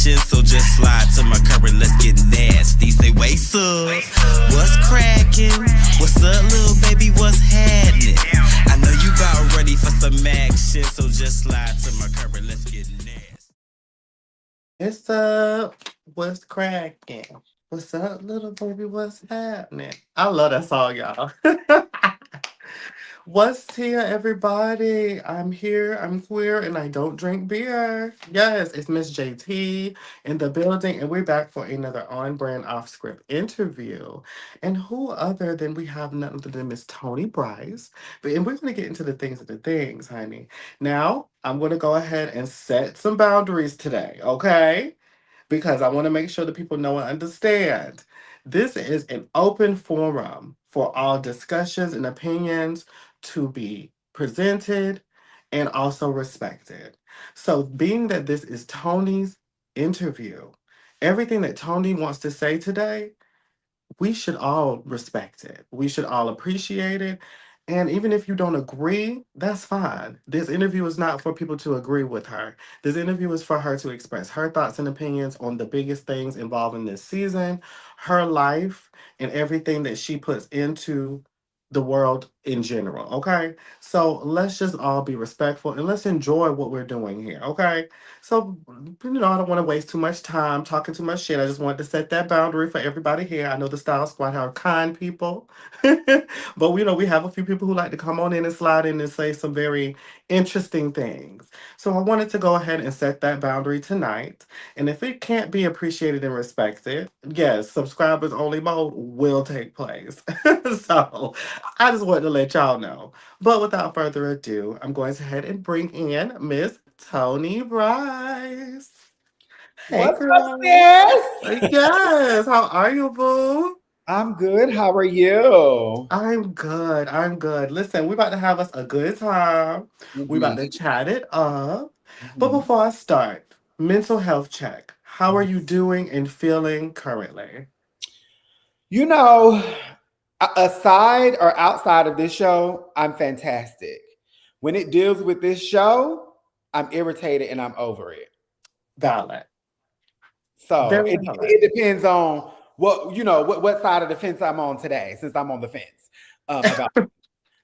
action, so just slide to my current, let's get nasty. Say, what's up? What's cracking? What's up, little baby? What's happening? I know you about ready for some action, so just slide to my current, let's get nasty. What's up? What's cracking? What's up, little baby? What's happening? I love that song, y'all. What's here, everybody? I'm here, I'm queer, and I don't drink beer. Yes, it's Miss JT in the building, and we're back for another on brand off script interview. And who other than we have none other than Miss Toni Bryce. And we're going to get into the things of the things, honey. Now, I'm going to go ahead and set some boundaries today, okay? Because I want to make sure that people know and understand. This is an open forum for all discussions and opinions to be presented and also respected. So, being that this is Toni's interview, everything that Toni wants to say today, we should all respect it. We should all appreciate it. And even if you don't agree, that's fine. This interview is not for people to agree with her. This interview is for her to express her thoughts and opinions on the biggest things involving this season, her life, and everything that she puts into the world in general. Okay. So let's just all be respectful and let's enjoy what we're doing here. Okay. So, I don't want to waste too much time talking too much shit. I just wanted to set that boundary for everybody here. I know the Style Squad are kind people, but we have a few people who like to come on in and slide in and say some very interesting things. So I wanted to go ahead and set that boundary tonight. And if it can't be appreciated and respected, yes, subscribers only mode will take place. So I just wanted to let y'all know. But without further ado, I'm going to head and bring in Miss Toni Bryce. Hey, What's up, girl. sis? Yes. How are you, boo? I'm good. How are you? I'm good. I'm good. Listen, we're about to have us a good time. We're about to Mhm, chat it up. But mhm, before I start, mental health check. How are mhm. you doing and feeling currently? You know, aside or outside of this show, I'm fantastic. When it deals with this show, I'm irritated and I'm over it. Valid. So Very valid. it depends on what side of the fence I'm on today, since I'm on the fence about.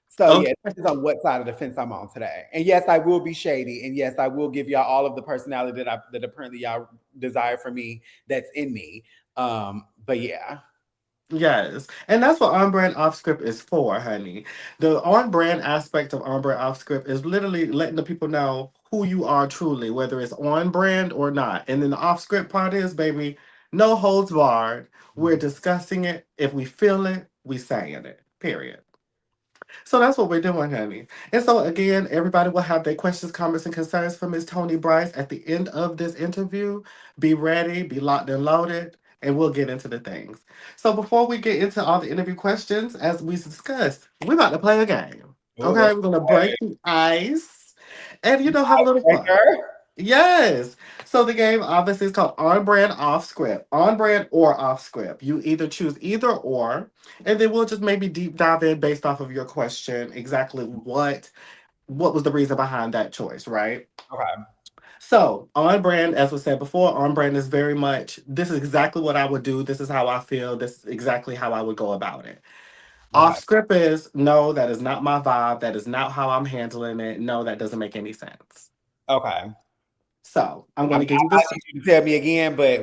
So yeah, it Okay. depends on what side of the fence I'm on today. And yes, I will be shady, and yes, I will give y'all all of the personality that apparently y'all desire for me that's in me. But yeah. Yes. And that's what on brand off script is for, honey. The on brand aspect of on brand off script is literally letting the people know who you are truly, whether it's on brand or not. And then the off script part is, baby, no holds barred. We're discussing it. If we feel it, we saying it. Period. So that's what we're doing, honey. And so again, everybody will have their questions, comments, and concerns for Miss Toni Bryce at the end of this interview. Be ready, be locked and loaded, and we'll get into the things. So before we get into all the interview questions, as we discussed, we're about to play a game. Oh, Okay, let's we're gonna break the ice and have a little fun. breaker. Yes. So the game obviously is called on brand off script. On brand or off script. You either choose either or, and then we'll just maybe deep dive in based off of your question exactly what was the reason behind that choice, right? Okay. So on brand, as was said before, on brand is very much this is exactly what I would do, this is how I feel, this is exactly how I would go about it. Off Okay. script is no, that is not my vibe, that is not how I'm handling it. No, that doesn't make any sense. Okay. So I'm I going to give you might this. need you to tell me again, but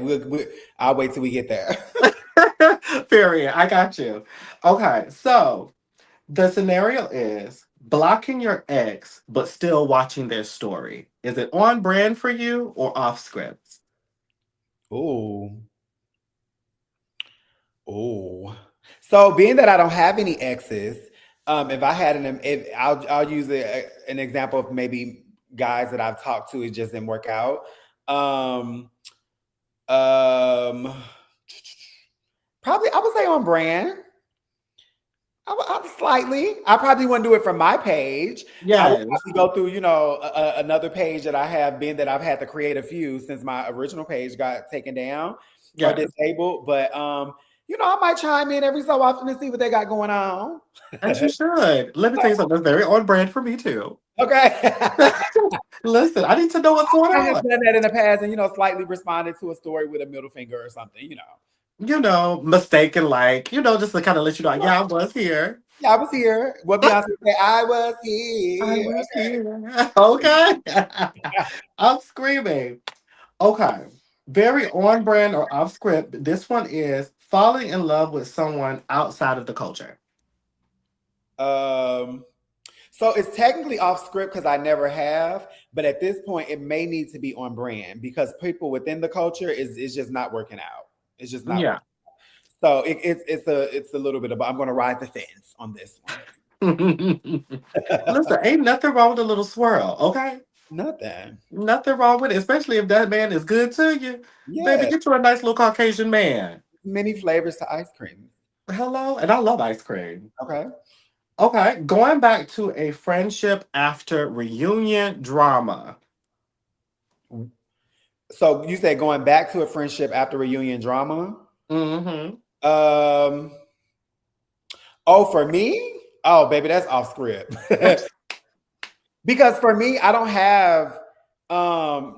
I'll wait till we get there. Period. I got you. Okay, so the scenario is blocking your ex but still watching their story. Is it on brand for you or off script? Ooh. Ooh. So being that I don't have any exes, if I had if I'll use an example of maybe guys that I've talked to, it just didn't work out. Um, um, Probably I would say on brand. Slightly. I probably wouldn't do it from my page. I would Yes. probably go through, another page that I have been that I've had to create a few since my original page got taken down or Yes. disabled. But I might chime in every so often to see what they got going on. As you should. Let me tell you something that's very on brand for me too. Okay. Listen, I need to know what's going I have on. done that in the past and, slightly responded to a story with a middle finger or something. Mistaken, like, just to kind of let you know, yeah, I was here. Yeah, I was here. What Beyonce said, I was I here. was here. Okay. I'm screaming. Okay. Very on brand or off script. This one is falling in love with someone outside of the culture. Um, so it's technically off script because I never have, but at this point, it may need to be on brand because people within the culture is just not working out. It's just not Yeah. working. So it's a little bit of. I'm going to ride the fence on this one. Listen, ain't nothing wrong with a little swirl, okay? Nothing. Nothing wrong with it, especially if that man is good to you. Baby, Yeah, get you a nice little Caucasian man. many flavors to ice cream. Hello? And I love ice cream. Okay. Okay, going back to a friendship after reunion drama. So you said going back to a friendship after reunion drama. Mm-hmm. Oh, for me? Oh, baby, that's off script. Because for me, I don't have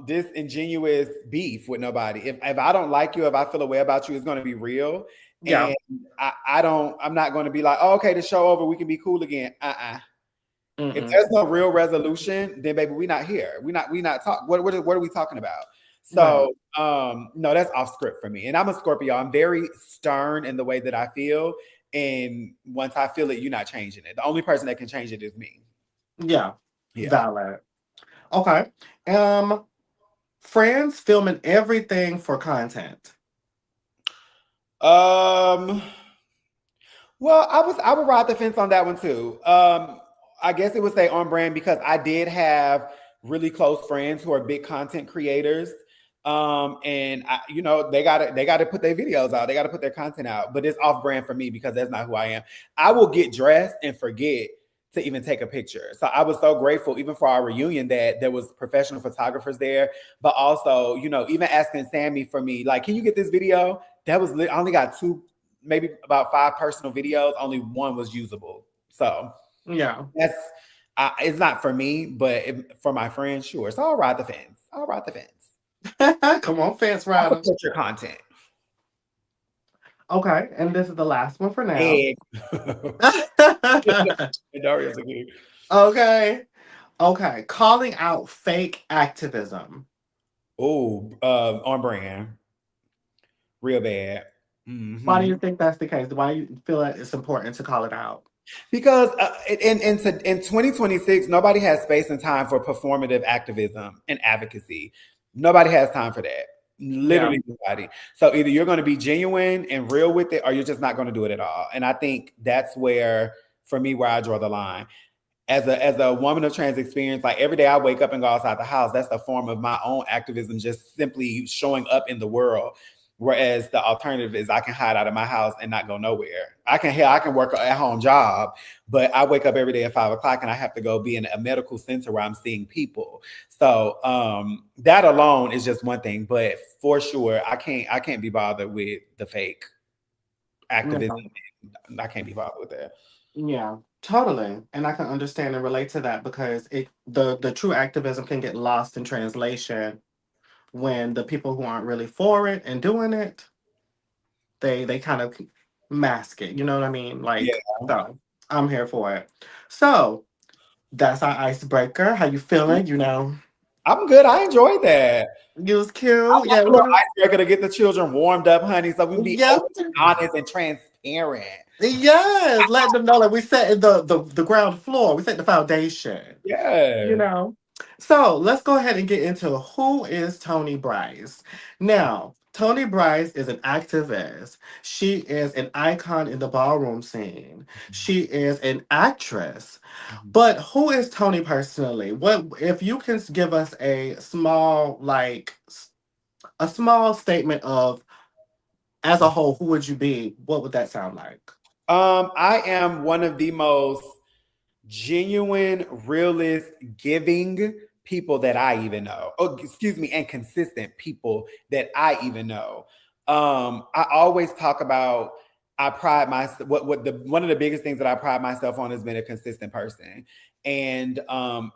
disingenuous beef with nobody. If I don't like you, if I feel a way about you, it's gonna be real. Yeah. And I'm not gonna be like, oh, okay, the show over, we can be cool again. If Mm-mm. there's no real resolution, then baby, we not here. We not talk. What are we talking about? So no, that's off script for me. And I'm a Scorpio. I'm very stern in the way that I feel. And once I feel it, you're not changing it. The only person that can change it is me. Yeah. Yeah. Valid. Okay. Friends filming everything for content. Well, I would ride the fence on that one too. I guess it would stay on brand because I did have really close friends who are big content creators. And they gotta put their videos out, they gotta put their content out, but it's off brand for me because that's not who I am. I will get dressed and forget to even take a picture. So I was so grateful, even for our reunion, that there was professional photographers there, but also, even asking Sammy for me, like, can you get this video? That was I only got two, maybe about 5 personal videos. Only one was usable. So Yeah. that's it's not for me, but for my friends, sure. So I'll ride the fence. Come on, fence I'll rider. put your content. Okay, and this is the last one for now. Egg. Daria's a good. Okay. Calling out fake activism. Oh, on brand. Real bad. Mm-hmm. Why do you think that's the case? Why do you feel like it's important to call it out? Because in 2026, nobody has space and time for performative activism and advocacy. Nobody has time for that. Literally nobody. So either you're going to be genuine and real with it, or you're just not going to do it at all. And I think that's where, for me, where I draw the line. As a woman of trans experience, like every day I wake up and go outside the house, that's a form of my own activism, just simply showing up in the world. Whereas the alternative is I can hide out of my house and not go nowhere. I can work an at-home job, but I wake up every day at 5 o'clock and I have to go be in a medical center where I'm seeing people. So that alone is just one thing, but for sure, I can't be bothered with the fake activism. I can't be bothered with that. Yeah, totally. And I can understand and relate to that because the true activism can get lost in translation when the people who aren't really for it and doing it, they kind of mask it. You know what I mean? Like, so I'm here for it. So that's our icebreaker. How you feeling? I'm good. I enjoyed that. You was cute. Yeah, we're icebreaker to get the children warmed up, honey, so we can be open, honest and transparent. Yes, let them know that we set the ground floor. We set the foundation. Yeah. So let's go ahead and get into who is Toni Bryce. Now, Toni Bryce is an activist. She is an icon in the ballroom scene. She is an actress. But who is Toni personally? What if you can give us a small statement of, as a whole, who would you be? What would that sound like? I am one of the most genuine, realist, giving people that I even know. Oh, excuse me, and consistent people that I even know. I always talk about I pride myself. One of the biggest things that I pride myself on has been a consistent person, and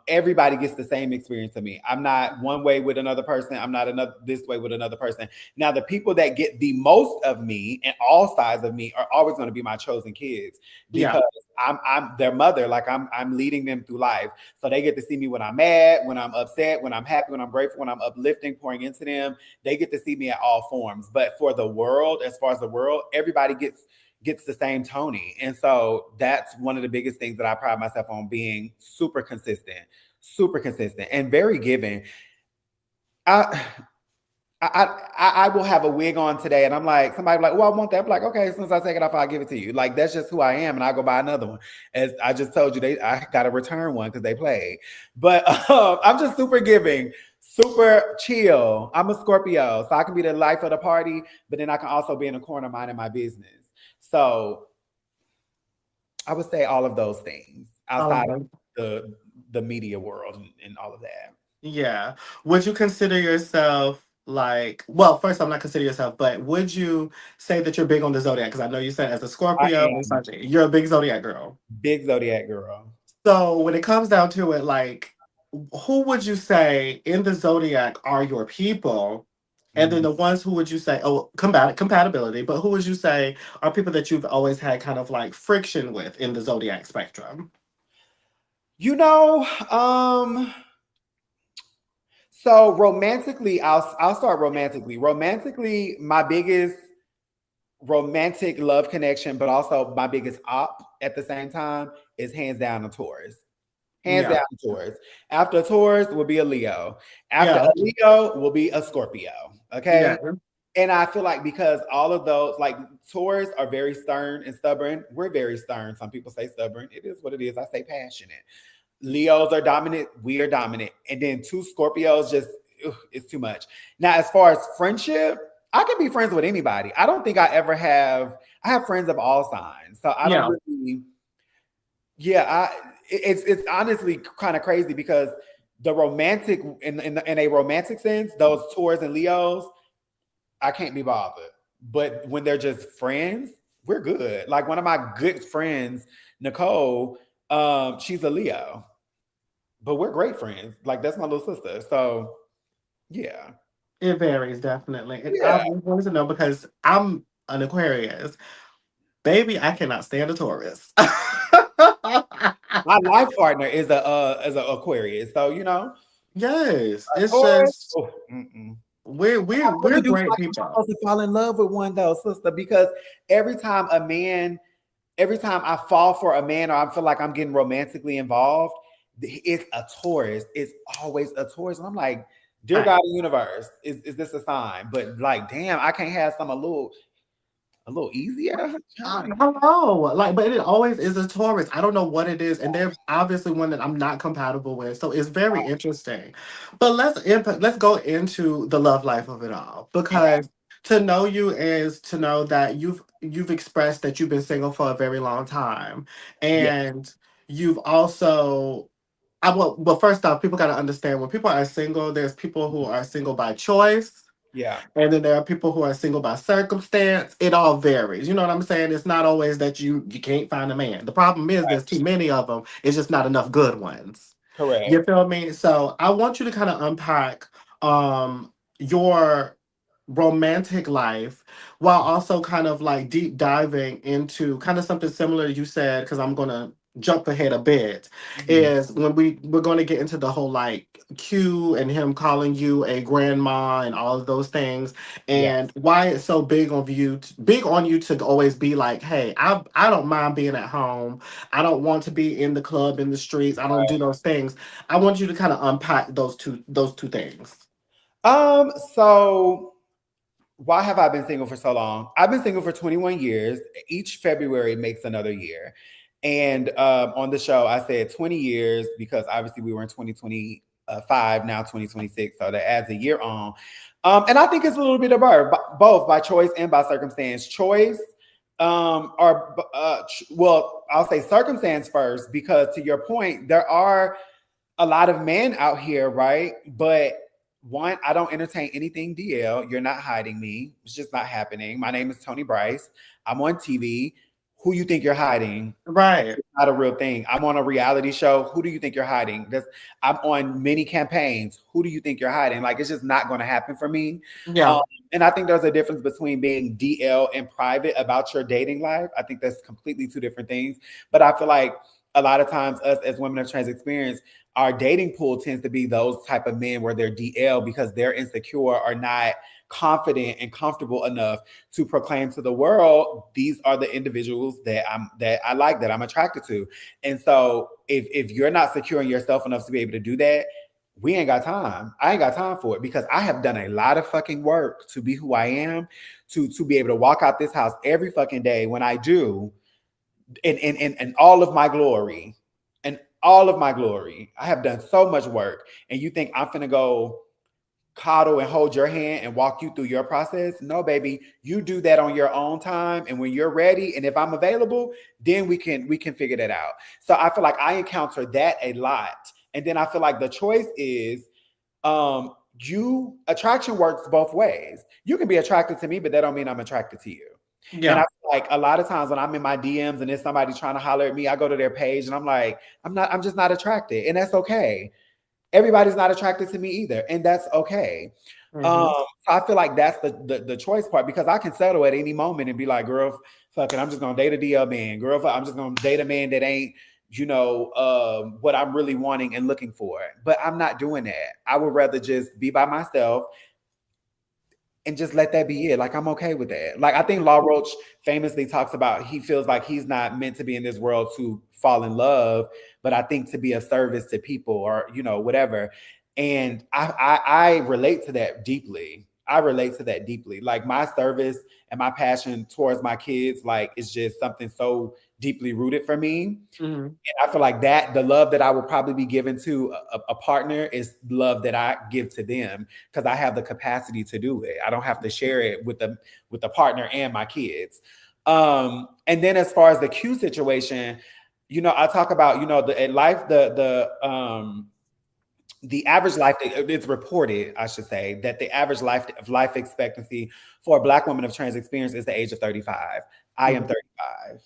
everybody gets the same experience to me. I'm not one way with another person. I'm not another this way with another person. Now, the people that get the most of me and all sides of me are always going to be my chosen kids Yeah. because I'm their mother. Like I'm leading them through life, so they get to see me when I'm mad, when I'm upset, when I'm happy, when I'm grateful, when I'm uplifting, pouring into them. They get to see me at all forms. But for the world, as far as the world, everybody gets the same Tony. And so that's one of the biggest things that I pride myself on, being super consistent and very giving. I I will have a wig on today and I'm like, somebody be like, well, I want that. I'm like, okay, as soon as I take it off, I'll give it to you. Like, that's just who I am. And I'll go buy another one. As I just told you, I got to return one because they played. But I'm just super giving, super chill. I'm a Scorpio, so I can be the life of the party, but then I can also be in a corner minding my business. So I would say all of those things outside of Um, the media world and all of that. yeah. Would you consider yourself like, well, first, I'm not consider yourself, but would you say that you're big on the zodiac? Because I know you said as a I Scorpio and am such, you're a big zodiac girl. big zodiac girl. So when it comes down to it, like, who would you say in the zodiac are your people? And then Mhm. the ones who would you say, oh, compatibility, but who would you say are people that you've always had kind of like friction with in the zodiac spectrum? You know, so romantically, I'll start romantically. Romantically, my biggest romantic love connection, but also my biggest op at the same time is hands down a Taurus. Hands Yeah. down a Taurus. After a Taurus will be a Leo. After Yeah. a Leo will be a Scorpio. Yeah. Okay. And I feel like because all of those, like Taurus are very stern and stubborn. We're very stern. Some people say stubborn. It is what it is. I say passionate. Leos are dominant. We are dominant. And then two Scorpios just, it's too much. Now, as far as friendship, I can be friends with anybody. I don't think I have friends of all signs. So I don't Yeah. really, yeah, it's honestly kind of crazy because the romantic, in a romantic sense, those Taurus and Leos, I can't be bothered. But when they're just friends, we're good. Like one of my good friends, Nicole, she's a Leo, but we're great friends. Like that's my little sister. So yeah, It varies definitely. And I yeah. wanted to know because I'm an Aquarius. Baby, I cannot stand a Taurus. My life partner is a Aquarius, so you know, Yes, it's Taurus. just Oh, mm-mm. we're I we're really we're do feel great like I'm people. supposed to fall in love with one though, sister, because every time a man, every time I fall for a man or I feel like I'm getting romantically involved, it's a Taurus. It's always a Taurus. And I'm like, dear Right. God, the universe, is this a sign? But like, damn, I can't have some a little easier. Hello, like, but it always is a Taurus. I don't know what it is, and they're obviously one that I'm not compatible with. So it's very interesting. But let's go into the love life of it all Yeah, because to know you is to know that you've expressed that you've been single for a very long time, yeah, and you've also. Well, first off, people got to understand when people are single, there's people who are single by choice. yeah. And then there are people who are single by circumstance. It all varies. You know what I'm saying? It's not always that you can't find a man. The problem is there's too many of them. It's just not enough good ones. You Correct. feel me? So I want you to kind of unpack your romantic life while also kind of like deep diving into kind of something similar you said because I'm gonna jump ahead a bit Mhm. is when we're going to get into the whole like Q and him calling you a grandma and all of those things and Yes. why it's so big on you to always be like, hey, I don't mind being at home. I don't want to be in the club in the streets. I don't do those things. I want you to kind of unpack those two things. So why have I been single for so long? I've been single for 21 years. Each February makes another year. And on the show, I said 20 years because obviously we were in 2025, now 2026. So that adds a year on. And I think it's a little bit of both by choice and by circumstance. Choice, well, I'll say circumstance first because to your point, there are a lot of men out here, right? But one, I don't entertain anything DL. You're not hiding me. It's just not happening. My name is Toni Bryce. I'm on TV. Who you think you're hiding? Right. It's not a real thing. I'm on a reality show. Who do you think you're hiding? I'm on many campaigns. Who do you think you're hiding? Like, it's just not going to happen for me. Um, Yeah. and I think there's a difference between being DL and private about your dating life. I think that's completely two different things. But I feel like a lot of times us as women of trans experience, our dating pool tends to be those type of men where they're DL because they're insecure or not confident and comfortable enough to proclaim to the world, these are the individuals that I like, that I'm attracted to. And so if you're not secure in yourself enough to be able to do that, we ain't got time. I ain't got time for it because I have done a lot of fucking work to be who I am, to be able to walk out this house every fucking day when I do, in all of my glory. And all of my glory. I have done so much work. And you think I'm finna go coddle and hold your hand and walk you through your process? No, baby, you do that on your own time, and when you're ready and if I'm available, then we can figure that out. So I feel like I encounter that a lot. And then I feel like the choice is, you attraction works both ways. You can be attracted to me, but that don't mean I'm attracted to you. And I Yeah. feel like a lot of times when I'm in my DMs and there's somebody trying to holler at me, I go to their page and I'm like, I'm just not attracted, and that's okay. Everybody's not attracted to me either, and that's okay. Hmm. So I feel like that's the choice part, because I can settle at any moment and be like, girl, fucking, I'm just gonna date a DL man. Girl, I'm just gonna date a man that ain't, what I'm really wanting and looking for. But I'm not doing that. I would rather just be by myself and just let that be it. Like, I'm okay with that. Like, I think Law Roach famously talks about, he feels like he's not meant to be in this world to fall in love, but I think to be of service to people, or whatever. And I relate to that deeply. I relate to that deeply. Like, my service and my passion towards my kids, like, is just something so deeply rooted for me. Hmm. I feel like that the love that I would probably be given to a partner is love that I give to them, because I have the capacity to do it. I don't have to share it with the partner and my kids. And then as far as the Q situation, I talk about, the life, the average life, it's reported, I should say, that the average life expectancy for a Black woman of trans experience is the age of 35. I am Hmm. 35.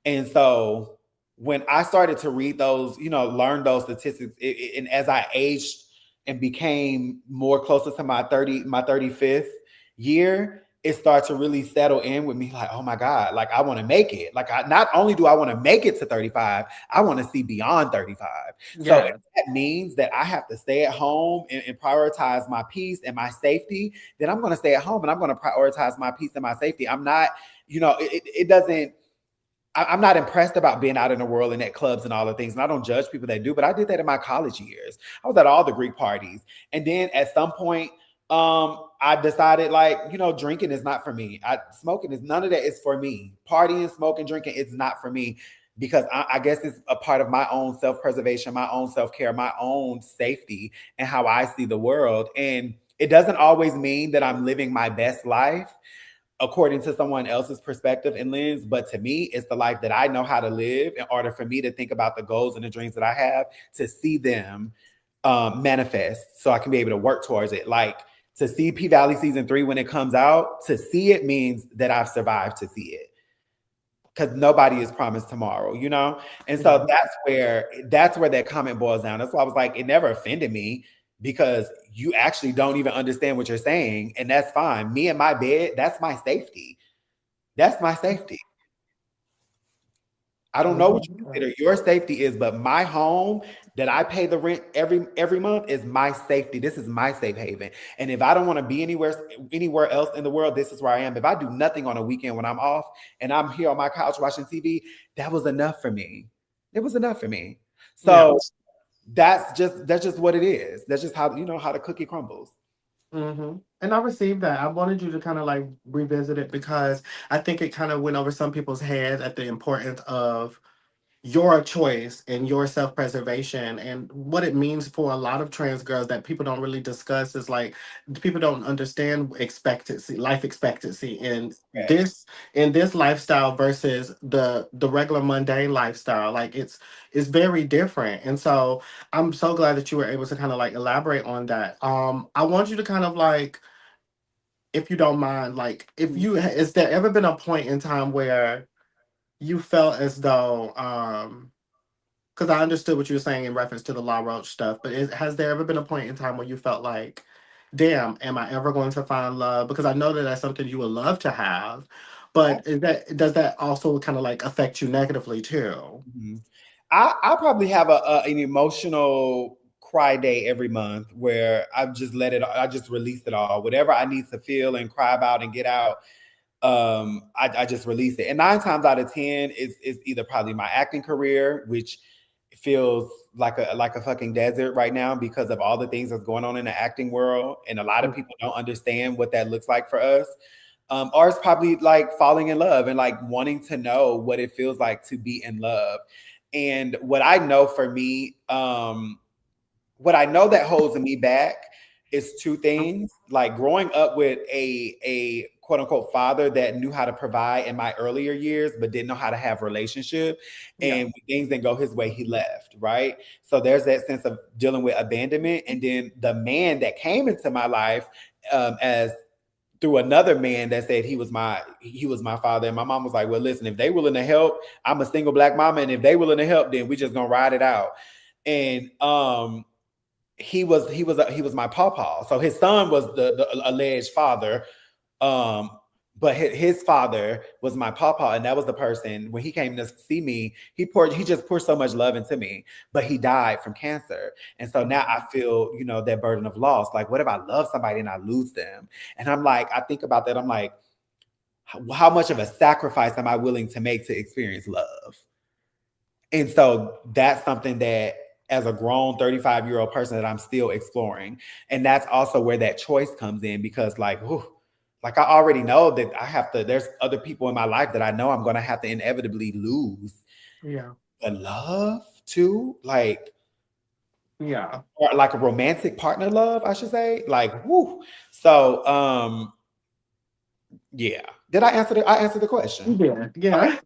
And so when I started to read those, learn those statistics, and as I aged and became more closer to my 35th year, it started to really settle in with me, like, oh my God, like, I want to make it. Like, not only do I want to make it to 35, I want to see beyond 35. So if Yeah. that means that I have to stay at home and prioritize my peace and my safety, then I'm going to stay at home and I'm going to prioritize my peace and my safety. I'm not, it doesn't, I'm not impressed about being out in the world and at clubs and all the things. And I don't judge people that do, but I did that in my college years. I was at all the Greek parties. And then at some point, I decided, like, drinking is not for me. Smoking is, none of that is for me. Partying, smoking, drinking, it's not for me, because I guess it's a part of my own self-preservation, my own self-care, my own safety, and how I see the world. And it doesn't always mean that I'm living my best life according to someone else's perspective and lens. But to me, it's the life that I know how to live, in order for me to think about the goals and the dreams that I have, to see them manifest, so I can be able to work towards it. Like, to see P Valley season 3 when it comes out, to see it means that I've survived to see it, because nobody is promised tomorrow, And so Yeah. that's where that comment boils down. That's why I was like, it never offended me, because you actually don't even understand what you're saying, and that's fine. Me and my bed, that's my safety. That's my safety. I don't know what you Mhm. consider your safety is, but my home that I pay the rent every month is my safety. This is my safe haven. And if I don't want to be anywhere else in the world, this is where I am. If I do nothing on a weekend when I'm off and I'm here on my couch watching TV, that was enough for me. It was enough for me. Yeah. So that's just what it is. That's just how the cookie crumbles. Hmm. And I received that. I wanted you to kind of like revisit it because I think it kind of went over some people's head at the importance of your choice and your self-preservation and what it means for a lot of trans girls that people don't really discuss is like people don't understand expectancy, life expectancy Right. in this lifestyle versus the regular mundane lifestyle. Like it's very different. And so I'm so glad that you were able to kind of like elaborate on that. I want you to kind of like if you don't mind, like, if you, has there ever been a point in time where you felt as though, because I understood what you were saying in reference to the La Roche stuff, but has there ever been a point in time where you felt like, damn, am I ever going to find love? Because I know that that's something you would love to have, but does that also kind of like affect you negatively too? Mhm. I probably have an emotional cry day every month where I just let it, I just release it all. Whatever I need to feel and cry about and get out, I just release it. And 9 times out of 10, it's either probably my acting career, which feels like a fucking desert right now because of all the things that's going on in the acting world, and a lot of people don't understand what that looks like for us. Or it's probably like falling in love and like wanting to know what it feels like to be in love. And what I know for me, what I know that holds me back is two things. Like growing up with a quote unquote father that knew how to provide in my earlier years, but didn't know how to have relationship. Yeah. And when things didn't go his way, he left. Right. So there's that sense of dealing with abandonment. And then the man that came into my life as through another man that said he was my father. And my mom was like, well, listen, if they willing to help, I'm a single black mama. And if they willing to help, then we just gonna ride it out. And he was my pawpaw. So his son was the alleged father. Um, but his father was my pawpaw, and that was the person when he came to see me. He just poured so much love into me, but he died from cancer, and so now I feel that burden of loss. Like, what if I love somebody and I lose them? And I'm like, I think about that. I'm like, how much of a sacrifice am I willing to make to experience love? And so that's something that as a grown 35-year-old person that I'm still exploring. And that's also where that choice comes in because like, whew, like I already know that there's other people in my life that I know I'm going to have to inevitably lose. Yeah. But love too, like, Yeah. or like a romantic partner love, I should say. Like, whoo. So, yeah. Did I answer the question? Yeah. Okay. Yeah.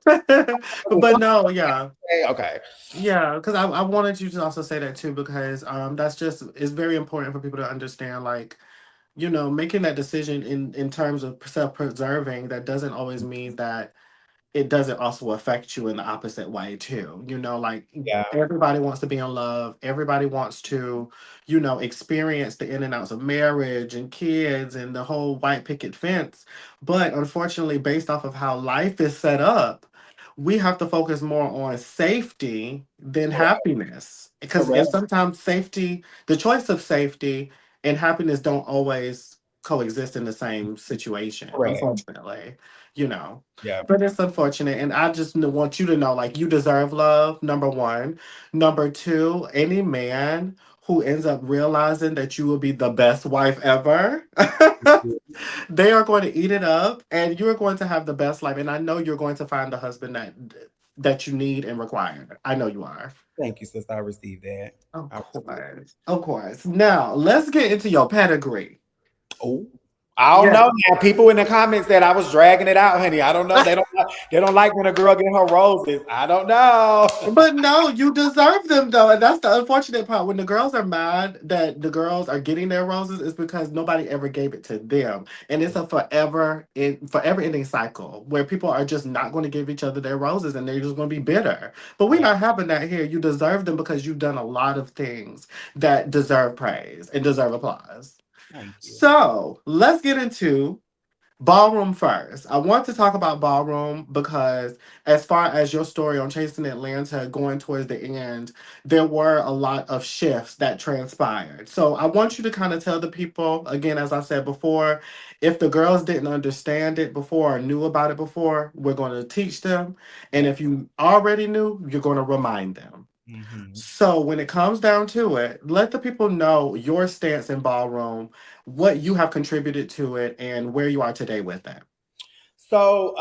But no, yeah. Okay. Yeah, because I wanted you to also say that too, because that's just, it's very important for people to understand, like, making that decision in terms of self-preserving, that doesn't always mean that it doesn't also affect you in the opposite way too. Like, Yeah. everybody wants to be in love. Everybody wants to, experience the in and outs of marriage and kids and the whole white picket fence. But unfortunately, based off of how life is set up, we have to focus more on safety than Correct. happiness. Because Correct. and sometimes safety, the choice of safety and happiness don't always coexist in the same situation, Correct. unfortunately. You know. Yeah. But it's unfortunate, and I just want you to know, like, you deserve love, number one. Number two, any man who ends up realizing that you will be the best wife ever, they are going to eat it up, and you're going to have the best life. And I know you're going to find the husband that you need and require. I know you are. Thank you, sister. I received that. Of I received it. course. Of course. Now, let's get into your pedigree. Oh, I don't Yeah. know. Now, people in the comments said I was dragging it out, honey. I don't know. They don't like when a girl get her roses. I don't know. But no, you deserve them though, and that's the unfortunate part. When the girls are mad that the girls are getting their roses, is because nobody ever gave it to them, and it's a forever ending cycle where people are just not going to give each other their roses, and they're just going to be bitter. But we're Yeah, not having that here. You deserve them because you've done a lot of things that deserve praise and deserve applause. thank you. So let's get into Ballroom first. I want to talk about Ballroom because, as far as your story on Chasing Atlanta going towards the end, there were a lot of shifts that transpired. So, I want you to kind of tell the people, again, as I said before, if the girls didn't understand it before or knew about it before, we're going to teach them. And Yeah. if you already knew, you're going to remind them. Hmm. So when it comes down to it, let the people know your stance in Ballroom, what you have contributed to it, and where you are today with it. So,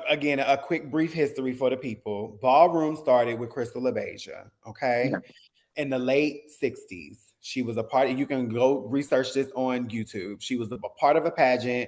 again, a quick brief history for the people. Ballroom started with Crystal LaBeija, okay, Yeah. in the late '60s. She was a part. You can go research this on YouTube. She was a part of a pageant.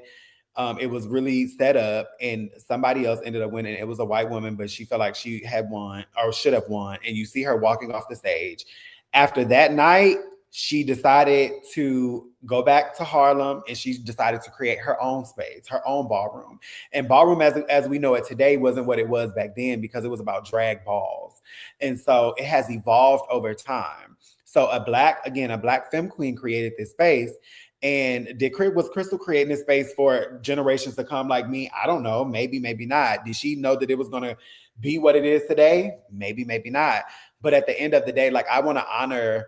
It was really set up, and somebody else ended up winning. It was a white woman, but she felt like she had won or should have won. And you see her walking off the stage. After that night, she decided to go back to Harlem and she decided to create her own space, her own ballroom. And ballroom, as we know it today, wasn't what it was back then because it was about drag balls. And so it has evolved over time. So a black femme queen created this space. And was Crystal creating this space for generations to come like me? I don't know. Maybe, maybe not. Did she know that it was going to be what it is today? Maybe, maybe not. But at the end of the day, like I want to honor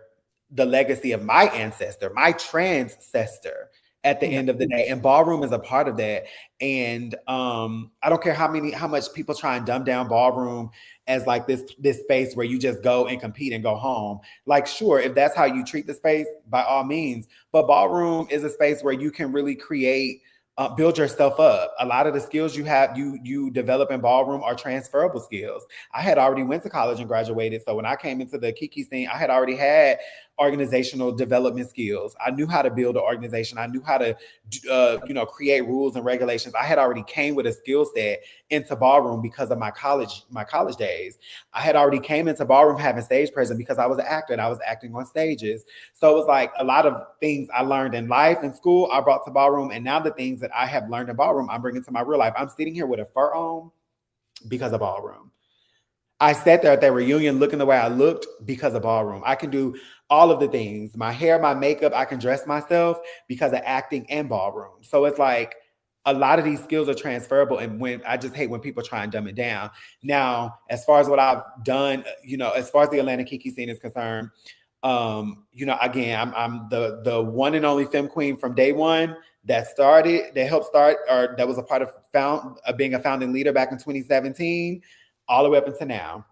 the legacy of my ancestor, my transcestor at the end of the day. And ballroom is a part of that. And I don't care how much people try and dumb down ballroom as like this space where you just go and compete and go home. Like, sure, if that's how you treat the space, by all means. But ballroom is a space where you can really create, build yourself up. A lot of the skills you develop in ballroom are transferable skills. I had already went to college and graduated. So when I came into the Kiki scene, I had already had organizational development skills. I knew how to build an organization. I knew how to, create rules and regulations. I had already came with a skill set into ballroom because of my college days. I had already came into ballroom having stage presence because I was an actor and I was acting on stages. So it was like a lot of things I learned in life and school, I brought to ballroom. And now the things that I have learned in ballroom, I'm bringing to my real life. I'm sitting here with a fur on because of ballroom. I sat there at that reunion looking the way I looked because of ballroom. I can do all of the things, my hair, my makeup, I can dress myself because of acting and ballroom. So it's like a lot of these skills are transferable. And I just hate when people try and dumb it down. Now, as far as what I've done, as far as the Atlanta Kiki scene is concerned, again, I'm the one and only femme queen from day one that helped start, or that was a part of being a founding leader back in 2017, all the way up until now.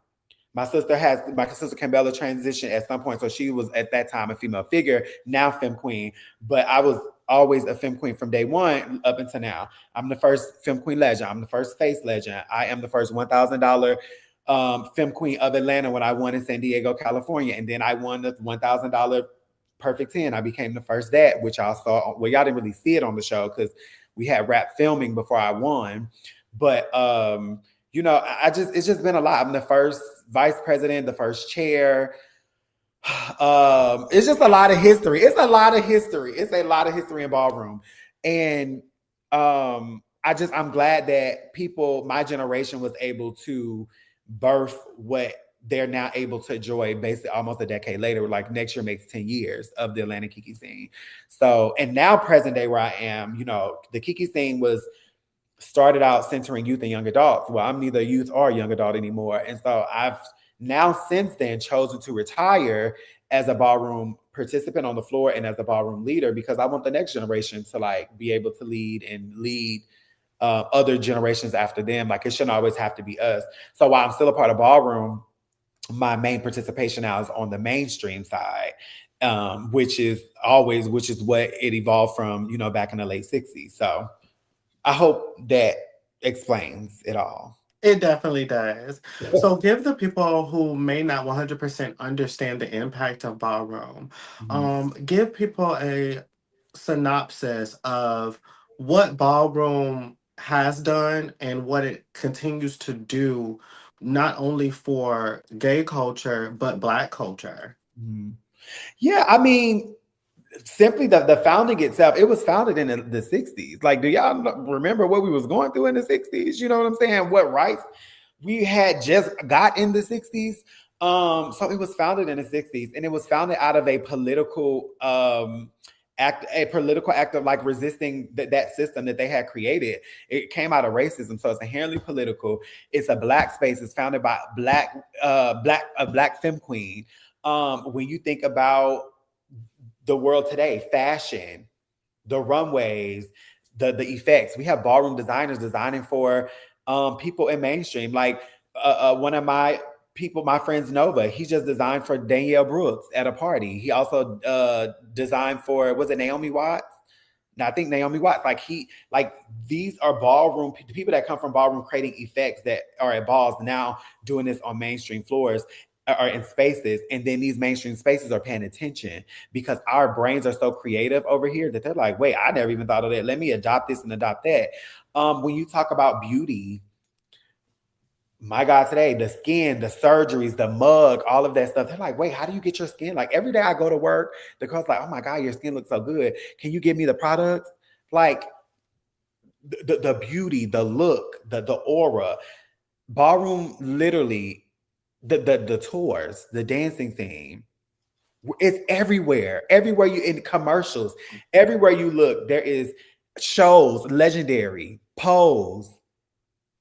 My sister Cambella transitioned at some point, so she was at that time a female figure, now femme queen. But I was always a femme queen from day one up until now. I'm the first femme queen legend. I'm the first face legend. I am the first $1,000 femme queen of Atlanta when I won in San Diego, California, and then I won the $1,000 Perfect 10. I became the first that, which I saw. Well, y'all didn't really see it on the show because we had rap filming before I won, but it's just been a lot. I'm the first vice president, the first chair. It's just a lot of history. It's a lot of history in ballroom. And I'm glad that my generation was able to birth what they're now able to enjoy basically almost a decade later. Like next year makes 10 years of the Atlanta Kiki scene. So, and now present day where I am, the Kiki scene was started out centering youth and young adults. Well, I'm neither youth or young adult anymore. And so I've now since then chosen to retire as a ballroom participant on the floor and as a ballroom leader, because I want the next generation to like be able to lead other generations after them. Like it shouldn't always have to be us. So while I'm still a part of ballroom, my main participation now is on the mainstream side, which is what it evolved from, back in the late 60s. So I hope that explains it all. It definitely does. So give the people who may not 100% understand the impact of ballroom, give people a synopsis of what ballroom has done and what it continues to do, not only for gay culture, but Black culture. Yeah, I mean, simply the founding itself, it was founded in the 60s. Like, do y'all remember what we was going through in the 60s? You know what I'm saying? What rights we had just got in the 60s. So it was founded in the 60s, and it was founded out of a political act of like resisting that system that they had created. It came out of racism, so it's inherently political. It's a Black space. It's founded by a Black femme queen. When you think about the world today, fashion, the runways, the effects, we have ballroom designers designing for people in mainstream. Like one of my friends Nova, he just designed for Danielle Brooks at a party. He also designed for, was it Naomi Watts? No, I think Naomi Watts. These are ballroom people that come from ballroom creating effects that are at balls now doing this on mainstream floors or in spaces. And then these mainstream spaces are paying attention because our brains are so creative over here that they're like, wait, I never even thought of that. Let me adopt this and adopt that. When you talk about beauty, my God, today, the skin, the surgeries, the mug, all of that stuff. They're like, wait, how do you get your skin? Like every day I go to work, the girl's like, oh my God, your skin looks so good. Can you give me the products? Like the beauty, the look, the aura. Ballroom, literally, the tours, the dancing scene. It's everywhere. Everywhere you in commercials, everywhere you look, there is shows, legendary, Pose.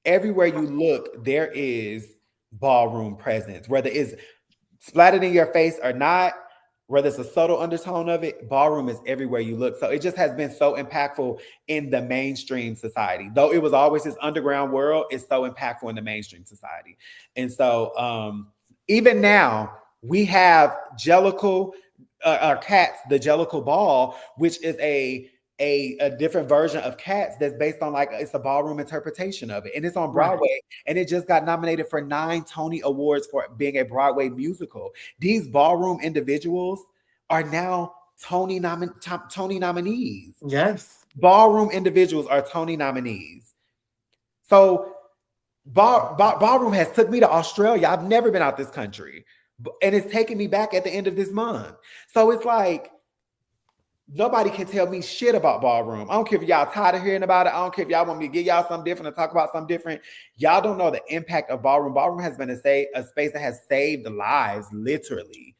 Everywhere you look, there is ballroom presence, whether it's splattered in your face or not, whether it's a subtle undertone of it, ballroom is everywhere you look. So it just has been so impactful in the mainstream society. Though it was always this underground world, it's so impactful in the mainstream society. And so even now, we have Jellicle, Cats, the Jellicle Ball, which is a different version of Cats that's based on like it's a ballroom interpretation of it, and it's on Broadway, right. And it just got nominated for 9 Tony Awards for being a Broadway musical. These ballroom individuals are now Tony nominees. Yes, ballroom individuals are Tony nominees. So ballroom has took me to Australia. I've never been out this country, and it's taking me back at the end of this month. So it's like, nobody can tell me shit about ballroom. I don't care if y'all tired of hearing about it. I don't care if y'all want me to give y'all something different and talk about something different. Y'all don't know the impact of ballroom. Ballroom has been a space that has saved lives, literally.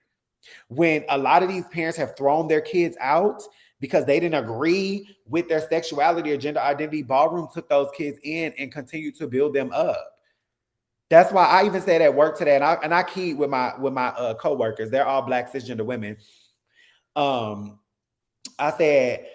When a lot of these parents have thrown their kids out because they didn't agree with their sexuality or gender identity, ballroom took those kids in and continued to build them up. That's why I even said at work today, and I keyed with my coworkers. They're all Black cisgender women. I said,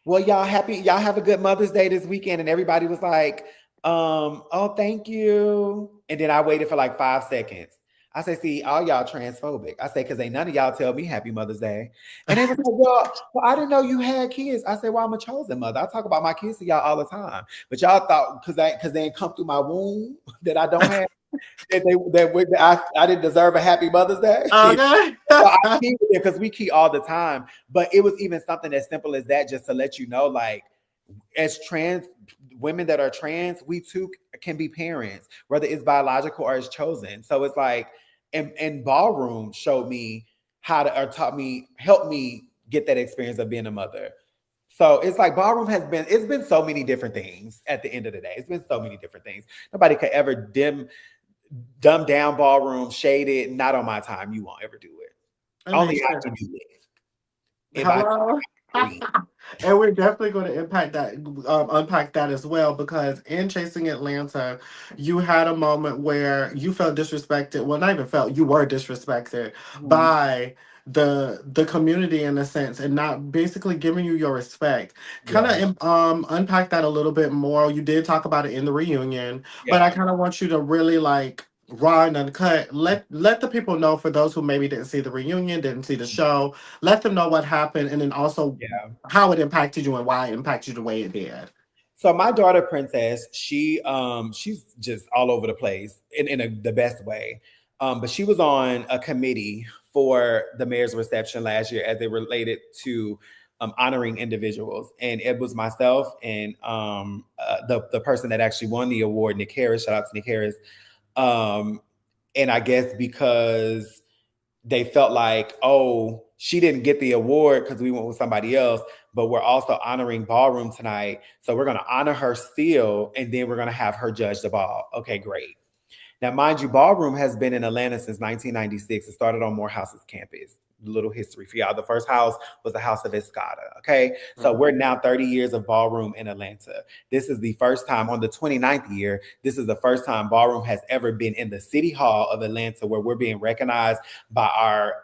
well, y'all have a good Mother's Day this weekend. And everybody was like, oh, thank you. And then I waited for like 5 seconds. I said, see, all y'all transphobic. I said, because ain't none of y'all tell me Happy Mother's Day. And they were like, well, I didn't know you had kids. I said, well, I'm a chosen mother. I talk about my kids to y'all all the time. But y'all thought because they ain't come through my womb that I don't have. I didn't deserve a Happy Mother's Day. Okay. So I keep it because we key all the time. But it was even something as simple as that, just to let you know, like, as trans women that are trans, we too can be parents, whether it's biological or it's chosen. So it's like, and ballroom showed me how to, or taught me, helped me get that experience of being a mother. So it's like ballroom it's been so many different things at the end of the day. It's been so many different things. Nobody could ever dumb down ballroom, shade it. Not on my time. You won't ever do it. Only I can do it. Hello. And we're definitely going to unpack that as well, because in Chasing Atlanta, you had a moment where you felt disrespected. Well, not even felt, you were disrespected by the community in a sense, and not basically giving you your respect. Kind of unpack that a little bit more. You did talk about it in the reunion, but I kind of want you to really like raw and uncut. Let the people know, for those who maybe didn't see the reunion, didn't see the show, let them know what happened, and then also how it impacted you and why it impacted you the way it did. So my daughter Princess, she's just all over the place in the best way. But she was on a committee for the mayor's reception last year as it related to honoring individuals. And it was myself and the person that actually won the award, Nick Harris. Shout out to Nick Harris. And I guess because they felt like, oh, she didn't get the award because we went with somebody else, but we're also honoring Ballroom tonight. So we're going to honor her still, and then we're going to have her judge the ball. Okay, great. Now, mind you, Ballroom has been in Atlanta since 1996. It started on Morehouse's campus. Little history for y'all. The first house was the House of Escada. Okay. So we're now 30 years of Ballroom in Atlanta. This is the first time, on the 29th year, this is the first time Ballroom has ever been in the City Hall of Atlanta, where we're being recognized by our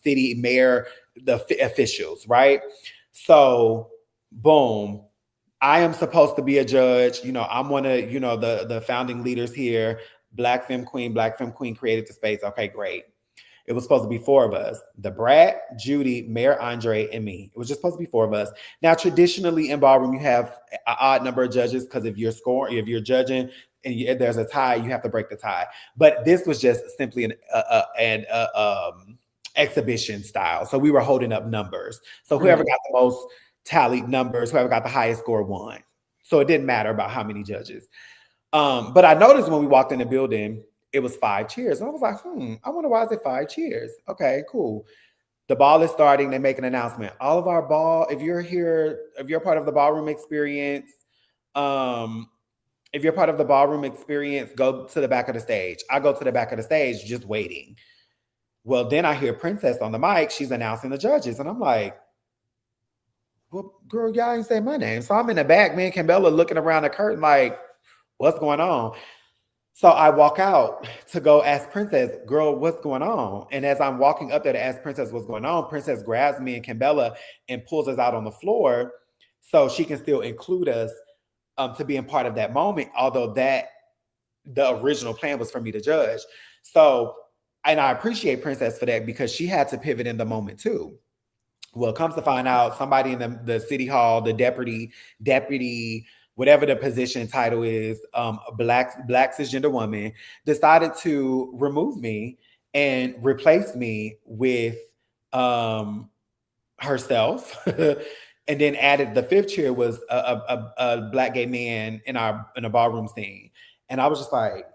city mayor, the officials, right? So, boom. I am supposed to be a judge. You know, I'm one of, the founding leaders here. Black Femme Queen created the space. Okay, great. It was supposed to be 4 of us: the Brat, Judy, Mayor Andre, and me. It was just supposed to be 4 of us. Now, traditionally in Ballroom, you have an odd number of judges because if you're judging and there's a tie, you have to break the tie. But this was just simply an exhibition style. So we were holding up numbers. So whoever got the most tallied numbers, whoever got the highest score won. So it didn't matter about how many judges. But I noticed when we walked in the building, it was 5 cheers. And I was like, I wonder why is it 5 cheers? Okay, cool. The ball is starting. They make an announcement. All of our ball, if you're here, if you're part of the ballroom experience, um, if you're part of the ballroom experience, go to the back of the stage. I go to the back of the stage just waiting. Well, then I hear Princess on the mic. She's announcing the judges. And I'm like, well, girl, y'all ain't say my name. So I'm in the back, me and Cambella looking around the curtain like, what's going on? So I walk out to go ask Princess, girl, what's going on? And as I'm walking up there to ask Princess what's going on, Princess grabs me and Cambella and pulls us out on the floor so she can still include us to being part of that moment, although that the original plan was for me to judge. So, and I appreciate Princess for that because she had to pivot in the moment too. Well, comes to find out, somebody in the city hall, the deputy, whatever the position title is, a black cisgender woman, decided to remove me and replace me with herself. And then added the fifth chair was a black gay man in a ballroom scene. And I was just like,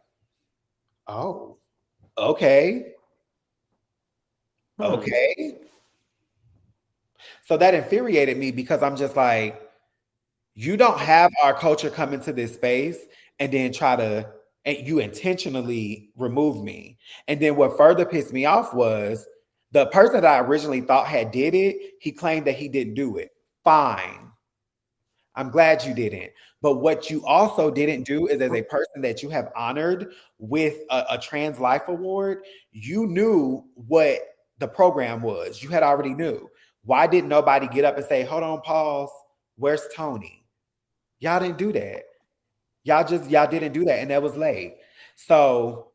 oh, okay. Hmm. Okay. So that infuriated me because I'm just like, you don't have our culture come into this space and then and you intentionally remove me. And then what further pissed me off was the person that I originally thought had did it, he claimed that he didn't do it. Fine. I'm glad you didn't. But what you also didn't do is, as a person that you have honored with a Trans Life Award, you knew what the program was. You had already knew. Why didn't nobody get up and say, hold on, pause, where's Tony? Y'all didn't do that. Y'all didn't do that. And that was late. So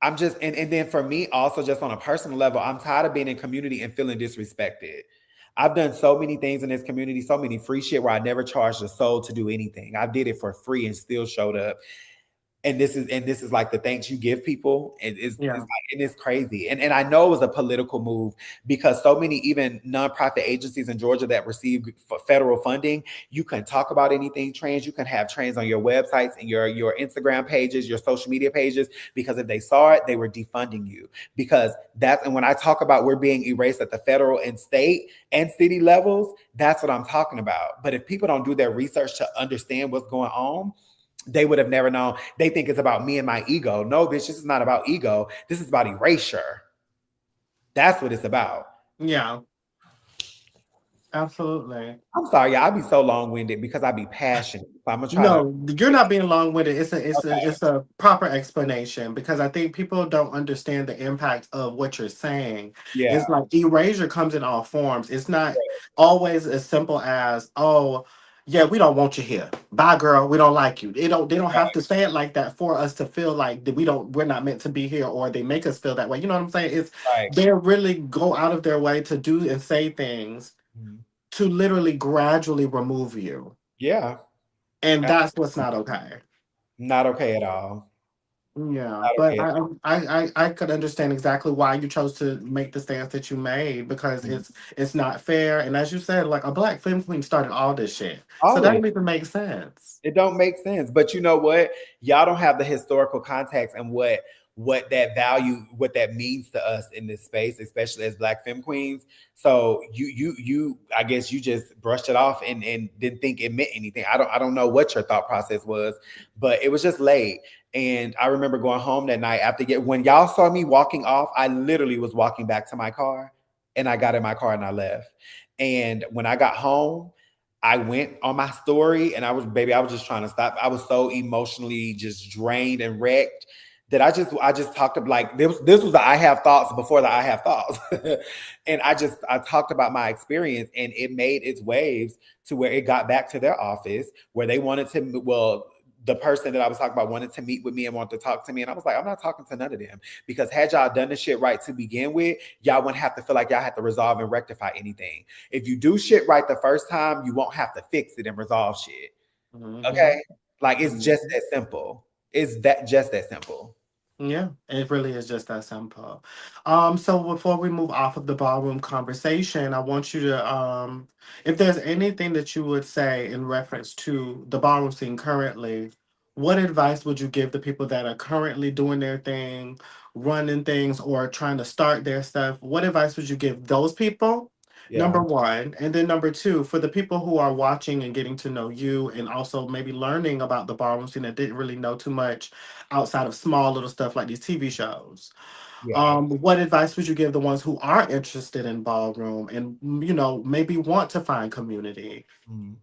I'm just, and then for me, also just on a personal level, I'm tired of being in community and feeling disrespected. I've done so many things in this community, so many free shit where I never charged a soul to do anything. I did it for free and still showed up. And this is like the thanks you give people. It's Yeah. like, and it's crazy. And I know it was a political move because so many even nonprofit agencies in Georgia that receive federal funding, you can talk about anything trans. You can have trans on your websites and your Instagram pages, your social media pages, because if they saw it, they were defunding you. Because that's, and when I talk about we're being erased at the federal and state and city levels, that's what I'm talking about. But if people don't do their research to understand what's going on, they would have never known. They think it's about me and my ego. No, bitch, this is not about ego. This is about erasure. That's what it's about. Yeah. Absolutely. I'm sorry, y'all. I be so long-winded because I be passionate. So I'm gonna try to. No, you're not being long-winded. Okay. It's a proper explanation because I think people don't understand the impact of what you're saying. Yeah. It's like erasure comes in all forms. It's not always as simple as, oh, yeah, we don't want you here. Bye, girl. We don't like you. They don't have to say it like that for us to feel like that we're not meant to be here, or they make us feel that way. You know what I'm saying? It's Right. they really go out of their way to do and say things Mhm. to literally gradually remove you. Yeah. And Uh, that's what's not okay. Not okay at all. Yeah, Not but okay. I could understand exactly why you chose to make the stance that you made because Mhm. it's not fair. And as you said, like a black film queen started all this shit. So All that this. don't even make sense. It don't make sense. But you know what? Y'all don't have the historical context and what that value, what that means to us in this space, especially as Black femme queens. So you I guess you just brushed it off and didn't think it meant anything. I don't know what your thought process was, but it was just late. And I remember going home that night after when y'all saw me walking off, I literally was walking back to my car and I got in my car and I left. And when I got home, I went on my story and I was just trying to stop. I was so emotionally just drained and wrecked that I just talked about like this was the I have thoughts before the I have thoughts. And I talked about my experience and it made its waves to where it got back to their office where they wanted to the person that I was talking about wanted to meet with me and wanted to talk to me. And I was like, I'm not talking to none of them because had y'all done the shit right to begin with, y'all wouldn't have to feel like y'all had to resolve and rectify anything. If you do shit right the first time, you won't have to fix it and resolve shit. Hmm. Okay? Like it's just Hmm. that simple. It's that just that simple. Yeah, it really is just that simple. So before we move off of the ballroom conversation, I want you to, if there's anything that you would say in reference to the ballroom scene currently, what advice would you give the people that are currently doing their thing, running things, or trying to start their stuff? What advice would you give those people? Number Yeah. one. And then number two, for the people who are watching and getting to know you and also maybe learning about the ballroom scene that didn't really know too much outside of small little stuff like these TV shows. Yeah. What advice would you give the ones who are interested in ballroom and maybe want to find community? Mhm.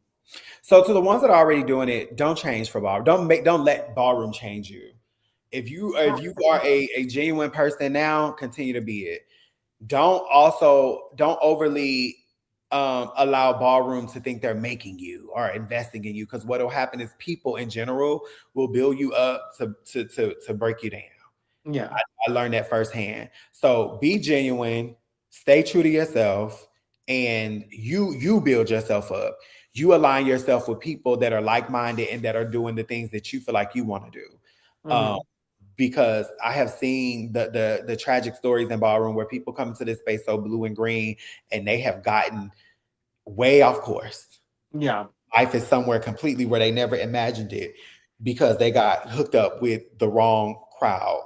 So to the ones that are already doing it, don't change for ballroom. Don't let ballroom change you. If you are a genuine person now, continue to be it. Don't overly allow ballroom to think they're making you or investing in you, because what will happen is people in general will build you up to break you down. Yeah. I learned that firsthand. So be genuine, stay true to yourself, and you build yourself up. You align yourself with people that are like minded and that are doing the things that you feel like you want to do. Um, Hmm. because I have seen the tragic stories in ballroom where people come into this space so blue and green, and they have gotten way off course. Yeah. Life is somewhere completely where they never imagined it because they got hooked up with the wrong crowd.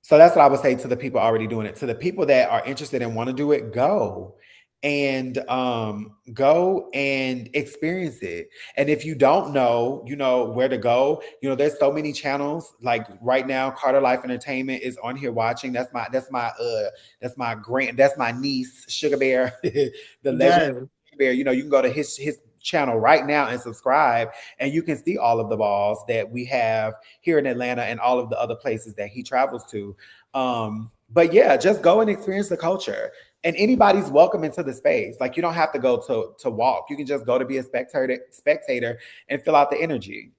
So that's what I would say to the people already doing it. To the people that are interested and want to do it, go and experience it. And if you don't know, where to go. There's so many channels. Like right now, Carter Life Entertainment is on here watching. That's my niece, Sugar Bear, the legend Yes. Bear. You can go to his channel right now and subscribe, and you can see all of the balls that we have here in Atlanta and all of the other places that he travels to. But yeah, just go and experience the culture. And anybody's welcome into the space. Like you don't have to go to walk. You can just go to be a spectator and fill out the energy.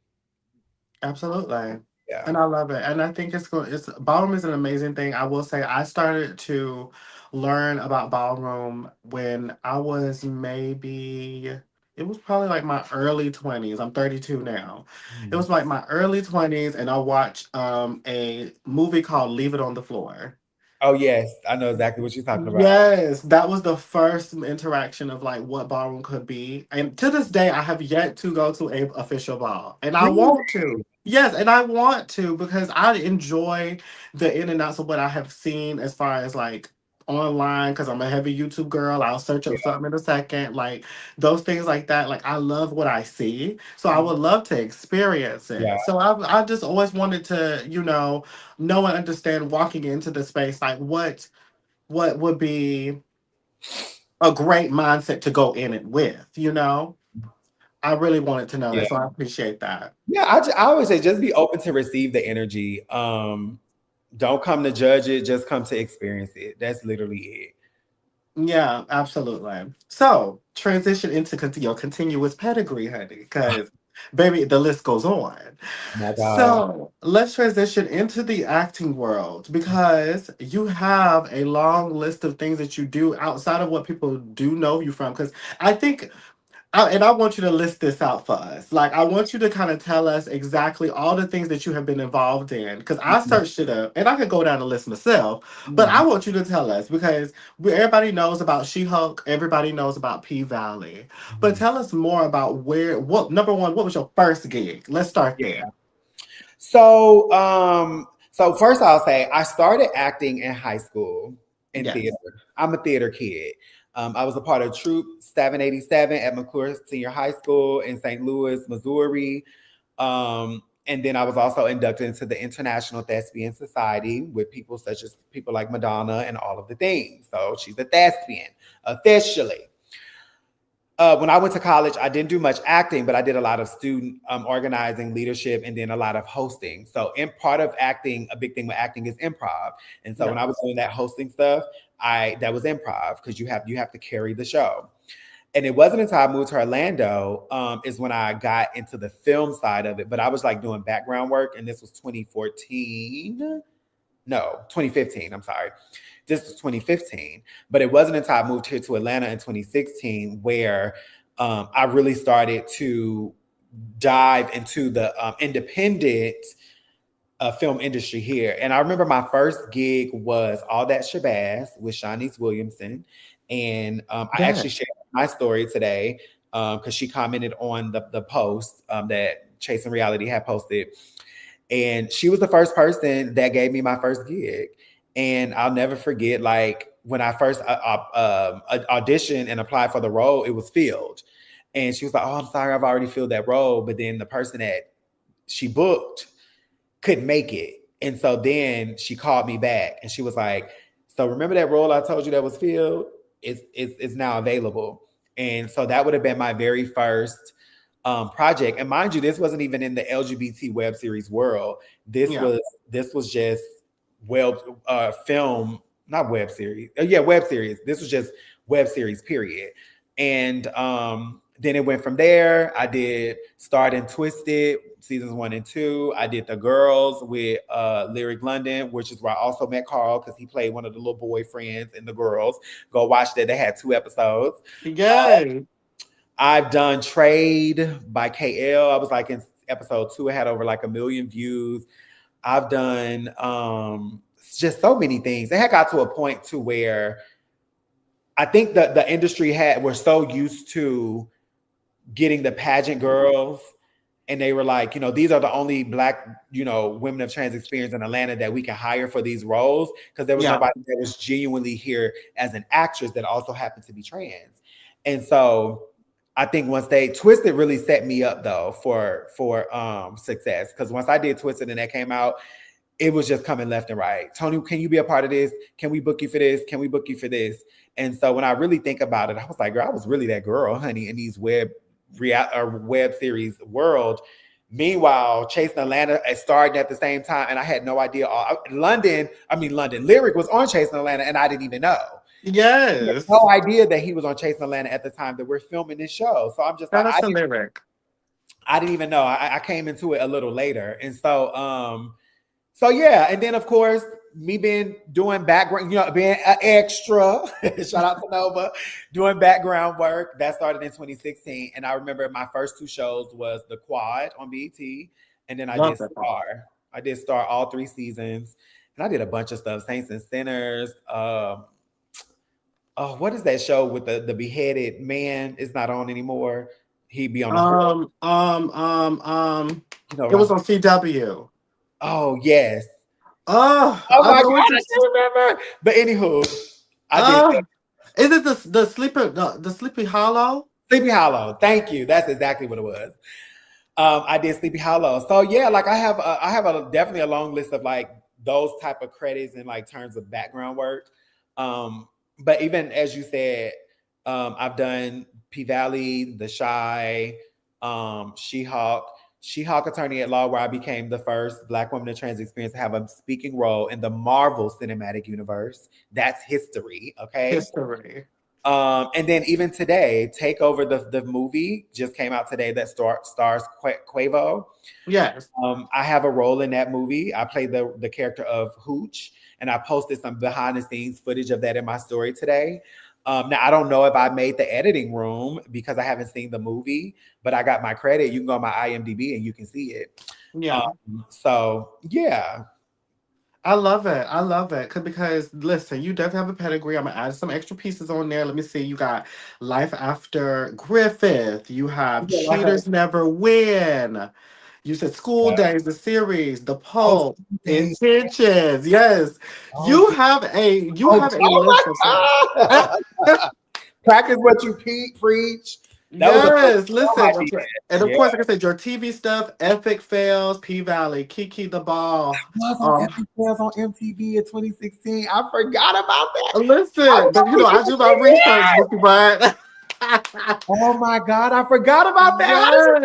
Absolutely. Yeah. And I love it. And I think it's ballroom is an amazing thing. I will say I started to learn about ballroom when I was maybe it was probably like my early 20s. I'm 32 now. It Mhm. was like my early 20s and I watched a movie called Leave It on the Floor. Oh yes, I know exactly what you're talking about. Yes, that was the first interaction of like what ballroom could be. And to this day, I have yet to go to a official ball. And I Really? want to. Yes, and I want to because I enjoy the in and outs of what I have seen as far as like online because I'm a heavy YouTube girl. I'll search up Yeah. something in a second. Like those things like that. Like I love what I see. So I Mhm. would love to experience Yeah. it. So I just always wanted to, know and understand walking into the space, like what would be a great mindset to go in it with. I really wanted to know Yeah. that, so I appreciate that. Yeah. I always say just be open to receive the energy. Don't come to judge it, just come to experience it. That's literally it. Yeah, absolutely. So transition into your continuous pedigree, honey, because baby, the list goes on. My God. So let's transition into the acting world because you have a long list of things that you do outside of what people do know you from. Because I think and I want you to list this out for us. Like, I want you to kind of tell us exactly all the things that you have been involved in. Because I Mhm. searched it up, and I could go down the list myself. But I Mhm. want you to tell us because everybody knows about She-Hulk. Everybody knows about P-Valley. But Mhm. tell us more about number one, what was your first gig? Let's start Yeah. there. So first I'll say I started acting in high school in theater. Yes. I'm a theater kid. I was a part of Troop 787 at McClure Senior High School in St. Louis, Missouri. And then I was also inducted into the International Thespian Society with people such as people like Madonna and all of the things. So she's a thespian officially. When I went to college, I didn't do much acting, but I did a lot of student organizing, leadership, and then a lot of hosting. So, in part of acting, a big thing with acting is improv. And so, when I was Yes. doing that hosting stuff, I that was improv because you have to carry the show. And it wasn't until I moved to Orlando is when I got into the film side of it. But I was like doing background work, and this was 2014. No, 2015. I'm sorry. This was 2015. But it wasn't until I moved here to Atlanta in 2016 where I really started to dive into the independent film industry here. And I remember my first gig was All That Shabazz with Shanice Williamson. And I Yes. actually shared my story today because she commented on the post that Chasing Reality had posted. And she was the first person that gave me my first gig. And I'll never forget, like, when I first auditioned and applied for the role, it was filled. And she was like, "Oh, I'm sorry, I've already filled that role." But then the person that she booked couldn't make it. And so then she called me back and she was like, "So remember that role I told you that was filled? It's now available." And so that would have been my very first project. And mind you, this wasn't even in the LGBT web series world. This Yeah. was this was just web film, not web series. Yeah, web series. This was just web series, period. And then it went from there. I did Starred and Twisted seasons 1 and 2. I did The Girls with Lyric London, which is where I also met Carl because he played one of the little boyfriends in The Girls. Go watch that. They had 2 episodes. Yay. I've done Trade by KL. I was like in episode 2. It had over like 1 million views. I've done just so many things. It had got to a point to where I think that the industry were so used to getting the pageant girls, and they were like, these are the only Black, women of trans experience in Atlanta that we can hire for these roles, because there was nobody that was genuinely here as an actress that also happened to be trans. And so I think once Twisted really set me up though for success, because once I did Twisted and that came out, it was just coming left and right. "Tony, can you be a part of this? Can we book you for this? Can we book you for this?" And so when I really think about it, I was like, girl, I was really that girl, honey, in these web series world. Meanwhile, Chasing Atlanta starting at the same time, and I had no idea. London, Lyric was on Chasing Atlanta, and I didn't even know. Yes. I had no idea that he was on Chasing Atlanta at the time that we're filming this show. So I'm just like, that's a Lyric. I didn't even know. I came into it a little later, and so yeah, and then of course me doing background, being an extra. Shout out to Nova, doing background work. That started in 2016, and I remember my first 2 shows was The Quad on BET, and then I did Star. I did Star all 3 seasons, and I did a bunch of stuff. Saints and Sinners. What is that show with the beheaded man? It's not on anymore. He'd be on the it was on CW. Oh yes. Oh my God, I can't remember. But anywho, I did. Is it the Sleepy Hollow? Sleepy Hollow. Thank you. That's exactly what it was. I did Sleepy Hollow. So yeah, like I have definitely a long list of like those type of credits in like terms of background work. But even as you said, I've done P Valley, The Shy, She-Hulk Attorney at Law, where I became the first Black woman in trans experience to have a speaking role in the Marvel Cinematic Universe. That's history, okay? History. And then even today, Takeover, the movie just came out today that stars Quavo. Yes. I have a role in that movie. I played the character of Hooch, and I posted some behind the scenes footage of that in my story today. Now, I don't know if I made the editing room because I haven't seen the movie, but I got my credit. You can go on my IMDb and you can see it. Yeah. So, yeah. I love it. Because listen, you definitely have a pedigree. I'm gonna add some extra pieces on there. Let me see. You got Life After Griffith. You have Cheaters Never Win. You said School Days, the series, The Pope, Intentions. Yes. You have a list of Practice what you preach. Yes, listen. And of course, like I said, your TV stuff, Epic Fails, P Valley, Kiki the Ball. Epic Fails on MTV in 2016. I forgot about that. Listen, but I do my research, Bookie Brad. Oh my God, I forgot about that.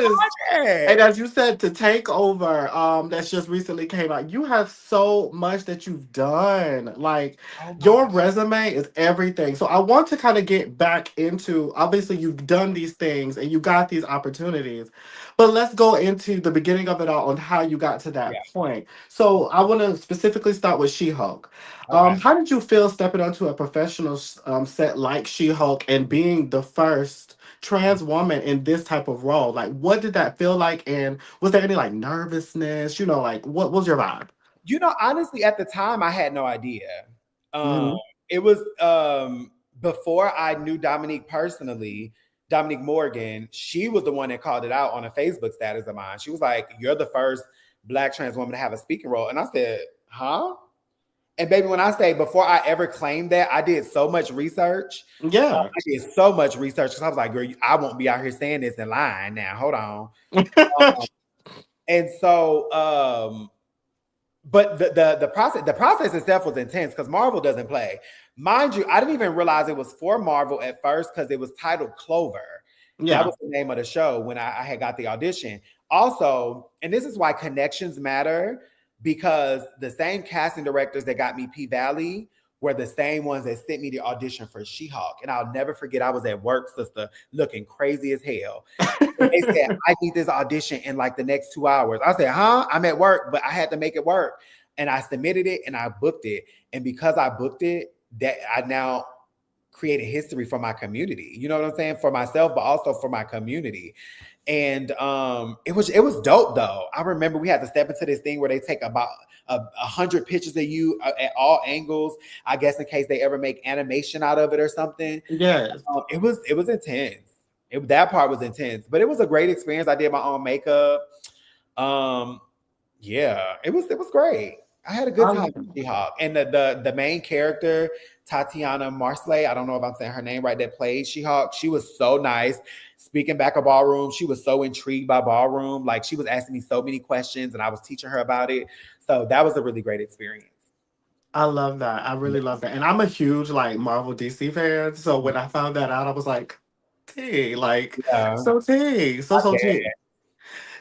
Yes. And as you said, to take over, that's just recently came out. You have so much that you've done. Like your resume is everything. So I want to kind of get back into, obviously you've done these things and you got these opportunities, but let's go into the beginning of it all on how you got to that point. So I want to specifically start with She-Hulk. How did you feel stepping onto a professional set like She-Hulk and being the first trans woman in this type of role? Like, what did that feel like? And was there any like nervousness? Like what was your vibe? Honestly, at the time, I had no idea. Mhm. It was before I knew Dominique personally. Dominique Morgan, she was the one that called it out on a Facebook status of mine. She was like, "You're the first Black trans woman to have a speaking role." And I said, huh? And baby, when I say before I ever claimed that, I did so much research. Yeah. I did so much research because I was like, girl, I won't be out here saying this in line now. Hold on. Um, and so, but the process itself was intense because Marvel doesn't play. Mind you, I didn't even realize it was for Marvel at first because it was titled Clover. Yeah. That was the name of the show when I had got the audition. Also, and this is why connections matter, because the same casting directors that got me P Valley were the same ones that sent me the audition for She-Hulk. And I'll never forget, I was at work, sister, looking crazy as hell. And they said, I need this audition in like the next 2 hours. I said, huh? I'm at work, but I had to make it work. And I submitted it and I booked it. And because I booked it, that I now created history for my community. You know what I'm saying? For myself, but also for my community. And it was dope though. I remember we had to step into this thing where they take about 100 pictures of you at all angles, I guess in case they ever make animation out of it or something. Yes. It was intense. That part was intense, but it was a great experience. I did my own makeup. Yeah, it was great. I had a good time with She-Hulk. And the main character, Tatiana Maslany, I don't know if I'm saying her name right, that played She-Hulk. She was so nice. Speaking back of Ballroom, she was so intrigued by Ballroom. Like, she was asking me so many questions and I was teaching her about it. So that was a really great experience. I love that. I really love that. And I'm a huge like Marvel DC fan. So when I found that out, I was like, T, like Yeah. so T. So T.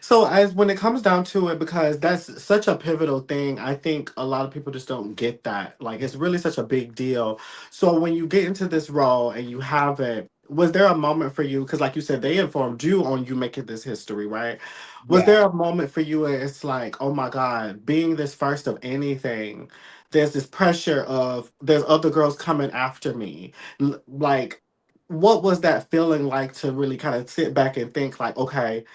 So as when it comes down to it, because that's such a pivotal thing, I think a lot of people just don't get that. Like it's really such a big deal. So when you get into this role and you have it, was there a moment for you? Because like you said, they informed you on you making this history, right? Was Yeah. there a moment for you where it's like, oh my God, being this first of anything, there's this pressure of there's other girls coming after me. Like, what was that feeling like to really kind of sit back and think like, okay,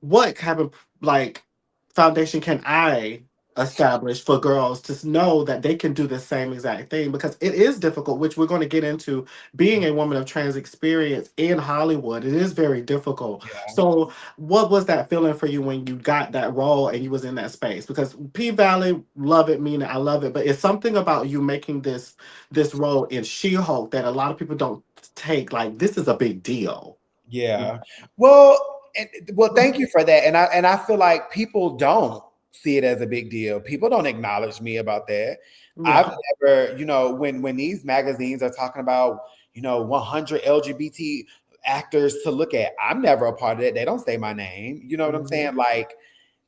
what kind of like foundation can I establish for girls to know that they can do the same exact thing? Because it is difficult, which we're going to get into being a woman of trans experience in Hollywood. It is very difficult. Yeah. So what was that feeling for you when you got that role and you was in that space? Because P Valley, love it, mean it, I love it. But it's something about you making this role in She-Hulk that a lot of people don't take. Like this is a big deal. Yeah. Well, thank you for that. And I feel like people don't see it as a big deal. People don't acknowledge me about that. Yeah. I've never, when these magazines are talking about, 100 LGBT actors to look at, I'm never a part of it. They don't say my name. You know what I'm saying? Like,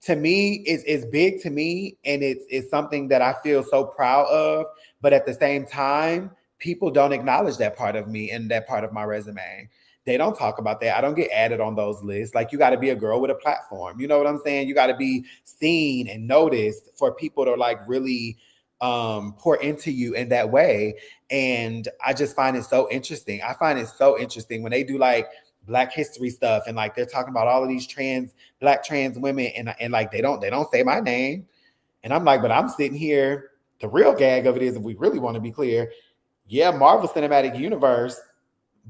to me, it's big to me, and it's something that I feel so proud of. But at the same time, people don't acknowledge that part of me and that part of my resume. They don't talk about that. I don't get added on those lists. Like, you got to be a girl with a platform. You know what I'm saying? You got to be seen and noticed for people to like really pour into you in that way. And I just find it so interesting. I find it so interesting when they do like Black history stuff and like they're talking about all of these Black trans women and like they don't say my name. And I'm like, but I'm sitting here. The real gag of it is, if we really want to be clear, yeah, Marvel Cinematic Universe,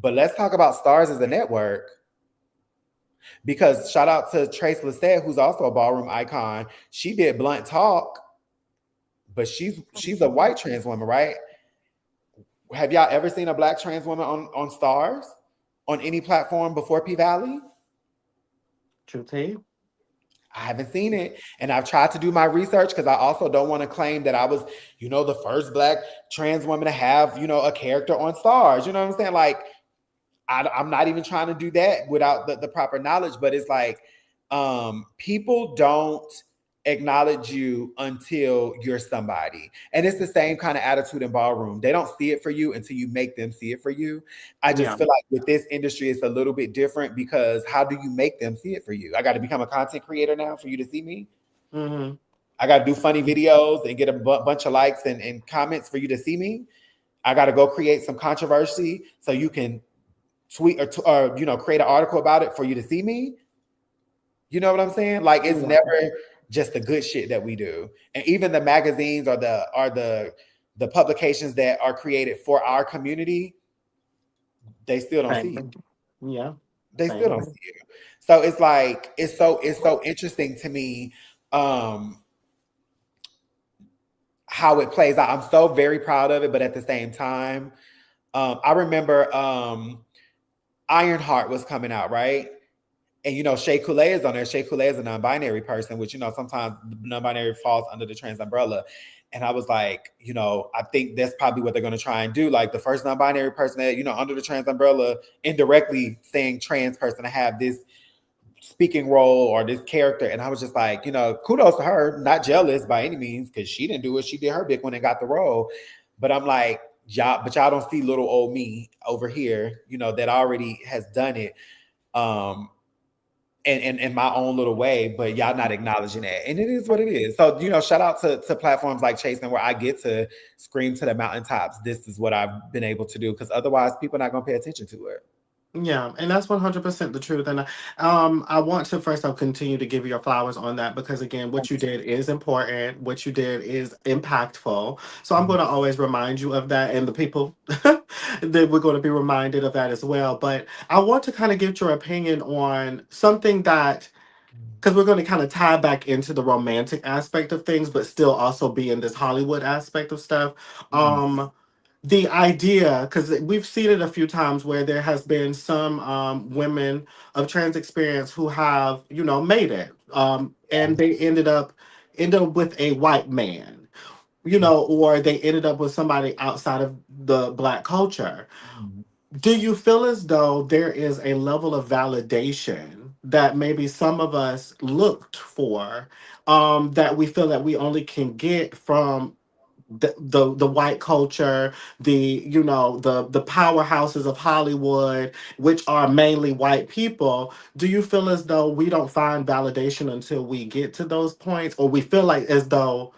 but let's talk about Stars as a network. Because shout out to Trace Lissette, who's also a Ballroom icon. She did Blunt Talk, but she's a white trans woman, right? Have y'all ever seen a Black trans woman on Stars on any platform before P Valley? True T. I haven't seen it. And I've tried to do my research because I also don't want to claim that I was, the first Black trans woman to have, a character on Stars. You know what I'm saying? Like, I'm not even trying to do that without the proper knowledge, but it's like people don't acknowledge you until you're somebody. And it's the same kind of attitude in Ballroom. They don't see it for you until you make them see it for you. I just feel like with this industry, it's a little bit different because how do you make them see it for you? I got to become a content creator now for you to see me. Mm-hmm. I got to do funny videos and get a bunch of likes and comments for you to see me. I got to go create some controversy so you can tweet or create an article about it for you to see me. You know what I'm saying? Like, it's never just the good shit that we do. And even the magazines or the publications that are created for our community, they still don't see you. Yeah. They still Same don't here. see you. So it's like it's so interesting to me um how it plays out. I'm so very proud of it, but at the same time, I remember Ironheart was coming out, right? And Shea Coulee is on there. Shea Coulee is a non-binary person, which sometimes non-binary falls under the trans umbrella. And I was like, I think that's probably what they're going to try and do. Like the first non-binary person that under the trans umbrella, indirectly saying trans person to have this speaking role or this character. And I was just like, kudos to her. Not jealous by any means because she didn't do it. She did her big one and got the role. But I'm like, y'all don't see little old me over here, that already has done it. In my own little way, but y'all not acknowledging that. And it is what it is. So, shout out to platforms like Chasing where I get to scream to the mountaintops. This is what I've been able to do because otherwise people are not going to pay attention to it. Yeah, and that's 100% the truth. And I want to first off continue to give you your flowers on that because again, what you did is important. What you did is impactful. So I'm going to always remind you of that, and the people that we're going to be reminded of that as well. But I want to kind of get your opinion on something that because we're going to kind of tie back into the romantic aspect of things, but still also be in this Hollywood aspect of stuff. Mhm. The idea, because we've seen it a few times where there has been some women of trans experience who have, made it, and they ended up with a white man, or they ended up with somebody outside of the black culture. Mhm. Do you feel as though there is a level of validation that maybe some of us looked for, that we feel that we only can get from the white culture, the powerhouses of Hollywood, which are mainly white people? Do you feel as though we don't find validation until we get to those points, or we feel like as though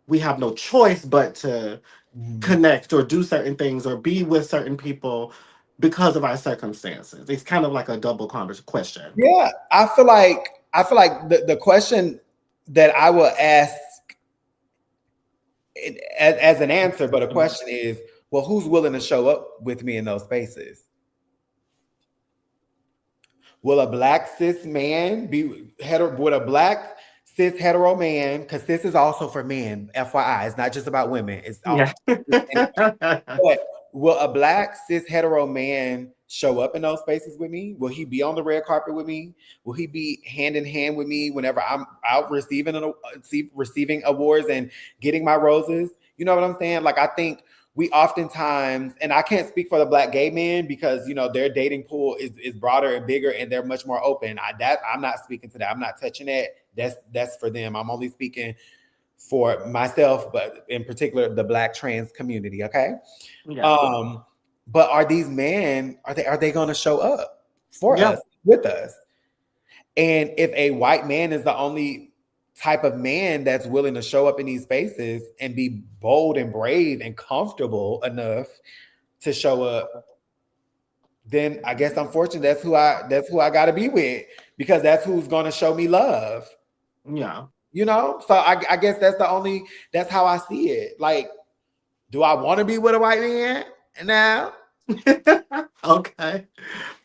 we have no choice but to Mhm. connect or do certain things or be with certain people because of our circumstances? It's kind of like a double question. Yeah, I feel like the question that I will ask as an answer, but a question is, well, who's willing to show up with me in those spaces? Will a black cis man be hetero? Would a black cis hetero man? Because cis is also for men. FYI, it's not just about women. It's Yeah. also but will a black cis hetero man show up in those spaces with me? Will he be on the red carpet with me? Will he be hand in hand with me whenever I'm out receiving awards and getting my roses? You know what I'm saying? Like I think we oftentimes, and I can't speak for the black gay men because their dating pool is broader and bigger and they're much more open. I'm not speaking to that. I'm not touching that. That's for them. I'm only speaking for myself, but in particular the black trans community. Okay. Yeah. Um, but are these men, are they gonna show up for Yeah. us, with us? And if a white man is the only type of man that's willing to show up in these spaces and be bold and brave and comfortable enough to show up, then I guess unfortunately that's who I gotta be with because that's who's gonna show me love. Yeah. So I guess that's how I see it. Like, do I want to be with a white man now? Okay.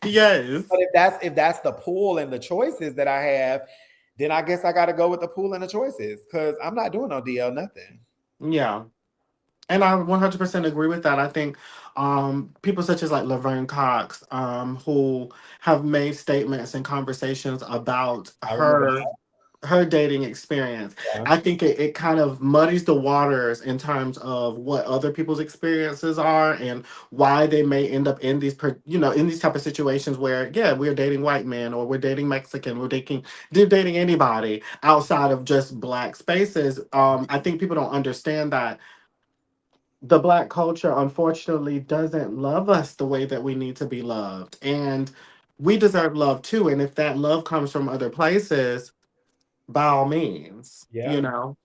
But Yes. if that's the pool and the choices that I have, then I guess I got to go with the pool and the choices because I'm not doing no DL nothing. Yeah. And I 100% agree with that. I think people such as like Laverne Cox, who have made statements and conversations about I remember her dating experience. that. I think it kind of muddies the waters in terms of what other people's experiences are and why they may end up in in these type of situations where, yeah, we're dating white men or we're dating Mexican, we're dating anybody outside of just black spaces. I think people don't understand that the black culture unfortunately doesn't love us the way that we need to be loved. And we deserve love too. And if that love comes from other places, by all means, Yeah,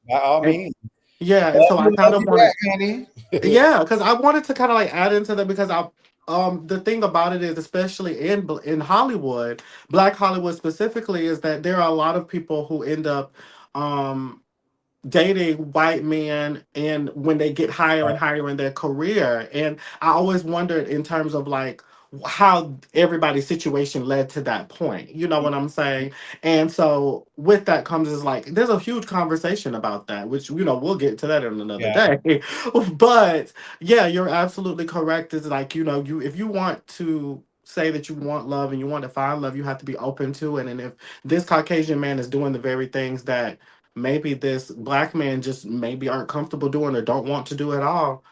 by all And means. yeah, and Love so I you, kind love of you wanted, back, honey. yeah, because I wanted to kind of like add into that because the thing about it is, especially in Hollywood, Black Hollywood specifically, is that there are a lot of people who end up um dating white men and when they get higher and higher in their career. And I always wondered in terms of like how everybody's situation led to that point. You know what I'm saying? And so with that comes is like there's a huge conversation about that, which we'll get to that in another Yeah. day. But yeah, you're absolutely correct. It's like, you if you want to say that you want love and you want to find love, you have to be open to it. And if this Caucasian man is doing the very things that maybe this black man just maybe aren't comfortable doing or don't want to do at all,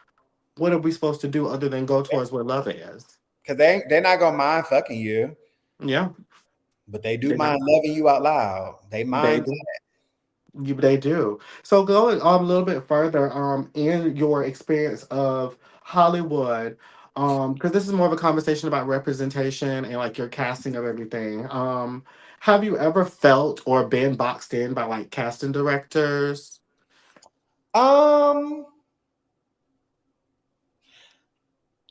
what are we supposed to do other than go towards where love is? Because they're not gonna mind fucking you, Yeah, but they do they mind do. loving you out loud. They They mind. do. They do. So going a little bit further, in your experience of Hollywood, because this is more of a conversation about representation and like your casting of everything. Have you ever felt or been boxed in by like casting directors? Um,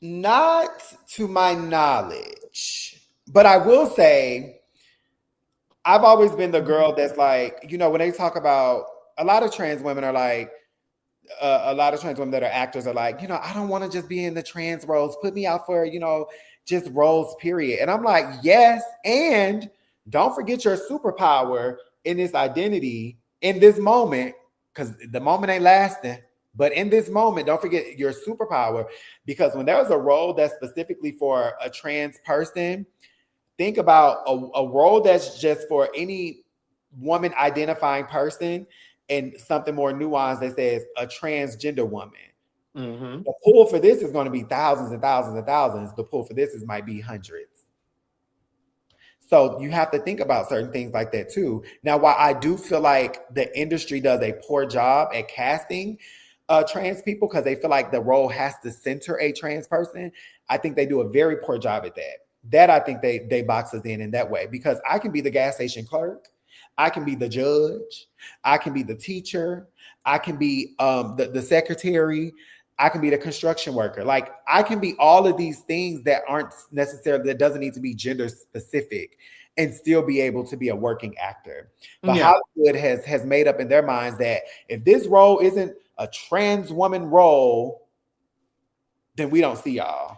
Not to my knowledge, but I will say I've always been the girl that's like, when they talk about a lot of trans women are like, a lot of trans women that are actors are like, I don't want to just be in the trans roles. Put me out for, just roles, period. And I'm like, yes. And don't forget your superpower in this identity in this moment, because the moment ain't lasting. But in this moment, don't forget your superpower, because when there's a role that's specifically for a trans person, think about a role that's just for any woman identifying person, and something more nuanced that says a transgender woman. Mm-hmm. The pool for this is going to be thousands and thousands and thousands. The pool for this might be hundreds. So you have to think about certain things like that too. Now, while I do feel like the industry does a poor job at casting trans people because they feel like the role has to center a trans person, I think they do a very poor job at that. That I think they box us in that way, because I can be the gas station clerk, I can be the judge, I can be the teacher, I can be the secretary, I can be the construction worker. Like, I can be all of these things that aren't necessarily, that doesn't need to be gender specific, and still be able to be a working actor. But Yeah. Hollywood has made up in their minds that if this role isn't a trans woman role, then we don't see y'all.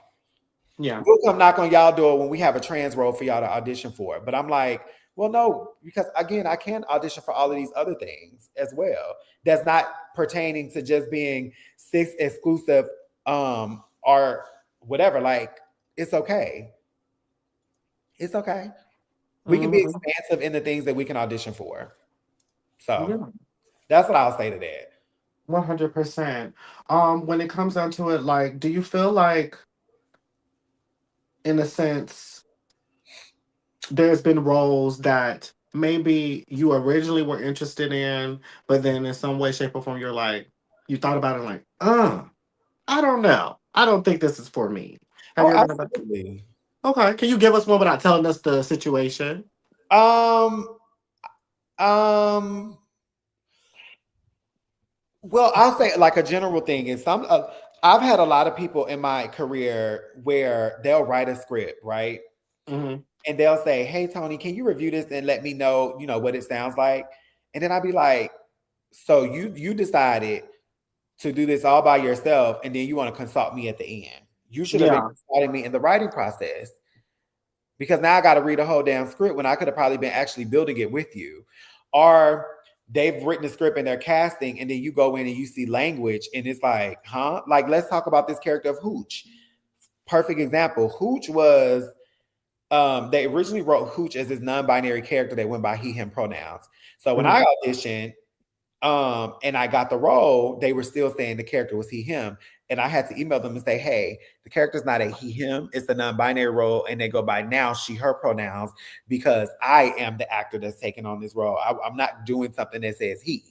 Yeah. We'll come knock on y'all door when we have a trans role for y'all to audition for. But I'm like, well, no, because again, I can audition for all of these other things as well. That's not pertaining to just being cis exclusive, or whatever. Like, it's okay. It's okay. We can be Mm-hmm. expansive in the things that we can audition for. So Yeah. that's what I'll say to that. 100%. When it comes down to it, like, do you feel like, in a sense, there's been roles that maybe you originally were interested in, but then in some way, shape, or form, you're like, you thought about it, like, I don't know. I don't think this is for me. Have Oh, you ever had that? absolutely. Okay. Can you give us one without telling us the situation? Um, um, Well, I'll say like a general thing is I've had a lot of people in my career where they'll write a script, right? Mm-hmm. And they'll say, "Hey Tony, can you review this and let me know, what it sounds like?" And then I'll be like, "So you decided to do this all by yourself, and then you want to consult me at the end. You should have been Yeah. consulting me in the writing process, because now I got to read a whole damn script when I could have probably been actually building it with you." Or they've written a script and they're casting, and then you go in and you see language, and it's like, huh? Like, let's talk about this character of Hooch. Perfect example. Hooch was, they originally wrote Hooch as this non-binary character that went by he, him pronouns. So when I auditioned, and I got the role, they were still saying the character was he, him. And I had to email them and say, hey, the character's not a he, him, it's a non-binary role. And they go by now, she, her pronouns, because I am the actor that's taking on this role. I'm not doing something that says he.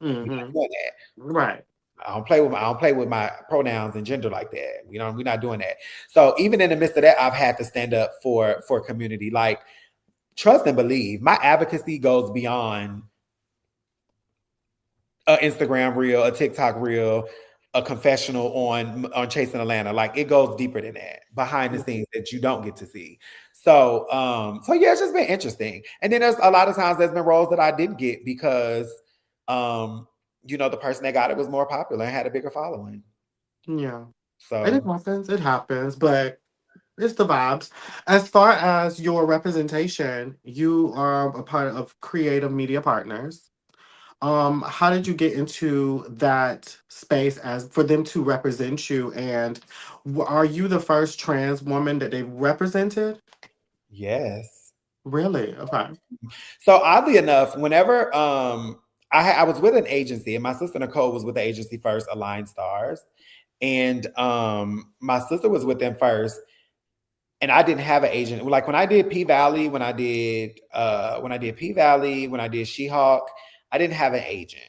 We're not Mm-hmm. doing that. Right. I don't play with my pronouns and gender like that. We're not doing that. So even in the midst of that, I've had to stand up for community. Like, trust and believe, my advocacy goes beyond a Instagram reel, a TikTok reel, a confessional on Chasing Atlanta. Like, it goes deeper than that, behind the scenes that you don't get to see. So yeah, it's just been interesting. And then there's a lot of times there's been roles that I didn't get because the person that got it was more popular and had a bigger following. Yeah. And it So happens. It happens. But It's the vibes. As far as your representation, you are a part of Creative Media Partners. How did you get into that space as for them to represent you? And are you the first trans woman that they've represented? Yes. Really? Okay. So oddly enough, whenever I was with an agency, and my sister Nicole was with the agency first, Align Stars, and my sister was with them first, and I didn't have an agent. Like when I did P Valley, when I did P Valley, when I did She Hulk, I didn't have an agent.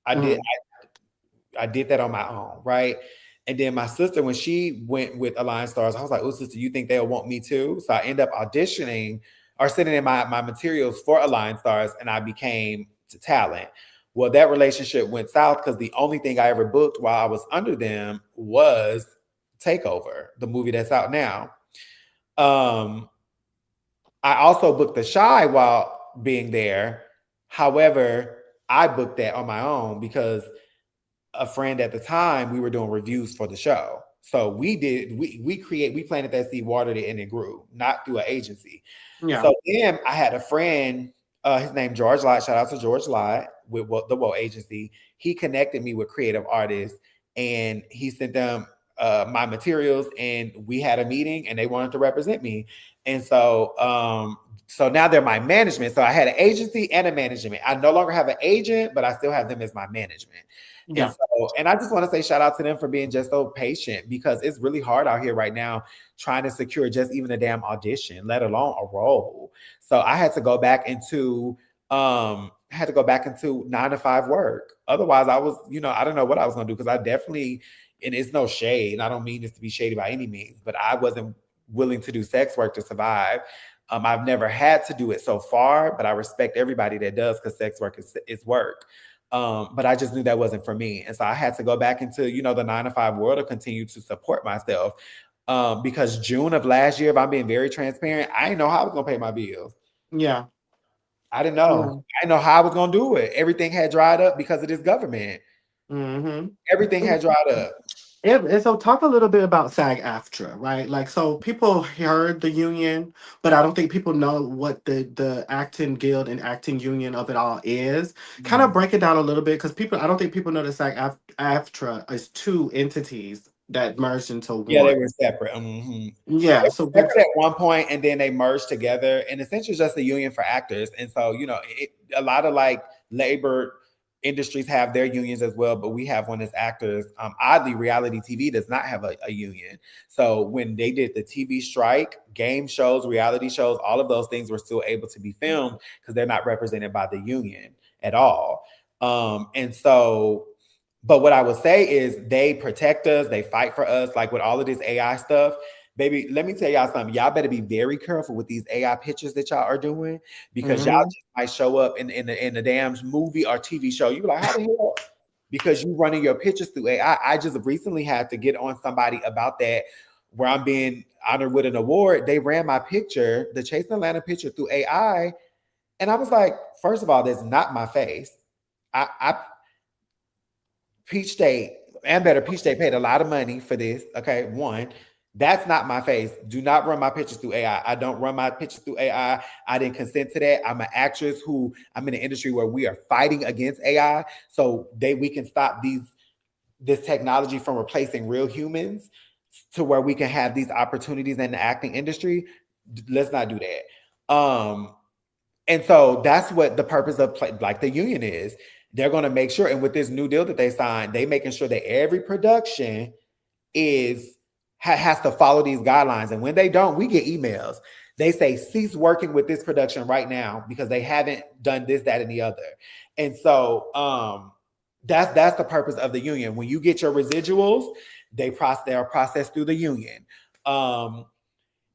I did Mhm. I did that on my own, right? And then my sister, when she went with Alliance Stars, I was like, "Oh, sister, you think they'll want me too?" So I end up auditioning or sending in my materials for Alliance Stars, and I became to talent. Well, that relationship went south because the only thing I ever booked while I was under them was Takeover, the movie that's out now. Um, I also booked The Shy while being there. However, I booked that on my own because a friend at the time, we were doing reviews for the show. So we planted that seed, watered it, and it grew, not through an agency. Yeah. So then I had a friend, his name George Lott. Shout out to George Lott with the Woe Agency. He connected me with creative artists, and he sent them my materials, and we had a meeting, and they wanted to represent me. And so now they're my management. So I had an agency and a management. I no longer have an agent, but I still have them as my management. And Yeah. so, and I just want to say shout out to them for being just so patient because it's really hard out here right now trying to secure just even a damn audition, let alone a role. So I had to go back into 9 to 5 work. Otherwise, I was, I don't know what I was gonna do because I definitely, and it's no shade, and I don't mean this to be shady by any means, but I wasn't willing to do sex work to survive. I've never had to do it so far, but I respect everybody that does because sex work is work. But I just knew that wasn't for me. And so I had to go back into, the 9 to 5 world to continue to support myself. Because June of last year, if I'm being very transparent, I didn't know how I was gonna pay my bills. Yeah. I didn't know. Yeah. I didn't know how I was gonna do it. Everything had dried up because of this government. Mm-hmm. Everything had dried up. And so talk a little bit about SAG-AFTRA, right? Like, so people heard the union, but I don't think people know what the acting guild and acting union of it all is. Kind of Mhm. break it down a little bit because I don't think people know that SAG-AFTRA is two entities that merged into Yeah, they one. were separate. Mhm. Yeah. They So were give. separate at one point, and then they merged together. And essentially, just a union for actors. And so, a lot of like labor industries have their unions as well, but we have one as actors. Oddly, reality TV does not have a union. So when they did the TV strike, game shows, reality shows, all of those things were still able to be filmed because they're not represented by the union at all. And so but what I would say is they protect us, they fight for us, like with all of this AI stuff. Baby, let me tell y'all something. Y'all better be very careful with these AI pictures that y'all are doing because y'all Hmm. just might show up in the damn movie or TV show. You be like, how the hell? Because you running your pictures through AI. I just recently had to get on somebody about that where I'm being honored with an award. They ran my picture, the Chase Atlanta picture through AI. And I was like, first of all, that's not my face. I Peach State and Better Peach State paid a lot of money for this. Okay, one, that's not my face. Do not run my pictures through AI. I don't run my pictures through AI. I didn't consent to that. I'm an actress who I'm in an industry where we are fighting against AI, so we can stop this technology from replacing real humans to where we can have these opportunities in the acting industry. Let's not do that. And so that's what the purpose of like the union is. They're going to make sure, and with this new deal that they signed, they making sure that every production is has to follow these guidelines. And when they don't, we get emails. They say cease working with this production right now because they haven't done this, that, and the other. And so that's the purpose of the union. When you get your residuals, they are processed through the union. Um,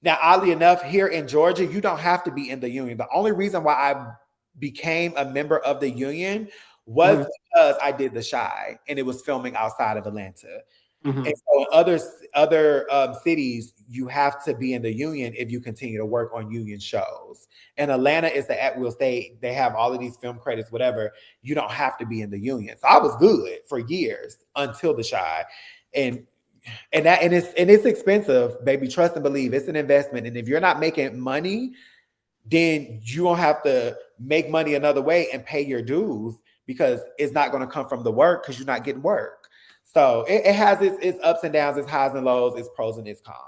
Now, oddly enough, here in Georgia, you don't have to be in the union. The only reason why I became a member of the union was Hmm. because I did The Shy, and it was filming outside of Atlanta. Hmm. And so in other cities, you have to be in the union if you continue to work on union shows. And Atlanta is the at will state. They have all of these film credits, whatever. You don't have to be in the union. So I was good for years until The Shy. And and it's expensive, baby. Trust and believe. It's an investment. And if you're not making money, then you don't have to make money another way and pay your dues because it's not going to come from the work because you're not getting work. So it has its ups and downs, its highs and lows, its pros and its cons.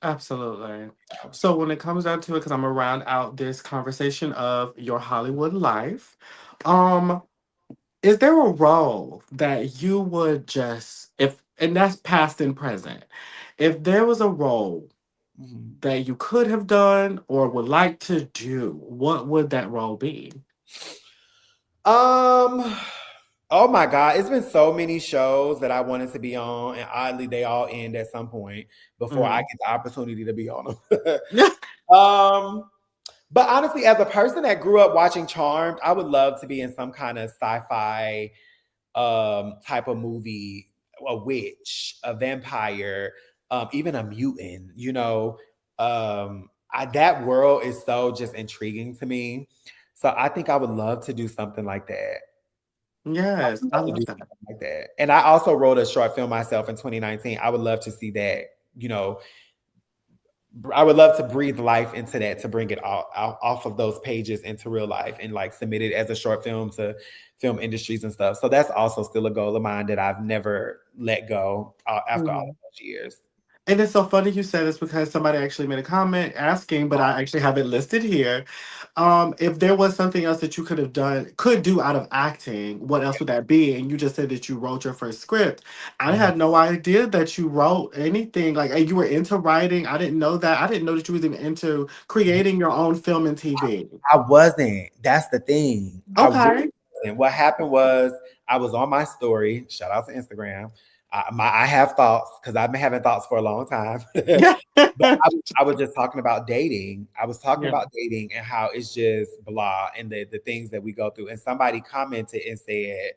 Absolutely. So when it comes down to it, because I'm gonna round out this conversation of your Hollywood life, um, is there a role that you would just if and that's past and present, if there was a role Mhm. that you could have done or would like to do, what would that role be? Um, oh my God, it's been so many shows that I wanted to be on, and oddly, they all end at some point before I Mm. get the opportunity to be on them. um, but honestly, as a person that grew up watching Charmed, I would love to be in some kind of sci-fi type of movie, a witch, a vampire, even a mutant, that world is so just intriguing to me. So I think I would love to do something like that. I Yes, would I love to love do that. something like that. And I also wrote a short film myself in 2019. I would love to see that, you know, I would love to breathe life into that to bring it off of those pages into real life and like submit it as a short film to film industries and stuff. So that's also still a goal of mine that I've never let go after all of those years. And it's so funny you said this because somebody actually made a comment asking, but I actually have it listed here. If there was something else that you could do out of acting, what else would that be? And you just said that you wrote your first script. I Mhm. had no idea that you wrote anything. Like you were into writing. I didn't know that. I didn't know that you was even into creating your own film and TV. I wasn't. That's the thing. I really Okay. wasn't. What happened was I was on my story. Shout out to Instagram. I have thoughts because I've been having thoughts for a long time. Yeah. But I was just talking about dating. I was talking Yeah. about dating and how it's just blah and the things that we go through. And somebody commented and said,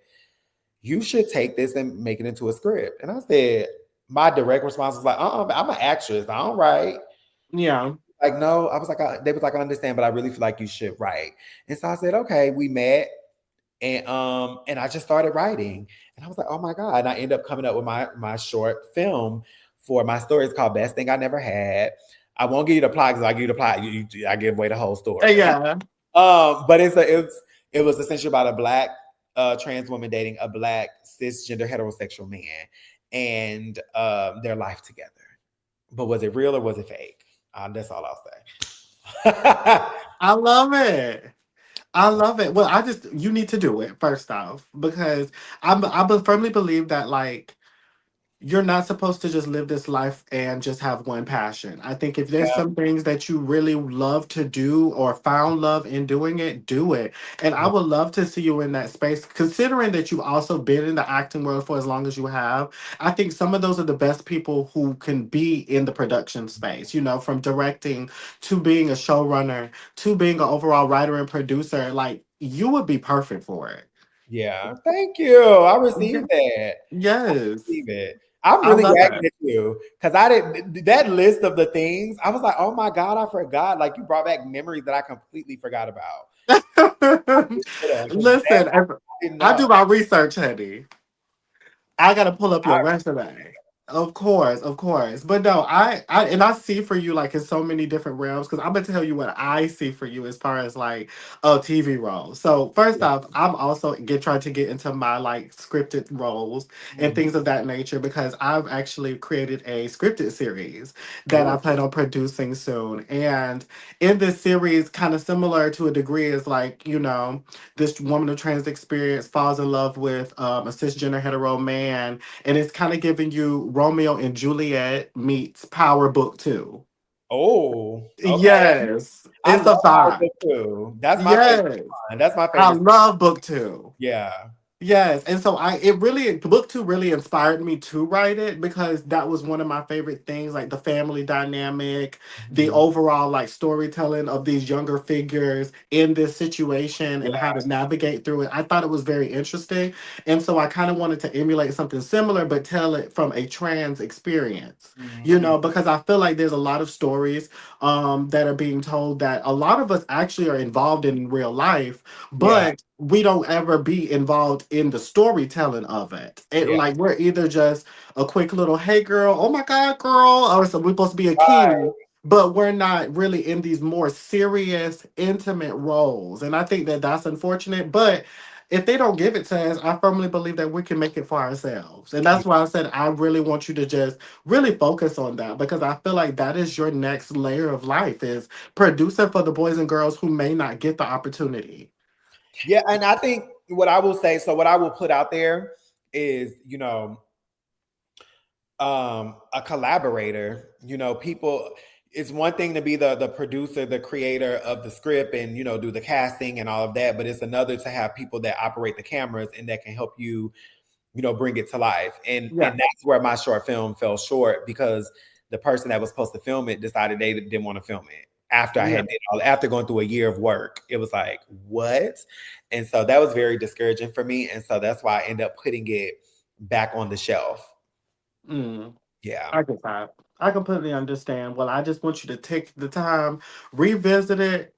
"You should take this and make it into a script." And I said, my direct response was like, I'm an actress. I don't write. Yeah. Like, no, I was like, they was like, I understand, but I really feel like you should write. And so I said, okay, we met and I just started writing. And I was like, oh my God. And I ended up coming up with my short film for my story. It's called Best Thing I Never Had. I won't give you the plot because I give you the plot. I give away the whole story. Okay. Yeah. But it was essentially about a black trans woman dating a black cisgender heterosexual man and their life together. But was it real or was it fake? That's all I'll say. I love it. I love it. Well, you need to do it first off because firmly believe that like you're not supposed to just live this life and just have one passion. I think if there's Yeah. some things that you really love to do or found love in doing it, do it. And I Yeah. would love to see you in that space, considering that you've also been in the acting world for as long as you have. I think some of those are the best people who can be in the production space, from directing to being a showrunner to being an overall writer and producer. Like, you would be perfect for it. Yeah. Thank you. I Yeah. received that. Yes. Receive it. I'm I really love gagging it. at you because I didn't that list of the things. I was like, oh my God, I forgot. Like you brought back memories that I completely forgot about. Because that Listen, I didn't I do know. my research, honey. I gotta pull up your I, resume. Of course, of course. But no, I see for you like in so many different realms because I'm gonna tell you what I see for you as far as like a TV role. So first off, I'm also trying to get into my like scripted roles and things of that nature because I've actually created a scripted series that I oh, plan on producing soon. And in this series, kind of similar to a degree, is like, this woman of trans experience falls in love with a cisgender hetero man, and it's kind of giving you Romeo and Juliet meets Power Book Two. oh, okay. Yes, I it's a love Power vibe. Book too. That's my favorite Yes, one. That's my I favorite. love Book Two. Yeah. Yes, and so book two really inspired me to write it because that was one of my favorite things, like the family dynamic, the Mhm. overall like storytelling of these younger figures in this situation and how to navigate through it. I thought it was very interesting, and so I kind of wanted to emulate something similar, but tell it from a trans experience. Mhm. Because I feel like there's a lot of stories that are being told that a lot of us actually are involved in real life, Yeah. but we don't ever be involved in the storytelling of it. Yeah. Like we're either just a quick little hey girl, oh my god girl, or so we're supposed to be a Right. key, but we're not really in these more serious, intimate roles. And I think that that's unfortunate. But if they don't give it to us, I firmly believe that we can make it for ourselves. And that's why I said I really want you to just really focus on that, because I feel like that is your next layer of life, is producing for the boys and girls who may not get the opportunity. Yeah, and I think what I will say, so what I will put out there is, a collaborator. People, it's one thing to be the producer, the creator of the script, and do the casting and all of that, but it's another to have people that operate the cameras and that can help you bring it to life. And Yeah. that's where my short film fell short, because the person that was supposed to film it decided they didn't want to film it after I Yeah. had after going through a year of work. It was like, what? And so that was very discouraging for me. And so that's why I ended up putting it back on the shelf. Mm, Yeah. I get that. I completely understand. Well, I just want you to take the time, revisit it.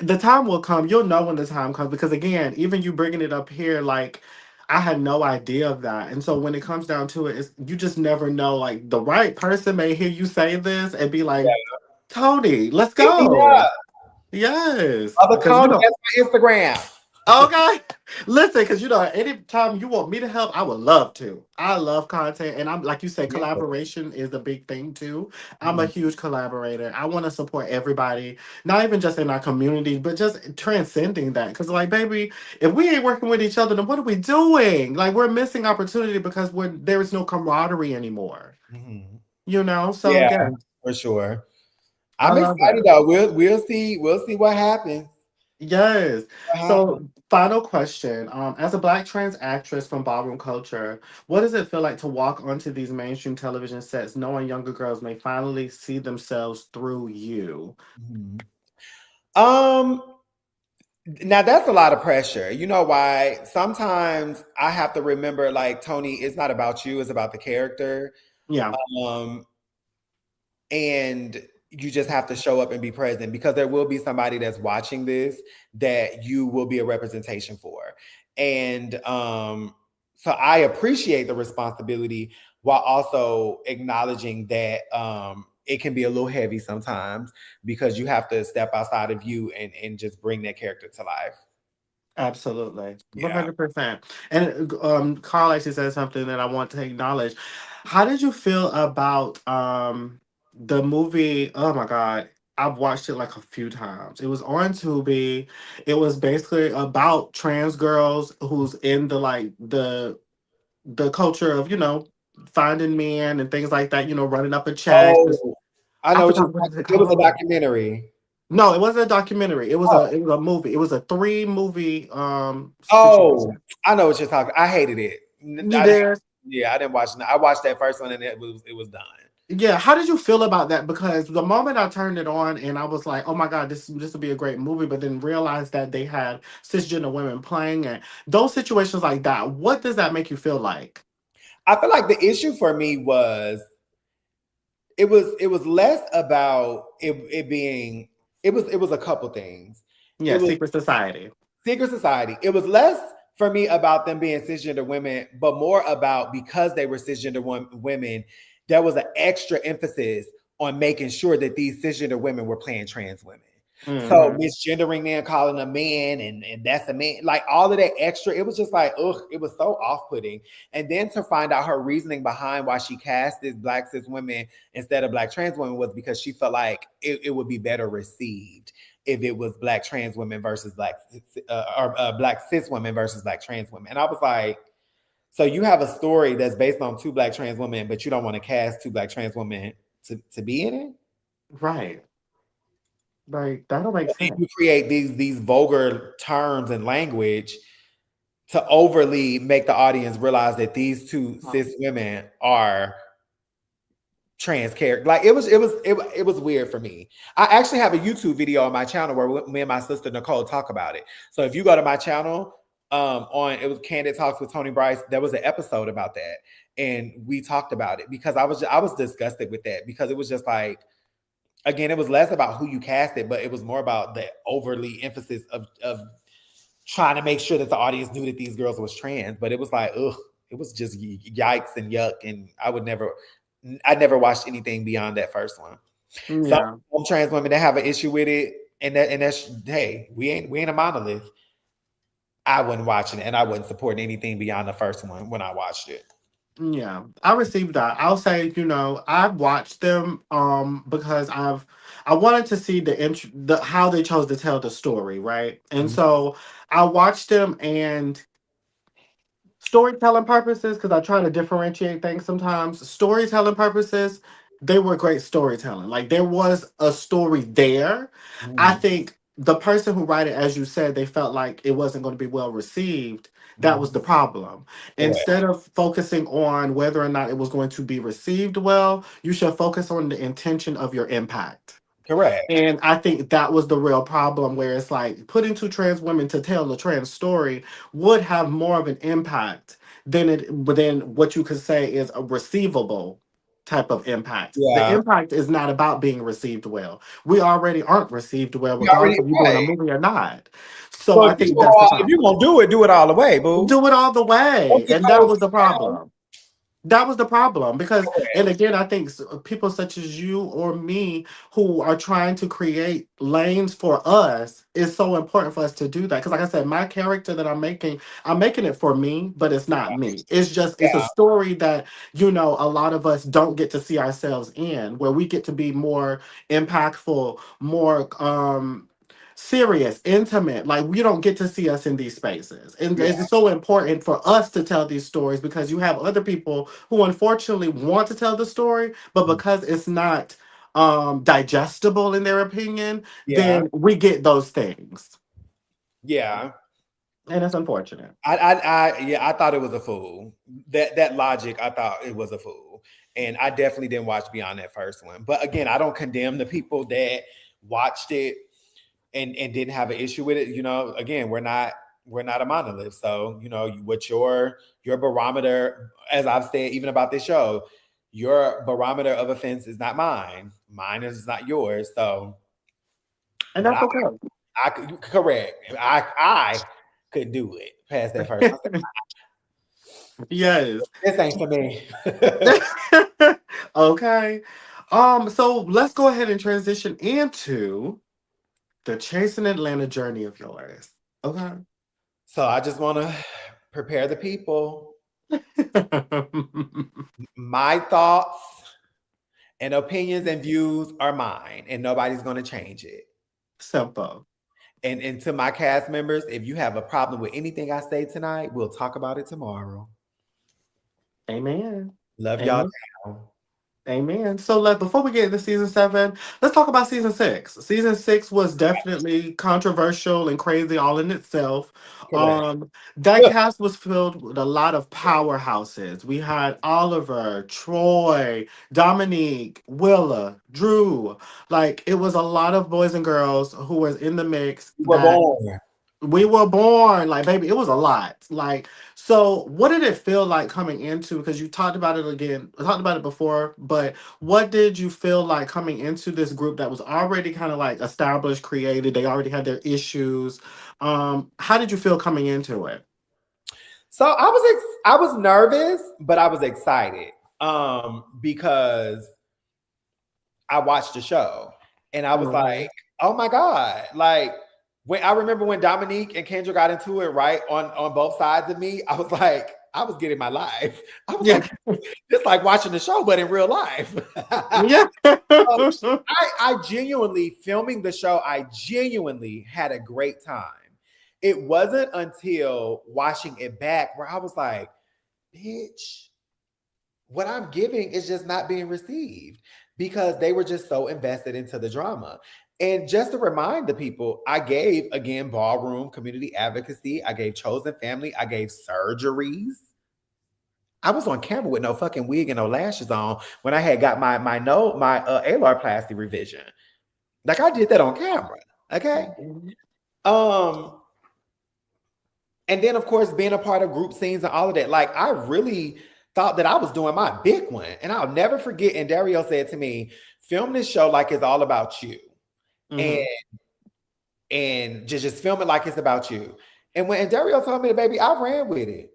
The time will come. You'll know when the time comes, because again, even you bringing it up here, like I had no idea of that. And so when it comes down to it, it's, you just never know. Like the right person may hear you say this and be like, Tony, let's Hit me go. up. Yes. Other Because Tony, that's my Instagram. okay. Listen, because anytime you want me to help, I would love to. I love content. And I'm like you said, Yeah. collaboration is a big thing too. I'm a Mhm. huge collaborator. I want to support everybody, not even just in our community, but just transcending that. Because, like, baby, if we ain't working with each other, then what are we doing? Like, we're missing opportunity because there is no camaraderie anymore. Mhm. So Yeah, yeah, for sure. I I'm love excited that. though. We'll see what happens. Yes. What happens. So, final question. As a Black trans actress from ballroom culture, what does it feel like to walk onto these mainstream television sets knowing younger girls may finally see themselves through you? Mhm. Um, Now that's a lot of pressure. You know why? Sometimes I have to remember, like, Tony, it's not about you, it's about the character. Yeah, Um, and you just have to show up and be present, because there will be somebody that's watching this that you will be a representation for. And so I appreciate the responsibility, while also acknowledging that it can be a little heavy sometimes, because you have to step outside of you and just bring that character to life. absolutely. Yeah. 100%. And Carl actually said something that I want to acknowledge. How did you feel about the movie? Oh my God. I've watched it like a few times. It was on Tubi. It was basically about trans girls who's in the culture of finding men and things like that. Running up a check. Oh, I I know what you're forgot what talking. is it It was a called. documentary. No, it wasn't a documentary. Oh, It was a movie. It was a three movie oh, situation. I know what you're talking. I hated it. You did. Yeah, I didn't watch it. I watched that first one and it was done. Yeah, how did you feel about that? Because the moment I turned it on and I was like, "Oh my God, this would be a great movie," but then realized that they had cisgender women playing it. Those situations like that, what does that make you feel like? I feel like the issue for me was it was less about it being it was a couple things. Yeah, It was secret society. secret society. It was less for me about them being cisgender women, but more about, because they were cisgender women, there was an extra emphasis on making sure that these cisgender women were playing trans women. So Hmm. misgendering them, calling them men, and that's a man, like all of that extra, it was just like, ugh, it was so off-putting. And then to find out her reasoning behind why she cast this black cis women instead of black trans women was because she felt like it would be better received if it was black trans women versus black cis women versus black trans women. And I was like, so you have a story that's based on two black trans women, but you don't want to cast two black trans women to be in it? Right. Like that don't make And then sense. you create these vulgar terms and language to overly make the audience realize that these two Huh. cis women are trans character. Like it was weird for me. I actually have a YouTube video on my channel where me and my sister Nicole talk about it. So if you go to my channel, on it was Candid Talks with Tony Bryce, there was an episode about that, and we talked about it, because I was disgusted with that, because it was just like, again, it was less about who you casted, but it was more about the overly emphasis of trying to make sure that the audience knew that these girls was trans, but it was like, ugh, it was just yikes and yuck. And I never watched anything beyond that first one. So Yeah. some trans women that have an issue with it, and that's, hey, we ain't a monolith. I wasn't watching it, and I wasn't supporting anything beyond the first one when I watched it. Yeah, I received that. I'll say, I've watched them because I wanted to see the how they chose to tell the story, right? And Mhm. so I watched them, and storytelling purposes, because I try to differentiate things sometimes. Storytelling purposes, they were great storytelling. Like there was a story there. I Mhm. think the person who wrote it, as you said, they felt like it wasn't going to be well received. That was the Mhm. problem. Correct. Instead of focusing on whether or not it was going to be received well, you should focus on the intention of your impact. Correct. And I think that was the real problem, where it's like putting two trans women to tell the trans story would have more of an impact than what you could say is a receivable type of impact. The Yeah. impact is not about being received well. We already aren't received well, We already regardless of you doing a right. movie or not. So So I think that's the if you problem. gonna do it all the way, boo. Do it all the way, Don't be and that cold was the down. problem. That was the problem because, and Correct. again, I think people such as you or me who are trying to create lanes for us is so important for us to do that. Because, like I said, my character that I'm making it for me, but it's not me. It's a Yeah. story that, a lot of us don't get to see ourselves in, where we get to be more impactful, more, serious, intimate. Like we don't get to see us in these spaces. And Yeah. it's so important for us to tell these stories because you have other people who unfortunately want to tell the story, but because it's not digestible in their opinion, Yeah. then we get those things. Yeah. And it's unfortunate. Yeah, I thought it was a fool. That logic, I thought it was a fool. And I definitely didn't watch beyond that first one. But again, I don't condemn the people that watched it and didn't have an issue with it. Again, we're not a monolith. So, what your barometer, as I've said, even about this show, your barometer of offense is not mine. Mine is not yours. So, And but that's okay. I could correct. I couldn't do it past that first. I said, Yes. this ain't for me. Okay. So let's go ahead and transition into the Chasing Atlanta journey of yours. Okay. So I just want to prepare the people. My thoughts and opinions and views are mine, and nobody's going to change it. Simple. And to my cast members, if you have a problem with anything I say tonight, we'll talk about it tomorrow. Amen. Love y'all Amen. down. Amen. So before we get into season 7, let's talk about season 6. Season 6 was definitely controversial and crazy all in itself. Correct. That cast was filled with a lot of powerhouses. We had Oliver, Troy, Dominique, Willa, Drew. Like it was a lot of boys and girls who was in the mix We were that born. we were born. Like baby, it was a lot. Like, so what did it feel like coming into, because you talked about it again, talked about it before, but what did you feel like coming into this group that was already kind of like established, created, they already had their issues? How did you feel coming into it? So I was nervous, but I was excited because I watched the show and I was Mhm. like, oh my God. Like when I remember when Dominique and Kendra got into it, right? On both sides of me, I was like, I was getting my life. I was Yeah. like, just like watching the show, but in real life. Yeah. Um, I genuinely filming the show, I genuinely had a great time. It wasn't until watching it back where I was like, bitch, what I'm giving is just not being received because they were just so invested into the drama. And just to remind the people, I gave again ballroom community advocacy, I gave chosen family, I gave surgeries. I was on camera with no fucking wig and no lashes on when I had got my alarplasty revision. Like I did that on camera. Okay. Mhm. Um, and then of course being a part of group scenes and all of that. Like I really thought that I was doing my big one. And I'll never forget. And Dario said to me, film this show like it's all about you. And Mhm. and just film it like it's about you. And when Dario told me the baby, I ran with it.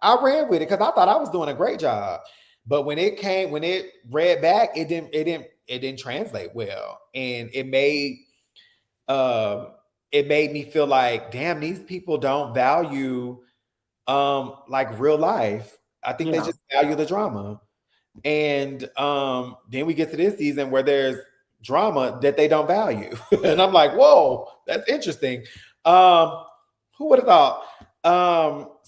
I ran with it because I thought I was doing a great job. But when it read back, it didn't translate well. And it made me feel like, damn, these people don't value like real life. I think they Yeah. just value the drama. And then we get to this season where there's drama that they don't value. And I'm like, whoa, that's interesting. Who would have thought?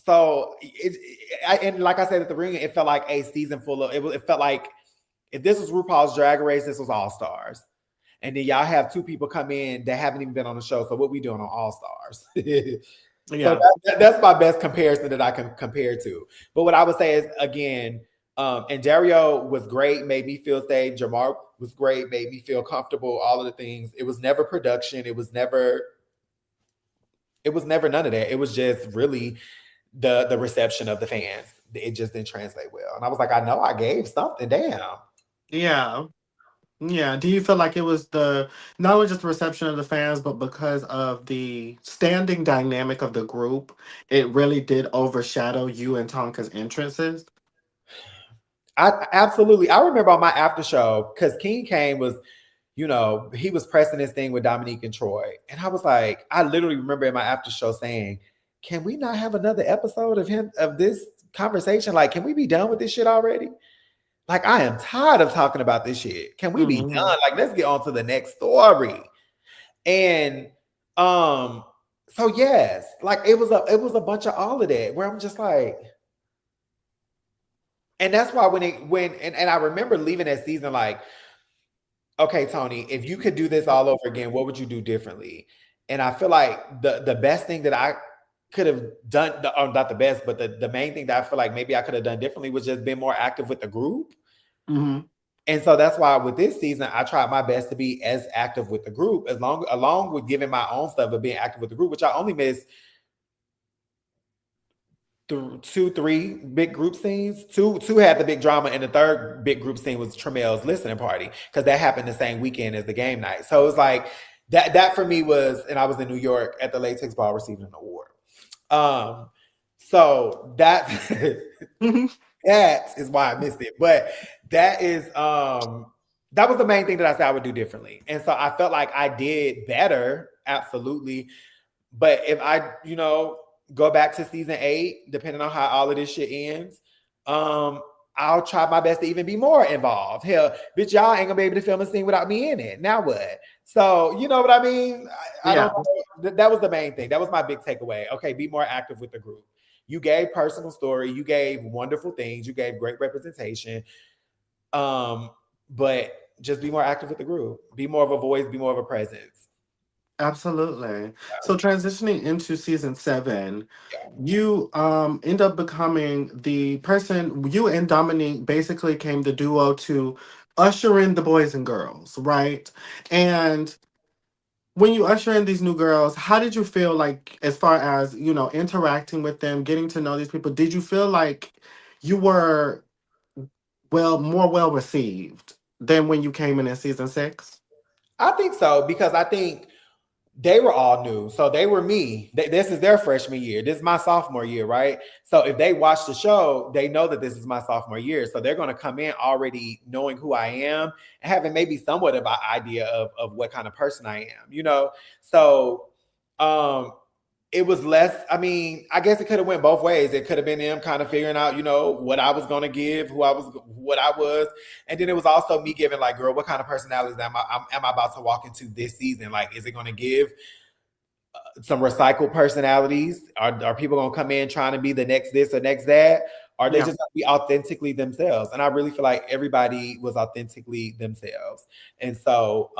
And like I said at the ring, it felt like a season full of it felt like if this was RuPaul's Drag Race, this was All Stars. And then y'all have two people come in that haven't even been on the show. So what we doing on All Stars? Yeah. So that's my best comparison that I can compare to. But what I would say is, again, and Dario was great, made me feel safe. Jamar was great, made me feel comfortable, all of the things. It was never production. It was never none of that. It was just really the reception of the fans. It just didn't translate well. And I was like, I know I gave something, damn. Yeah. Yeah. Do you feel like it was not only just the reception of the fans, but because of the standing dynamic of the group, it really did overshadow you and Tonka's entrances? I absolutely. I remember on my after show, because King Kane was, he was pressing this thing with Dominique and Troy. And I was like, I literally remember in my after show saying, can we not have another episode of this conversation? Like, can we be done with this shit already? Like, I am tired of talking about this shit. Can we be done? Like, let's get on to the next story. And so yes, like it was a bunch of all of that where I'm just like, and that's why and I remember leaving that season like, okay, Tony, if you could do this all over again, what would you do differently? And I feel like the best thing that I could have done, not the best, but the main thing that I feel like maybe I could have done differently was just been more active with the group. Mm-hmm. And so that's why with this season, I tried my best to be as active with the group, along with giving my own stuff, but being active with the group, which I only missed 3 big group scenes. Two had the big drama, and the third big group scene was Tremel's listening party, because that happened the same weekend as the game night. So it was like that for me was, and I was in New York at the Latex Ball receiving an award. So that that is why I missed it. But that was the main thing that I said I would do differently. And so I felt like I did better, absolutely. But if I, go back to season 8, depending on how all of this shit ends, I'll try my best to even be more involved. Hell, bitch, y'all ain't gonna be able to film a scene without me in it. Now what? So, you know what I mean? I don't know. That was the main thing. That was my big takeaway. Okay, be more active with the group. You gave personal story. You gave wonderful things. You gave great representation. But just be more active with the group. Be more of a voice. Be more of a presence. Absolutely. So transitioning into season 7, you end up becoming the person. You and Dominique basically came the duo to usher in the boys and girls, right? And when you usher in these new girls, how did you feel like, as far as, interacting with them, getting to know these people? Did you feel like you were more well received than when you came in season 6? I think so, because I think they were all new. So they were me. This is their freshman year. This is my sophomore year, right? So if they watch the show, they know that this is my sophomore year. So they're going to come in already knowing who I am and having maybe somewhat of an idea of what kind of person I am, So it was less, I mean, I guess it could have went both ways. It could have been them kind of figuring out, what I was going to give, what I was. And then it was also me giving like, girl, what kind of personalities am I about to walk into this season? Like, is it going to give some recycled personalities? Are people going to come in trying to be the next this or next that? Or are they just going to be authentically themselves? And I really feel like everybody was authentically themselves. And so,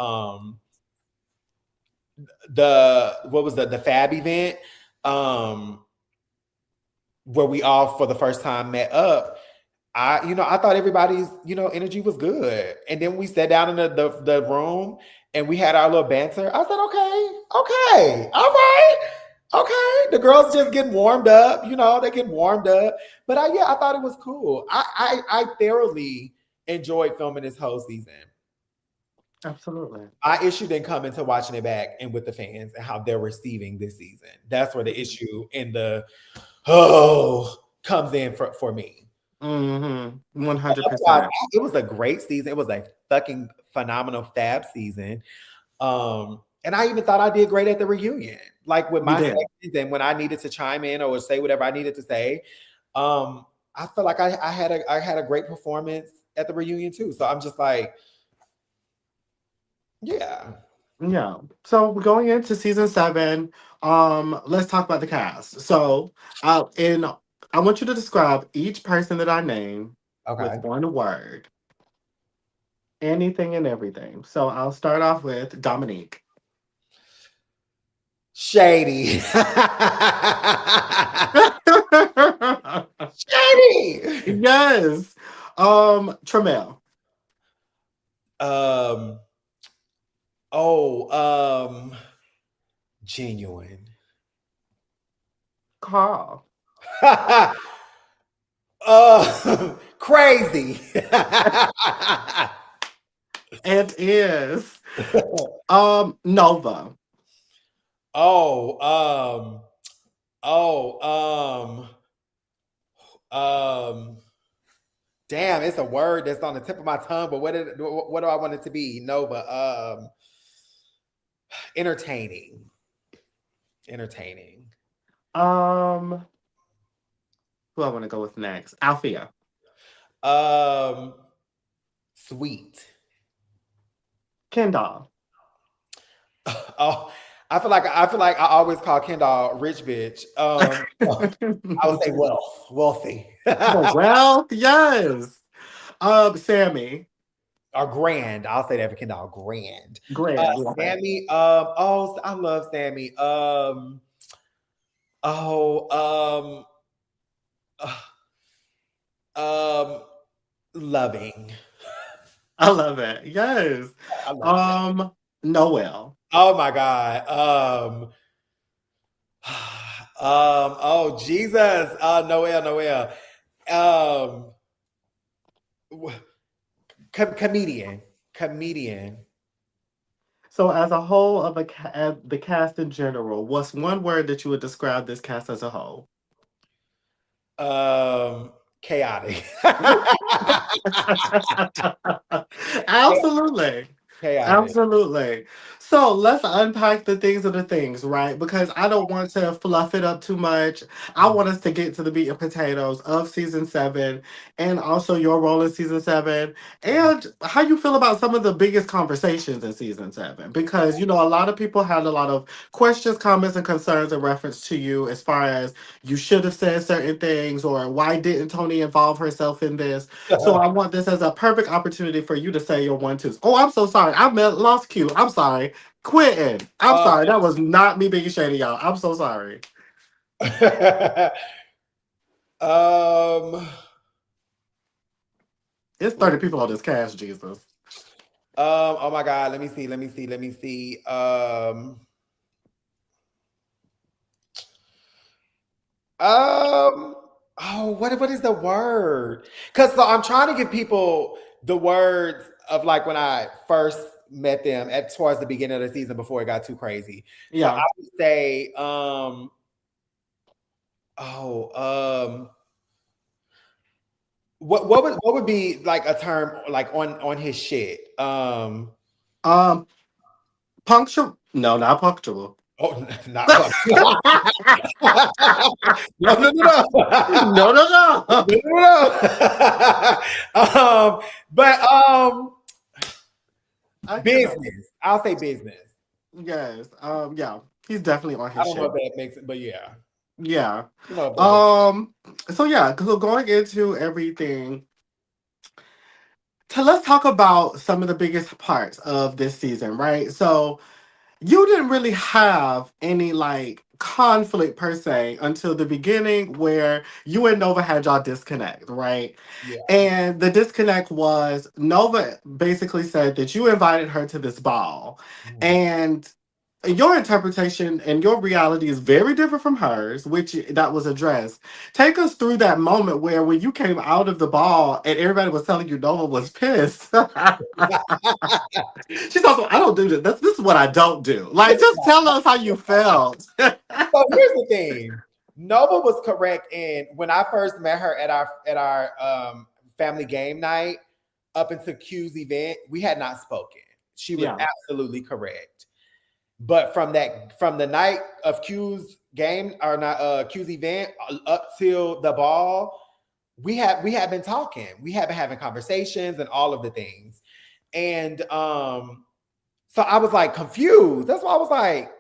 the Fab event, where we all for the first time met up, I thought everybody's energy was good. And then we sat down in the room and we had our little banter. I said, okay, all right, okay. The girls just getting warmed up, they get warmed up. But I thought it was cool. I thoroughly enjoyed filming this whole season. Absolutely. My issue didn't come into watching it back and with the fans and how they're receiving this season. That's where the issue in the comes in for me. Mm-hmm. Otherwise, 100%. it was a great season. It was a fucking phenomenal fab season. And I even thought I did great at the reunion, like with You my did. sections and when I needed to chime in or say whatever I needed to say. I felt like I had a great performance at the reunion too. So I'm just like, yeah. Yeah. So we're going into season 7. Let's talk about the cast. So, in I want you to describe each person that I name with Okay. one word. Anything and everything. So I'll start off with Dominique. Shady. Shady. Yes. Tremel. Um. Oh. Genuine. Carl. Crazy. It is. Nova. Oh. Oh. Um. Damn, it's a word that's on the tip of my tongue, but what do I want it to be? Nova. Entertaining. Entertaining. Um, who I want to go with next? Althea. Um, Sweet. Kendall. Oh, I feel like I always call Kendall rich bitch. I would say wealthy, The wealth, yes. Sammy. or grand. I'll say that for Kendall, grand. Grand, love it. Sammy. Oh, I love Sammy. Oh. Um. Loving. I love it. Yes. I love that. Noel. Oh my god. Oh Jesus. Noel. Um. Comedian. So, as a whole of the cast in general, what's one word that you would describe this cast as a whole? Chaotic. Absolutely. Chaotic. Absolutely. So let's unpack the things of the things, right? Because I don't want to fluff it up too much. I want us to get to the meat and potatoes of season 7 and also your role in season 7 and how you feel about some of the biggest conversations in season 7. Because, a lot of people had a lot of questions, comments, and concerns in reference to you as far as you should have said certain things or why didn't Tony involve herself in this. So I want this as a perfect opportunity for you to say your one twos. Oh, I'm so sorry. I meant lost cue. I'm sorry. Quitting. I'm Uh, sorry. That was not me being shady, y'all. I'm so sorry. um. It's 30 people on this cast, Jesus. Oh my God. Let me see. Oh, what is the word? Because so I'm trying to give people the words of like when I first met them at towards the beginning of the season before it got too crazy. So I Yeah. would say, what would be like a term like on his shit? Um, Punctual. No, not punctual. Oh, not fuck. No. No, no, no. No. But I cannot. business. I'll say business. Yes. Yeah. He's definitely on I his don't know shit. if that makes it, but yeah. Yeah. I don't know if that makes So yeah, so going into everything, let's talk about some of the biggest parts of this season, right? So you didn't really have any like conflict per se until the beginning where you and Nova had y'all disconnect, right? yeah. And the disconnect was Nova basically said that you invited her to this ball. Mhm. And your interpretation and your reality is very different from hers, which that was addressed. Take us through that moment where when you came out of the ball and everybody was telling you Nova was pissed. She's also, I don't do this. This is what I don't do. Like, just tell us how you felt. So here's the thing. Nova was correct in when I first met her at our family game night up until Q's event, we had not spoken. She was Yeah. absolutely correct. But from the night of Q's game or not Q's event up till the ball, we had been talking. We have been having conversations and all of the things. And so I was like confused. That's why I was like,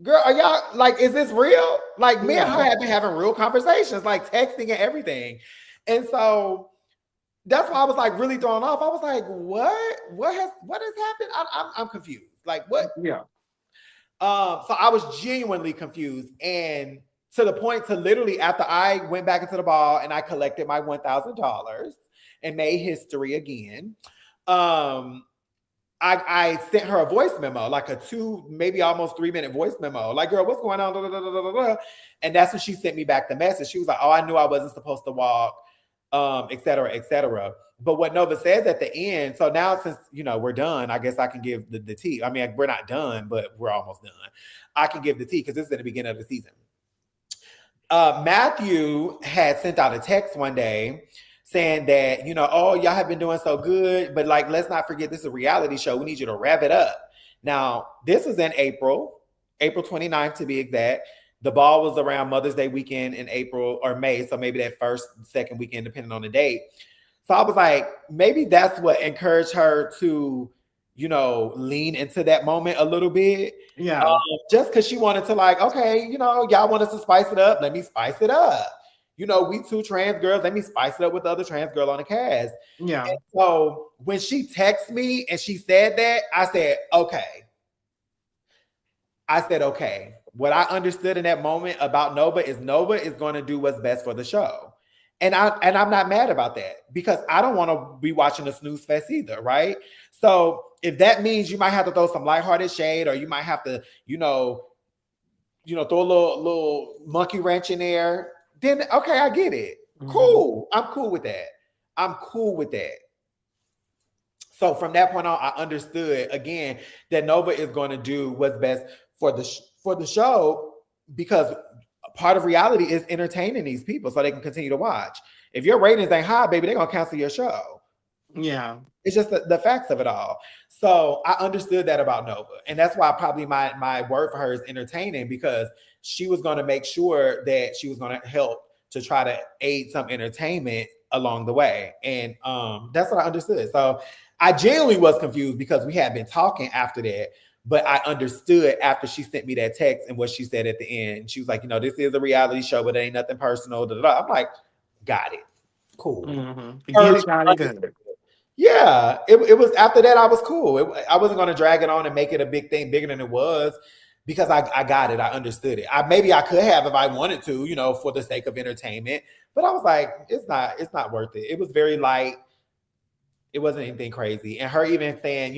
girl, are y'all like, is this real? Like me and her have been having real conversations, like texting and everything. And so that's why I was like really thrown off. I was like, what has happened? I'm confused. Like what? Yeah. So I was genuinely confused. And to the point to literally after I went back into the ball and I collected my $1,000 and made history again. I sent her a voice memo, like a 2, maybe almost 3-minute voice memo. Like, girl, what's going on? Da, da, da, da, da. And that's when she sent me back the message. She was like, oh, I knew I wasn't supposed to walk, et cetera, et cetera. But what Nova says at the end, so now since, we're done, I guess I can give the tea. I mean, we're not done, but we're almost done. I can give the tea because this is at the beginning of the season. Matthew had sent out a text one day saying that, oh, y'all have been doing so good, but like, let's not forget this is a reality show. We need you to wrap it up. Now, this was in April 29th to be exact. The ball was around Mother's Day weekend in April or May. So maybe that second weekend, depending on the date. So I was like, maybe that's what encouraged her to, lean into that moment a little bit. Yeah. Just because she wanted to like, okay, y'all want us to spice it up. Let me spice it up. We 2 trans girls. Let me spice it up with the other trans girl on the cast. Yeah. And so when she texted me and she said that, I said, okay. What I understood in that moment about Nova is going to do what's best for the show. And I'm not mad about that because I don't want to be watching a snooze fest either, right? So if that means you might have to throw some lighthearted shade or you might have to, throw a little monkey wrench in there, then okay, I get it. Mm-hmm. Cool. I'm cool with that. So from that point on, I understood again that Nova is going to do what's best for the show because part of reality is entertaining these people so they can continue to watch. If your ratings ain't high, baby, they're going to cancel your show. Yeah. It's just the facts of it all. So I understood that about Nova. And that's why probably my word for her is entertaining because she was going to make sure that she was going to help to try to aid some entertainment along the way. And that's what I understood. So I genuinely was confused because we had been talking after that. But I understood after she sent me that text and what she said at the end. She was like, this is a reality show, but it ain't nothing personal. Da, da, da. I'm like, got it. Cool. Mm-hmm. Yeah, it was after that I was cool. I wasn't going to drag it on and make it a big thing bigger than it was because I got it. I understood it. Maybe I could have if I wanted to, for the sake of entertainment. But I was like, it's not worth it. It was very light. It wasn't anything crazy. And her even saying,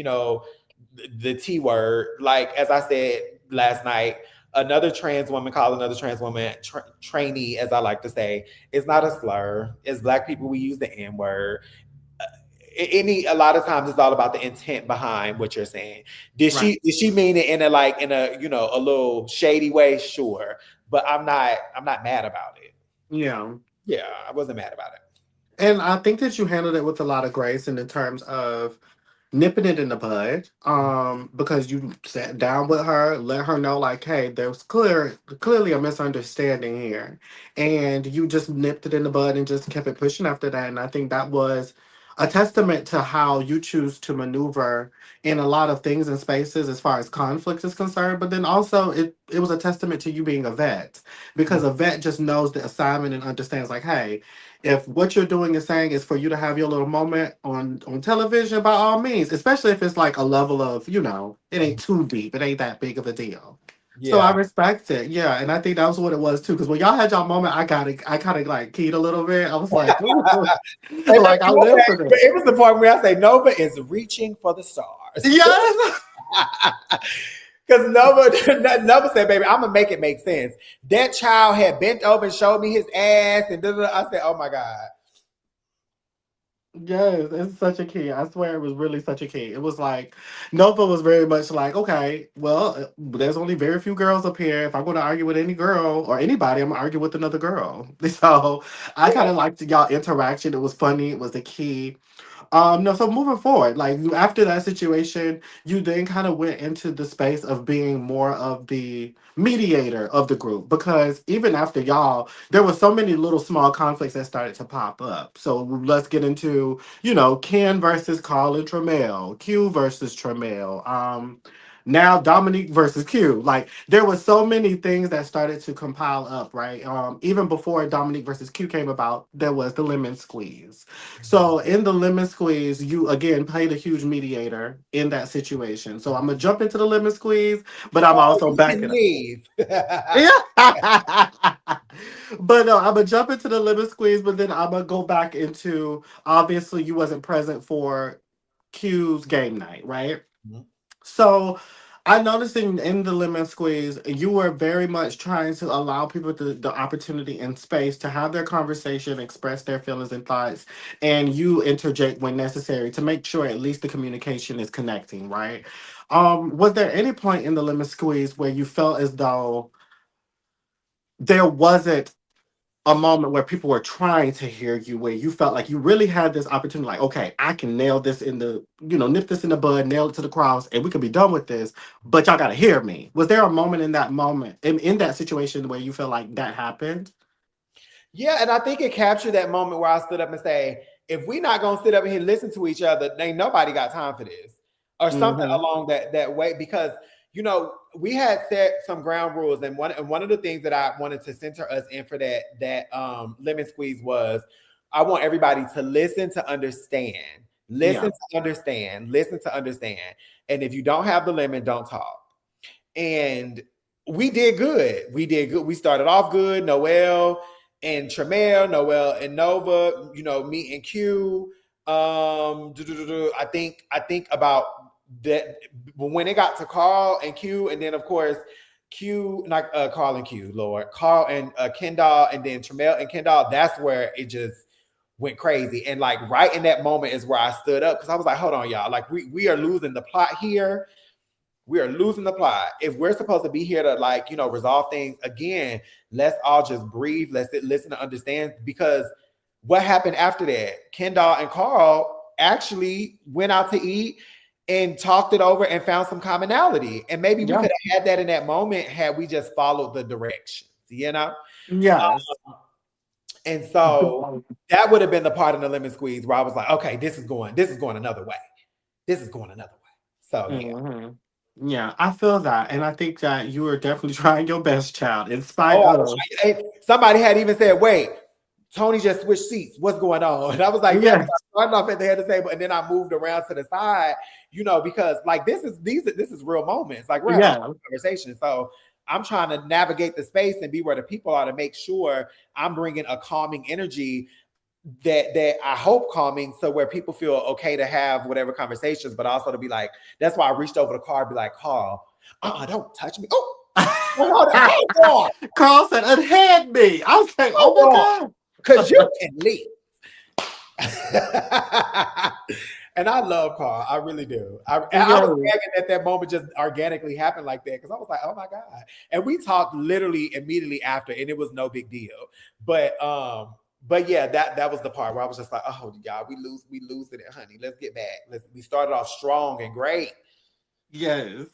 the T word, like as I said last night, another trans woman call another trans woman trainee, as I like to say, is not a slur. As Black people, we use the N word. A lot of times it's all about the intent behind what you're saying. Did she mean it in a a little shady way? Sure, but I'm not mad about it. Yeah, I wasn't mad about it. And I think that you handled it with a lot of grace in the terms of nipping it in the bud, because you sat down with her, let her know like, hey, there's clearly a misunderstanding here, and you just nipped it in the bud and just kept it pushing after that. And I think that was a testament to how you choose to maneuver in a lot of things and spaces as far as conflict is concerned. But then also it was a testament to you being a vet, because a vet just knows the assignment and understands like, hey, if what you're doing is saying is for you to have your little moment on television, by all means, especially if it's like a level of, it ain't too deep. It ain't that big of a deal. Yeah. So I respect it. Yeah. And I think that was what it was too. Because when y'all had y'all moment, I kind of like keyed a little bit. I was like, like I live for this. It was the part where I say Nova is reaching for the stars. Yes. Because Nova said, baby, I'm going to make it make sense. That child had bent over and showed me his ass. And I said, oh my God. Yes, it's such a key. I swear it was really such a key. It was like Nova was very much like, okay, well, there's only very few girls up here. If I'm going to argue with any girl or anybody, I'm going to argue with another girl. So I kind of liked y'all interaction. It was funny. It was a key. No, so moving forward, like after that situation, you then kind of went into the space of being more of the mediator of the group because even after y'all, there were so many little small conflicts that started to pop up. So let's get into, Ken versus Carl and Tramiel, Q versus Tramiel, now Dominique versus Q. Like there were so many things that started to compile up, right? Even before Dominique versus Q came about, there was the lemon squeeze. So in the lemon squeeze, you again played a huge mediator in that situation. So I'm gonna jump into the lemon squeeze, but I'm Oh, also you can backing up. leave. Yeah. But no, I'm gonna jump into the lemon squeeze, but then I'm gonna go back into obviously you wasn't present for Q's game night, right? So I noticed in the lemon squeeze, you were very much trying to allow people the opportunity and space to have their conversation, express their feelings and thoughts, and you interject when necessary to make sure at least the communication is connecting, right? Was there any point in the lemon squeeze where you felt as though there wasn't a moment where people were trying to hear you, where you felt like you really had this opportunity, like, okay, I can nail this nip this in the bud, nail it to the cross, and we could be done with this, but y'all got to hear me. Was there a moment in that moment, in that situation, where you feel like that happened? Yeah, and I think it captured that moment where I stood up and say, if we not gonna sit up here and listen to each other, ain't nobody got time for this. Or something Mm-hmm. along that way. Because we had set some ground rules, and one of the things that I wanted to center us in for that lemon squeeze was I want everybody to listen to understand. Yeah. Listen to understand. Listen to understand. And if you don't have the lemon, don't talk. And we did good. We did good. We started off good. Noel and Tramiel, Noel and Nova, me and Q. I think about that when it got to Carl and Q, and then of course Q, not Carl and Q, Lord, Carl and Kendall, and then Tramiel and Kendall. That's where it just went crazy. And like right in that moment is where I stood up because I was like, hold on, y'all. Like we are losing the plot here. We are losing the plot. If we're supposed to be here to resolve things again, let's all just breathe. Let's listen to understand. Because what happened after that? Kendall and Carl actually went out to eat and talked it over and found some commonality. And maybe we Yeah. could have had that in that moment had we just followed the directions, Yes. And so that would have been the part in the lemon squeeze where I was like, okay, this is going another way. This is going another way. So yeah. Mm-hmm. Yeah, I feel that. And I think that you were definitely trying your best, child, in spite Oh, of. somebody had even said, wait, Tony just switched seats. What's going on? And I was like, yeah, Yes. I'm not at the head of the table. And then I moved around to the side, because like this is real moments. Like we're having a conversation. So I'm trying to navigate the space and be where the people are to make sure I'm bringing a calming energy that I hope calming, so where people feel okay to have whatever conversations, but also to be like, that's why I reached over the car and be like, Carl, don't touch me. Oh, hold on. Carl said, unhead me. I was like, oh my God. Because you can leave. And I love Carl. I really do. I was bragging that that moment just organically happened like that because I was like, oh my God. And we talked literally immediately after, and it was no big deal. But yeah, that was the part where I was just like, oh y'all, we lose it, honey. Let's get back. We started off strong and great. Yes.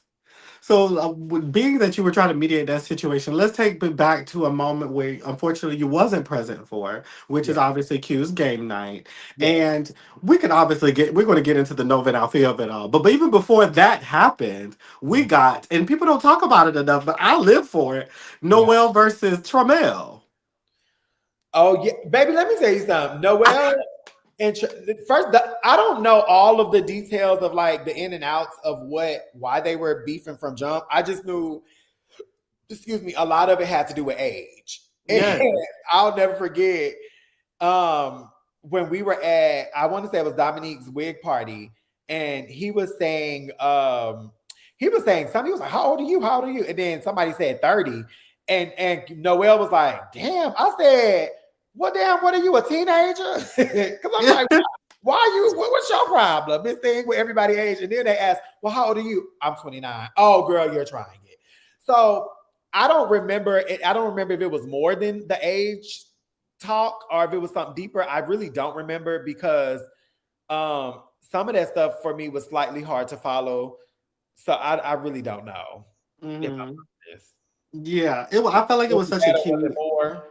So, being that you were trying to mediate that situation, let's take it back to a moment where, unfortunately, you wasn't present for, which is obviously Q's game night. Yeah. And we can obviously we're going to get into the Nova and Alfea of it all. But even before that happened, we got, and people don't talk about it enough, but I live for it, Noel versus Tramiel. Oh, yeah. Baby, let me tell you something. Noel... And first, I don't know all of the details of like the in and outs of why they were beefing from jump. I just knew, a lot of it had to do with age. Yeah. And I'll never forget when we were at, I want to say it was Dominique's wig party, and he was saying he was saying something. He was like, "How old are you? How old are you?" And then somebody said 30. And Noel was like, "Damn." I said, "Well, damn, what are you, a teenager?" Because I'm like, why you, what's your problem? This thing with everybody age. And then they ask, "Well, how old are you?" "I'm 29. "Oh, girl, you're trying it." So I don't remember it. I don't remember if it was more than the age talk or if it was something deeper. I really don't remember because some of that stuff for me was slightly hard to follow. So I really don't know if I'm Hmm. honest. Yeah, I felt like it Was was it such a that or was it cute. more?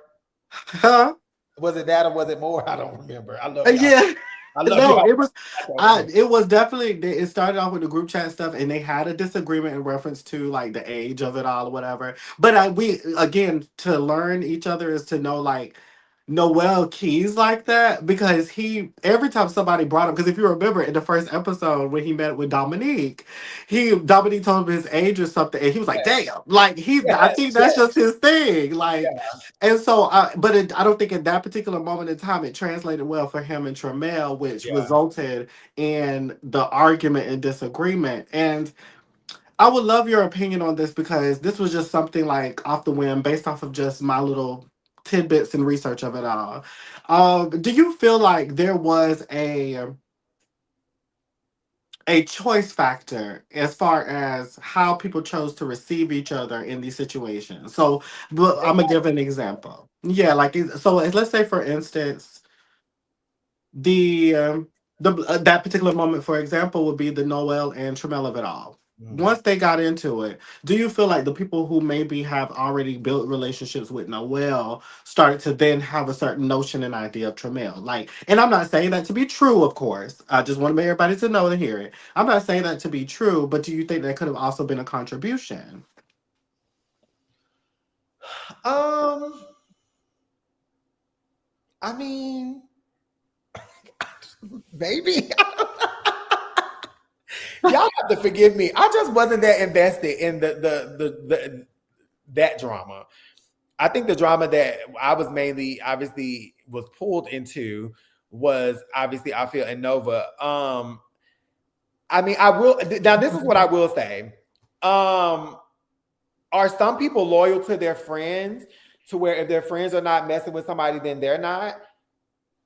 Huh? Was it that or was it more? I don't remember. I love y'all. Yeah. I love No, y'all. it was. I don't remember. It was definitely. It started off with the group chat stuff, and they had a disagreement in reference to like the age of it all or whatever. But we again to learn each other is to know like Noel Keys like that because he every time somebody brought him because if you remember in the first episode when he met with Dominique told him his age or something and he was like Yeah, damn like I yeah, think that's yeah, just his thing like yeah, and so I don't think at that particular moment in time it translated well for him and Tremel which yeah. resulted in the argument and disagreement and I would love your opinion on this because this was just something like off the whim, based off of just my little tidbits and research of it all. Do you feel like there was a choice factor as far as how people chose to receive each other in these situations? So, but I'm gonna give an example. Yeah, like let's say for instance the that particular moment, for example, would be the Noel and Tremel of it all. Mm. Once they got into it, do you feel like the people who maybe have already built relationships with Noel started to then have a certain notion and idea of Tremel? Like, and I'm not saying that to be true, of course. I just want everybody to know and hear it. I'm not saying that to be true, but do you think that could have also been a contribution? Um, I mean, maybe. Y'all have to forgive me. I just wasn't that invested in the that drama. I think the drama that I was mainly obviously was pulled into was obviously I feel and Nova. I mean, I will now this is what I will say. Um, are some people loyal to their friends to where if their friends are not messing with somebody, then they're not?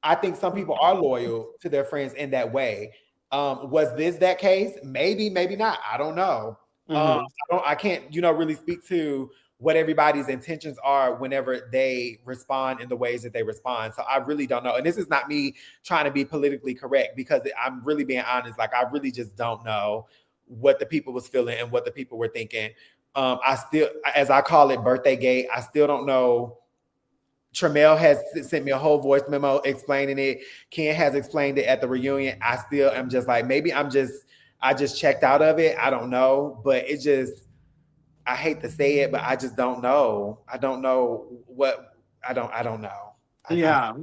I think some people are loyal to their friends in that way. Was this that case? Maybe, maybe not. I don't know. Hmm. I can't, really speak to what everybody's intentions are whenever they respond in the ways that they respond. So I really don't know. And this is not me trying to be politically correct because I'm really being honest. Like I really just don't know what the people was feeling and what the people were thinking. I still, as I call it, birthday gate. I still don't know. Tremel has sent me a whole voice memo explaining it. Ken has explained it at the reunion. I still am just like, maybe I just checked out of it. I don't know, but it just, I hate to say it, but I just don't know. I don't know what, I don't know. Yeah.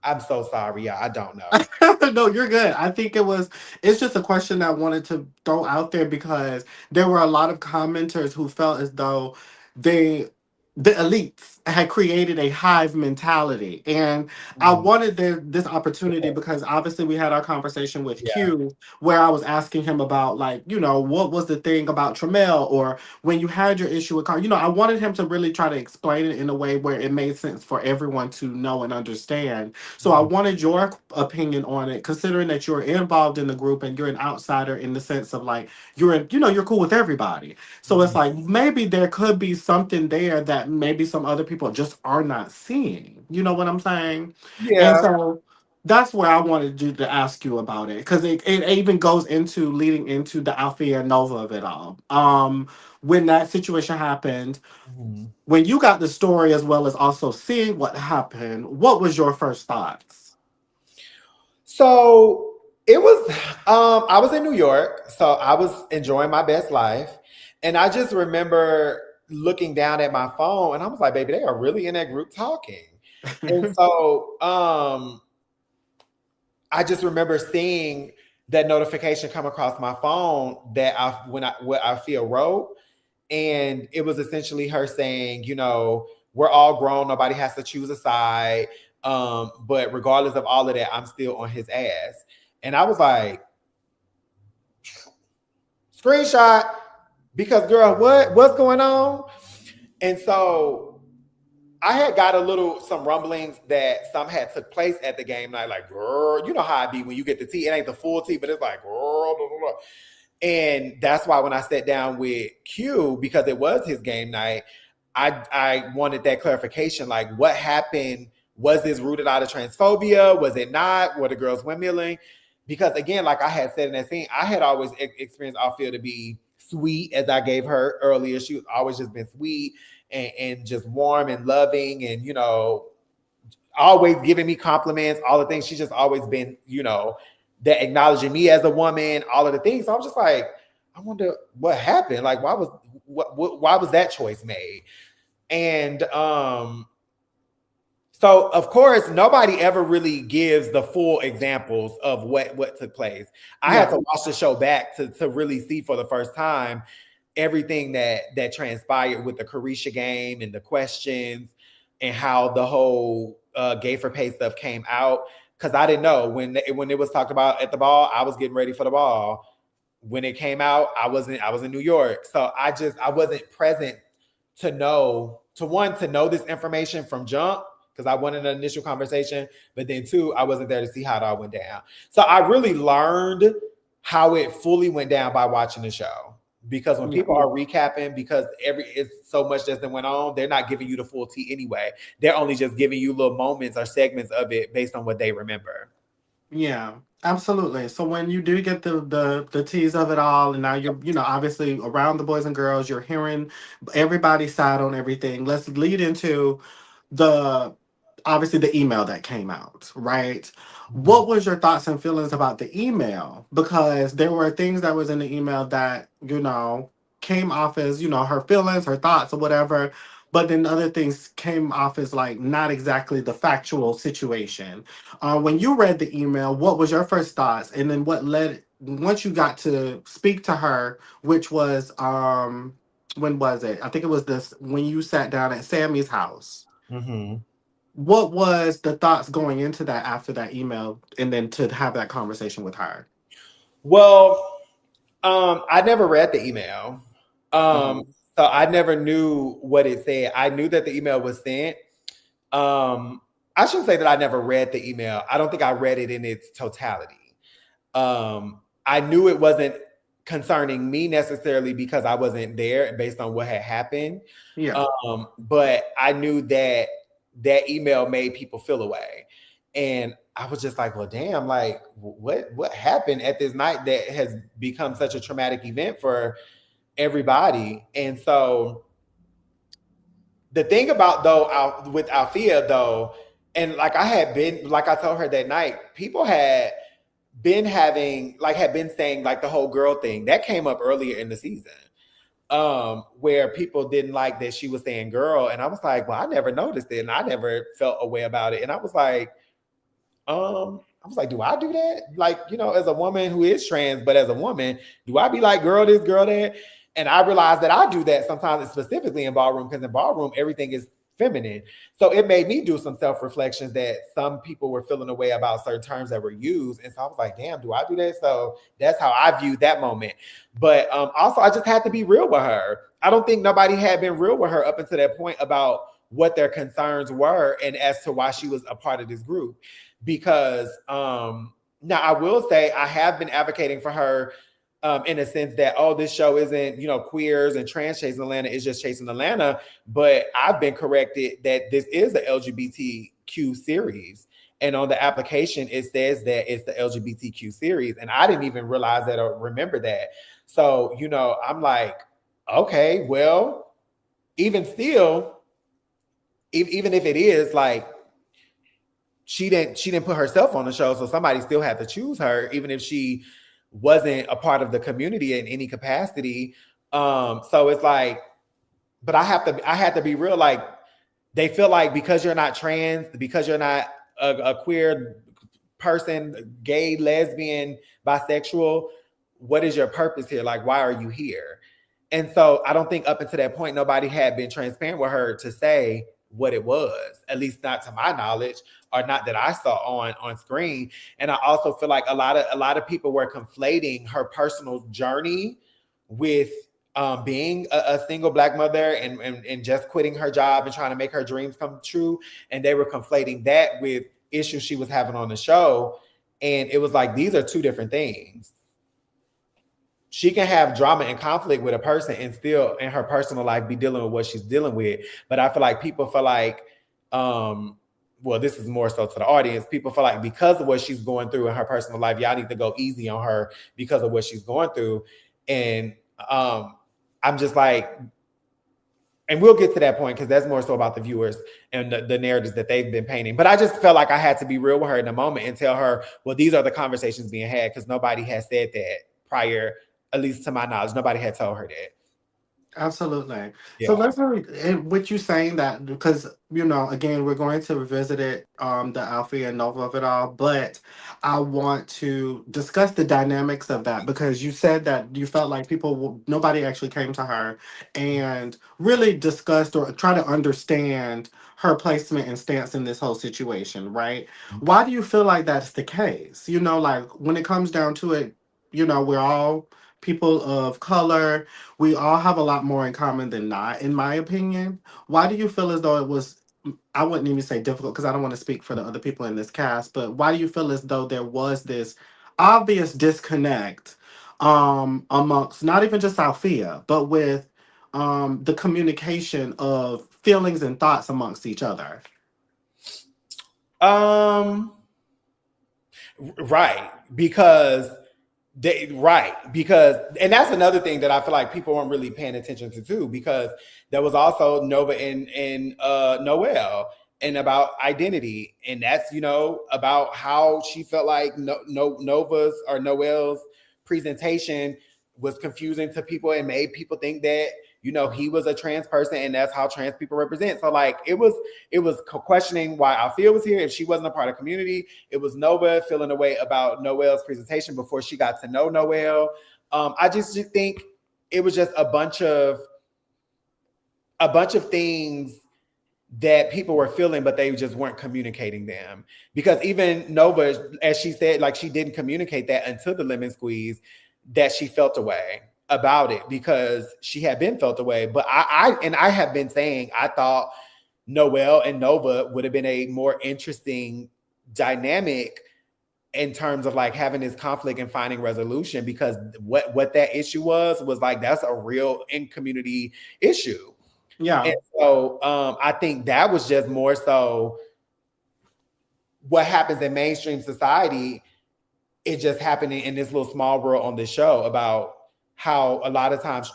I'm so sorry. Yeah, I don't know. No, you're good. I think it's just a question I wanted to throw out there because there were a lot of commenters who felt as though they, the elites, had created a hive mentality. And I Mhm. wanted this opportunity because obviously we had our conversation with Yeah. Q where I was asking him about, like, what was the thing about Tremel or when you had your issue with Car. I wanted him to really try to explain it in a way where it made sense for everyone to know and understand. So I Mhm. wanted your opinion on it, considering that you're involved in the group and you're an outsider in the sense of like you're cool with everybody. So it's Mhm. like maybe there could be something there that maybe some other people just are not seeing. You know what I'm saying? And Yeah. so that's where I wanted you to ask you about it because it even goes into leading into the Alfea Nova of it all. When that situation happened, Mhm. when you got the story as well as also seeing what happened, what was your first thoughts? So it was I was in New York, so I was enjoying my best life. And I just remember looking down at my phone and I was like, baby, they are really in that group talking. And so I just remember seeing that notification come across my phone that what I feel wrote. And it was essentially her saying, we're all grown, nobody has to choose a side. But regardless of all of that, I'm still on his ass. And I was like, screenshot. because girl, what's going on? And so I had got some rumblings that some had took place at the game night. Like, girl, you know how I be when you get the tea. It ain't the full tea, but it's like, girl, blah, blah, blah. And that's why when I sat down with Q, because it was his game night, I wanted that clarification. Like, what happened? Was this rooted out of transphobia? Was it not? Were the girls windmilling? Because again, like I had said in that scene, I had always experienced Althea to be sweet, as I gave her earlier. She was always just been sweet and just warm and loving, and always giving me compliments, all the things. She's just always been, that acknowledging me as a woman, all of the things. So I was just like, I wonder what happened. Like, why was that choice made? And so of course nobody ever really gives the full examples of what took place. I had to watch the show back to really see for the first time everything that transpired with the Carisha game and the questions and how the whole gay for pay stuff came out. Because I didn't know when it was talked about at the ball. I was getting ready for the ball. When it came out, I was in New York, so I wasn't present to know this information from jump, because I wanted an initial conversation, but then two, I wasn't there to see how it all went down. So I really learned how it fully went down by watching the show. Because when people are recapping, because it's so much that went on, they're not giving you the full tea anyway. They're only just giving you little moments or segments of it based on what they remember. Yeah, absolutely. So when you do get the tease of it all, and now you're obviously around the boys and girls, you're hearing everybody's side on everything. Let's lead into the obviously the email that came out, right? What was your thoughts and feelings about the email? Because there were things that was in the email that, came off as, her feelings, her thoughts or whatever, but then other things came off as like not exactly the factual situation. When you read the email, what was your first thoughts? And then what led once you got to speak to her, which was when was it? I think it was this when you sat down at Sammy's house. Mm-hmm. What was the thoughts going into that after that email, and then to have that conversation with her? Well, I never read the email. Mhm. So I never knew what it said. I knew that the email was sent. I shouldn't say that I never read the email. I don't think I read it in its totality. I knew it wasn't concerning me necessarily because I wasn't there based on what had happened. Yeah. But I knew that email made people feel away. And I was just like, well, damn, like what happened at this night that has become such a traumatic event for everybody? And so the thing about with Althea though, and like I told her that night, people had been saying like the whole girl thing that came up earlier in the season, where people didn't like that she was saying girl. And I was like, well, I never noticed it and I never felt a way about it. And I was like, do I do that? Like, as a woman who is trans, but as a woman, do I be like girl this, girl that? And I realized that I do that sometimes, specifically in Ballroom, because in Ballroom, everything is feminine. So it made me do some self-reflections that some people were feeling a way about certain terms that were used. And so I was like, damn, do I do that? So that's how I viewed that moment. But also, I just had to be real with her. I don't think nobody had been real with her up until that point about what their concerns were and as to why she was a part of this group. Because now I will say I have been advocating for her in a sense that, this show isn't, queers and trans chasing Atlanta, it's just chasing Atlanta. But I've been corrected that this is the LGBTQ series. And on the application, it says that it's the LGBTQ series. And I didn't even realize that or remember that. So, I'm like, okay, well, even still, even if it is like, she didn't put herself on the show, so somebody still had to choose her, even if she wasn't a part of the community in any capacity. So it's like, but I had to be real. Like, they feel like because you're not trans, because you're not a queer person, gay, lesbian, bisexual, what is your purpose here? Like, why are you here? And so I don't think up until that point, nobody had been transparent with her to say what it was, at least not to my knowledge, or not that I saw on screen. And I also feel like a lot of people were conflating her personal journey with being a single black mother and just quitting her job and trying to make her dreams come true. And they were conflating that with issues she was having on the show. And it was like, these are two different things. She can have drama and conflict with a person and still in her personal life be dealing with what she's dealing with. But I feel like people feel like, well, this is more so to the audience. People feel like because of what she's going through in her personal life, y'all need to go easy on her because of what she's going through. And I'm just like, and we'll get to that point because that's more so about the viewers and the narratives that they've been painting. But I just felt like I had to be real with her in a moment and tell her, well, these are the conversations being had, because nobody has said that prior, at least to my knowledge. Nobody had told her that. Absolutely. So Yeah. let's really, and with you saying that, because again, we're going to revisit it, the Alfie and Nova of it all, but I want to discuss the dynamics of that because you said that you felt like nobody actually came to her and really discussed or try to understand her placement and stance in this whole situation, right? Why do you feel like that's the case? Like when it comes down to it, we're all people of color. We all have a lot more in common than not, in my opinion. Why do you feel as though it was, I wouldn't even say difficult because I don't want to speak for the other people in this cast, but why do you feel as though there was this obvious disconnect amongst not even just Althea, but with the communication of feelings and thoughts amongst each other? Right. Because and that's another thing that I feel like people weren't really paying attention to too, because there was also Nova and Noelle, and about identity, and that's about how she felt like Nova's or Noelle's presentation was confusing to people and made people think that he was a trans person and that's how trans people represent. So like it was questioning why Althea was here if she wasn't a part of community. It was Nova feeling a way about Noelle's presentation before she got to know Noelle. I just think it was just a bunch of things that people were feeling, but they just weren't communicating them. Because even Nova, as she said, like she didn't communicate that until the lemon squeeze, that she felt a way about it because she had been felt away. But I have been saying I thought Noelle and Nova would have been a more interesting dynamic in terms of like having this conflict and finding resolution, because what that issue was like that's a real in community issue. Yeah. And so I think that was just more so what happens in mainstream society. It just happening in this little small world on this show about how a lot of times,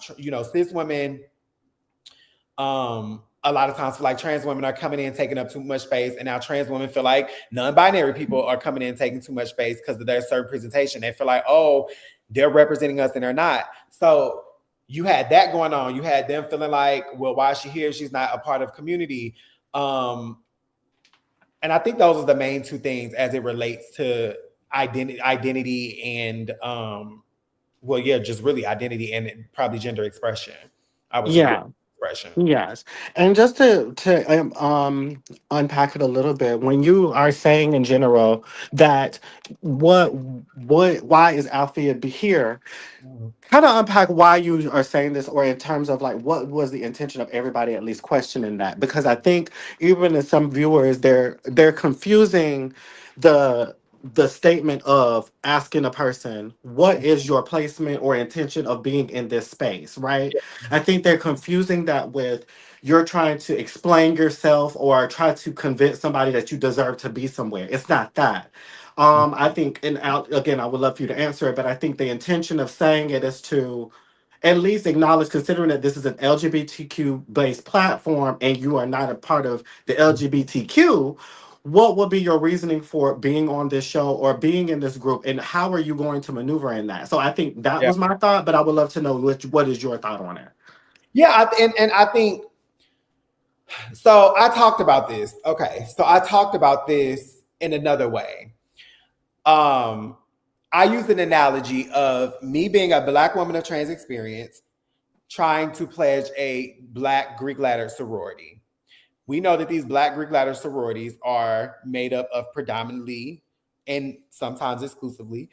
cis women, a lot of times feel like trans women are coming in taking up too much space, and now trans women feel like non-binary people are coming in taking too much space because of their certain presentation. They feel like, oh, they're representing us and they're not. So you had that going on. You had them feeling like, well, why is she here? She's not a part of community. And I think those are the main two things as it relates to identity and just really identity and probably gender expression. I would say Yeah. expression. Yes, and just to unpack it a little bit, when you are saying in general that why is Althea be here, kind of unpack why you are saying this, or in terms of like what was the intention of everybody at least questioning that, because I think even in some viewers they're confusing the statement of asking a person what is your placement or intention of being in this space, right? I think they're confusing that with you're trying to explain yourself or try to convince somebody that you deserve to be somewhere. It's not that. I think, and again, I would love for you to answer it, but I think the intention of saying it is to at least acknowledge, considering that this is an LGBTQ based platform and you are not a part of the LGBTQ, what would be your reasoning for being on this show or being in this group, and how are you going to maneuver in that? So I think that Yeah. was my thought, but I would love to know what is your thought on it. Yeah, and I think so. I talked about this. Okay, so I talked about this in another way. I used an analogy of me being a Black woman of trans experience trying to pledge a Black Greek ladder sorority. We know that these Black Greek ladder sororities are made up of predominantly and sometimes exclusively,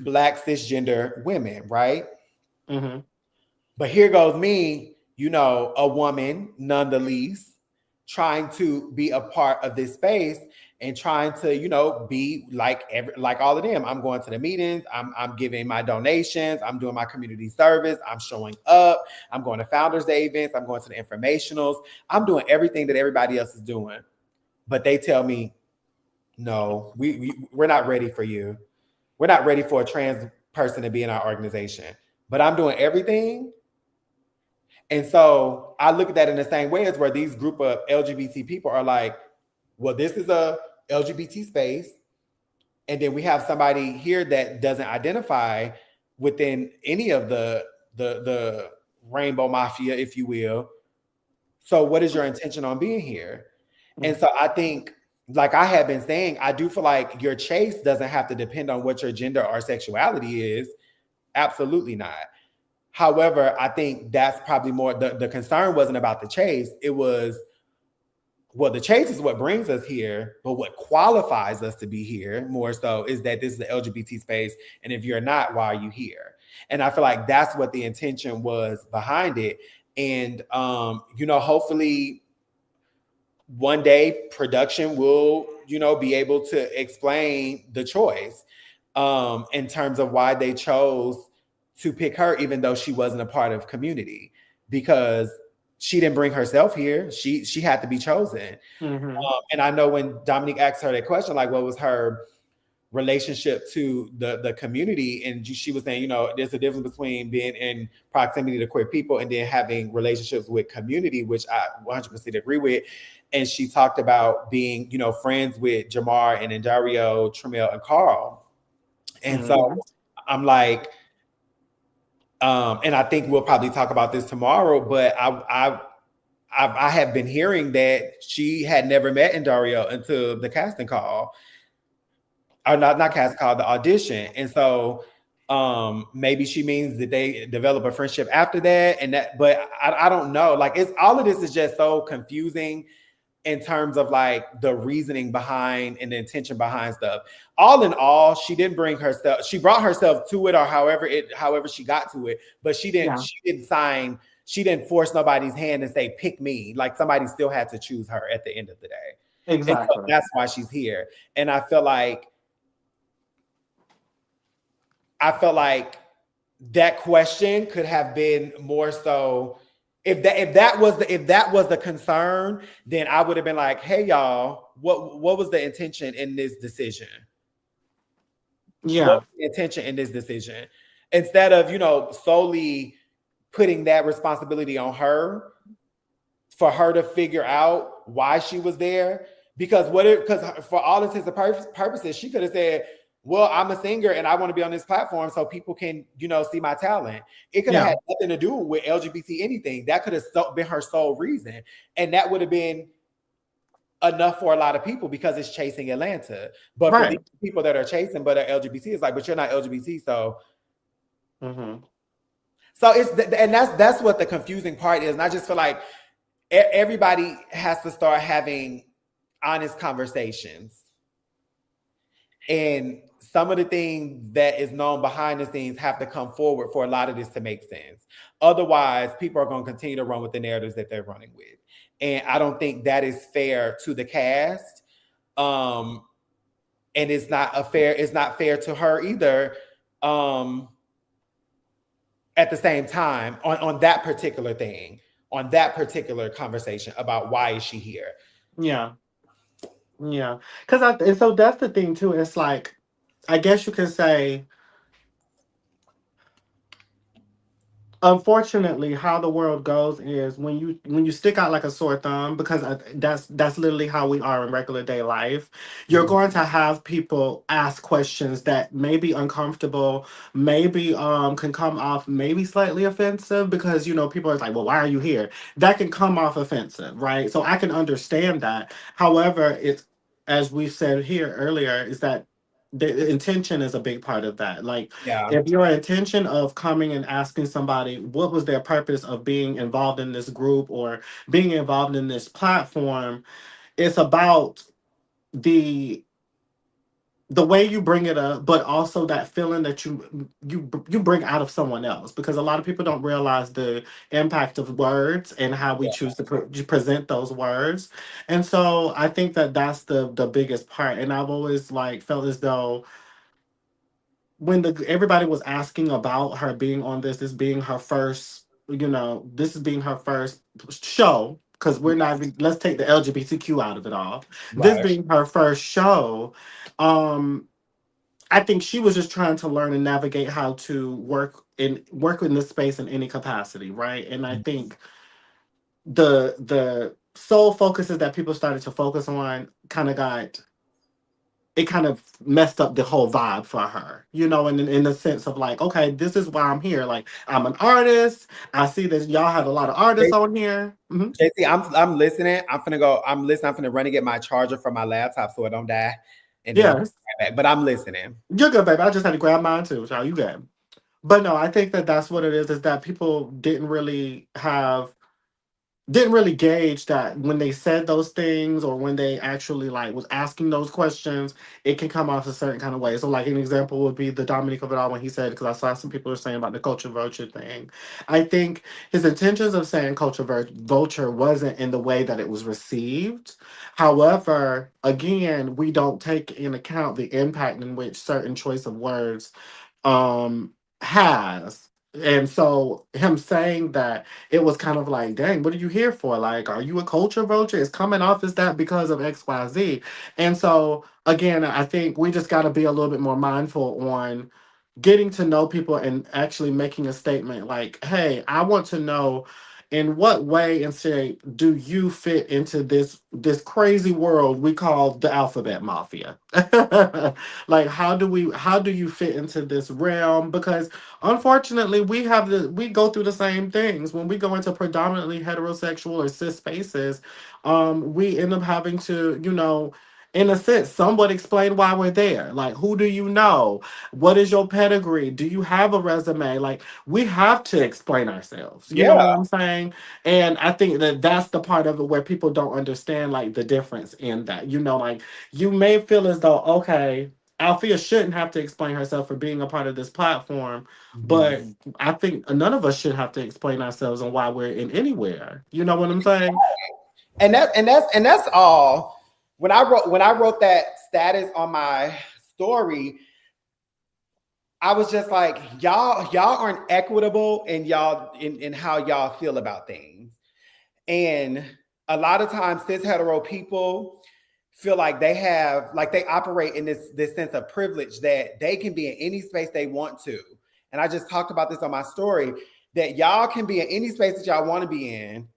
Black cisgender women, right? Mm-hmm. But here goes me, a woman, none the least, trying to be a part of this space and trying to, be like all of them. I'm going to the meetings, I'm giving my donations, I'm doing my community service, I'm showing up, I'm going to Founders Day events, I'm going to the informationals, I'm doing everything that everybody else is doing. But they tell me, no, we're not ready for you. We're not ready for a trans person to be in our organization. But I'm doing everything. And so I look at that in the same way as where these group of LGBT people are like, well, this is a LGBT space. And then we have somebody here that doesn't identify within any of the rainbow mafia, if you will. So what is your intention on being here? And so I think, like I have been saying, I do feel like your chase doesn't have to depend on what your gender or sexuality is. Absolutely not. However, I think that's probably more the concern wasn't about the chase. It was, well, the chase is what brings us here, but what qualifies us to be here more so is that this is the LGBT space. And if you're not, why are you here? And I feel like that's what the intention was behind it. And, hopefully one day production will, be able to explain the choice in terms of why they chose to pick her, even though she wasn't a part of community, because she didn't bring herself here. She had to be chosen. And I know when Dominique asked her that question, like, what was her relationship to the community, and she was saying, there's a difference between being in proximity to queer people and then having relationships with community, which I 100% agree with. And she talked about being, friends with Jamar and Dario, Tramiel, and Carl. And so I'm like, and I think we'll probably talk about this tomorrow, but I have been hearing that she had never met Dario until the casting call, or not casting call, the audition. And so maybe she means that they develop a friendship after that, but I don't know. Like, it's all of this is just so confusing in terms of like the reasoning behind and the intention behind stuff. All in all, she didn't bring herself, she brought herself to it, or however she got to it, but she didn't force nobody's hand and say, pick me. Like, somebody still had to choose her at the end of the day. Exactly. So that's why she's here. And I feel like that question could have been more so, if that was the concern, then I would have been like, hey y'all, what was the intention in this decision? Yeah. What was the intention in this decision? Instead of, solely putting that responsibility on her, for her to figure out why she was there. Because for all intents and purposes, she could have said, well, I'm a singer and I want to be on this platform so people can, see my talent. It could have had nothing to do with LGBT anything. That could have been her sole reason. And that would have been enough for a lot of people because it's chasing Atlanta. But for these people that are chasing but are LGBT, it's like, but you're not LGBT, so. So and that's what the confusing part is. And I just feel like everybody has to start having honest conversations. And some of the things that is known behind the scenes have to come forward for a lot of this to make sense. Otherwise, people are going to continue to run with the narratives that they're running with. And I don't think that is fair to the cast. And it's not fair to her either. At the same time, on that particular thing, on that particular conversation about why is she here. Yeah. And so that's the thing too. It's like, I guess you could say, unfortunately, how the world goes is when you stick out like a sore thumb, because that's literally how we are in regular day life. You're going to have people ask questions that may be uncomfortable, maybe can come off maybe slightly offensive, because people are like, well, why are you here? That can come off offensive, right? So I can understand that. However, it's, as we said here earlier, is that the intention is a big part of that. Like, if your intention of coming and asking somebody what was their purpose of being involved in this group or being involved in this platform, it's about the the way you bring it up, but also that feeling that you bring out of someone else, because a lot of people don't realize the impact of words and how we choose to present those words. And so I think that that's the biggest part. And I've always like felt as though when the everybody was asking about her being on this being her first, this is being her first show, because we're not even, let's take the LGBTQ out of it all. This Right. being her first show, um, I think she was just trying to learn and navigate how to work in this space in any capacity, right? And I think the sole focuses that people started to focus on kind of messed up the whole vibe for her, in the sense of like, okay, this is why I'm here. Like, I'm an artist. I see that y'all have a lot of artists on here. Hmm. JC, I'm listening. I'm finna go. I'm listening. I'm finna run and get my charger from my laptop so it don't die, and then I'm Yes, right back. But I'm listening. you're good, baby. I just had to grab mine too. So you good. But no, I think that that's what it is that people didn't really gauge that when they said those things, or when they actually like was asking those questions, it can come off a certain kind of way. So like an example would be the Dominique of it all, when he said, because I saw some people are saying about the culture vulture thing. I think his intentions of saying vulture wasn't in the way that it was received. However, again, we don't take in account the impact in which certain choice of words has. And so him saying that, it was kind of like, dang, what are you here for? Like, are you a culture vulture? It's coming off as that because of XYZ. And so again, I think we just gotta be a little bit more mindful on getting to know people and actually making a statement like, hey, I want to know, in what way and shape do you fit into this crazy world we call the alphabet mafia? Like, how do you fit into this realm? Because unfortunately, we go through the same things when we go into predominantly heterosexual or cis spaces. We end up having to, in a sense, somewhat explain why we're there. Like, who do you know? What is your pedigree? Do you have a resume? Like, we have to explain ourselves. You know Yeah. what I'm saying? And I think that that's the part of it where people don't understand, like, the difference in that. Like, you may feel as though, okay, Althea shouldn't have to explain herself for being a part of this platform, but I think none of us should have to explain ourselves on why we're in anywhere. You know what I'm saying? And that's all. When I wrote that status on my story, I was just like, y'all aren't equitable in how y'all feel about things. And a lot of times cis hetero people feel like they operate in this sense of privilege that they can be in any space they want to. And I just talked about this on my story, that y'all can be in any space that y'all want to be in,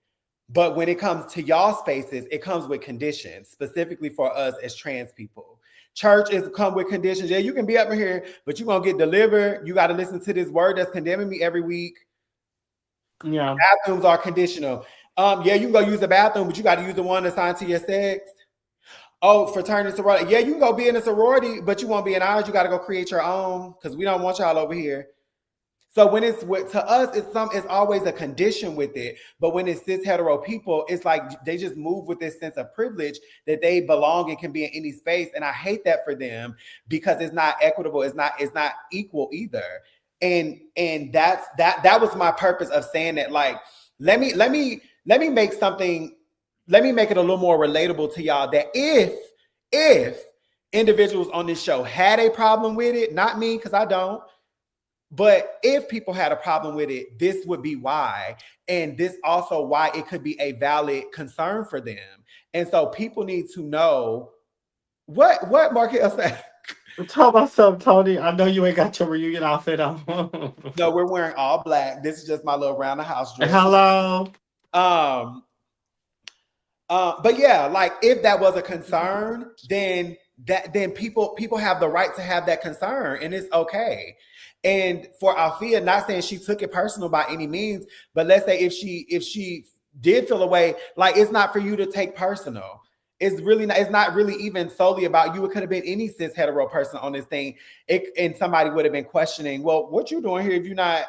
but when it comes to y'all spaces, it comes with conditions, specifically for us as trans people. Church is come with conditions. Yeah, you can be up in here, but you're gonna get delivered. You got to listen to this word that's condemning me every week. Yeah. Bathrooms are conditional. Yeah, you can go use the bathroom, but you got to use the one assigned to your sex. Oh, fraternity, sorority. Yeah, you can go be in a sorority, but you won't be in ours. You got to go create your own, because we don't want y'all over here. So when to us, it's always a condition with it. But when it's cis hetero people, it's like they just move with this sense of privilege that they belong and can be in any space. And I hate that for them, because it's not equitable. It's not equal either. And that was my purpose of saying that. Like, let me make something. Let me make it a little more relatable to y'all. That if individuals on this show had a problem with it, not me, because I don't. But if people had a problem with it, this would be why. And this also why it could be a valid concern for them. And so people need to know what Markel said. Tell myself, Tony, I know you ain't got your reunion outfit on. No, we're wearing all black. This is just my little round the house dress. Hello. Um, but yeah, like if that was a concern, then people have the right to have that concern, and it's okay. And for Althea, not saying she took it personal by any means, but let's say if she did feel a way, like, it's not for you to take personal. It's not really even solely about you. It could have been any cis hetero person on this thing. And somebody would have been questioning, well, what you doing here if you're not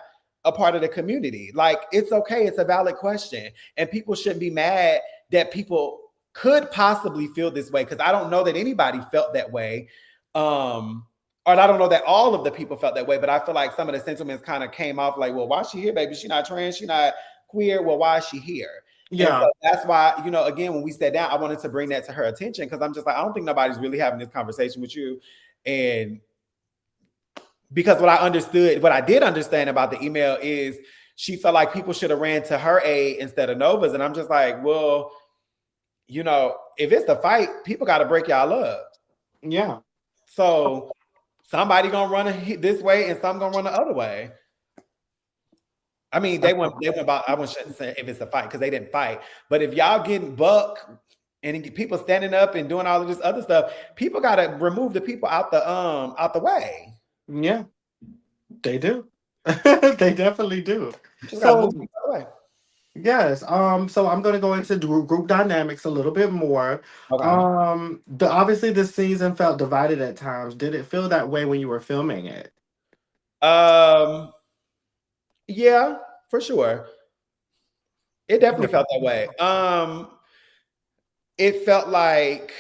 a part of the community? Like, it's okay. It's a valid question. And people shouldn't be mad that people could possibly feel this way, because I don't know that anybody felt that way. Or I don't know that all of the people felt that way, but I feel like some of the sentiments kind of came off like, well, why is she here, baby? She not trans, she not queer. Well, why is she here? And Yeah. so that's why, again, when we sat down, I wanted to bring that to her attention because I'm just like, I don't think nobody's really having this conversation with you. And because what I did understand about the email is she felt like people should have ran to her aid instead of Nova's. And I'm just like, well, if it's the fight, people got to break y'all up. Yeah. So somebody gonna run this way and some gonna run the other way. I mean, they went about. I wouldn't say if it's a fight because they didn't fight. But if y'all getting buck and people standing up and doing all of this other stuff, people gotta remove the people out the way. Yeah, they do. They definitely do. Just gotta move So people out the way. yes, so I'm gonna go into group dynamics a little bit more. Okay. Obviously this season felt divided at times. Did it feel that way when you were filming it? Yeah, for sure. It definitely Yeah. felt that way. It felt like,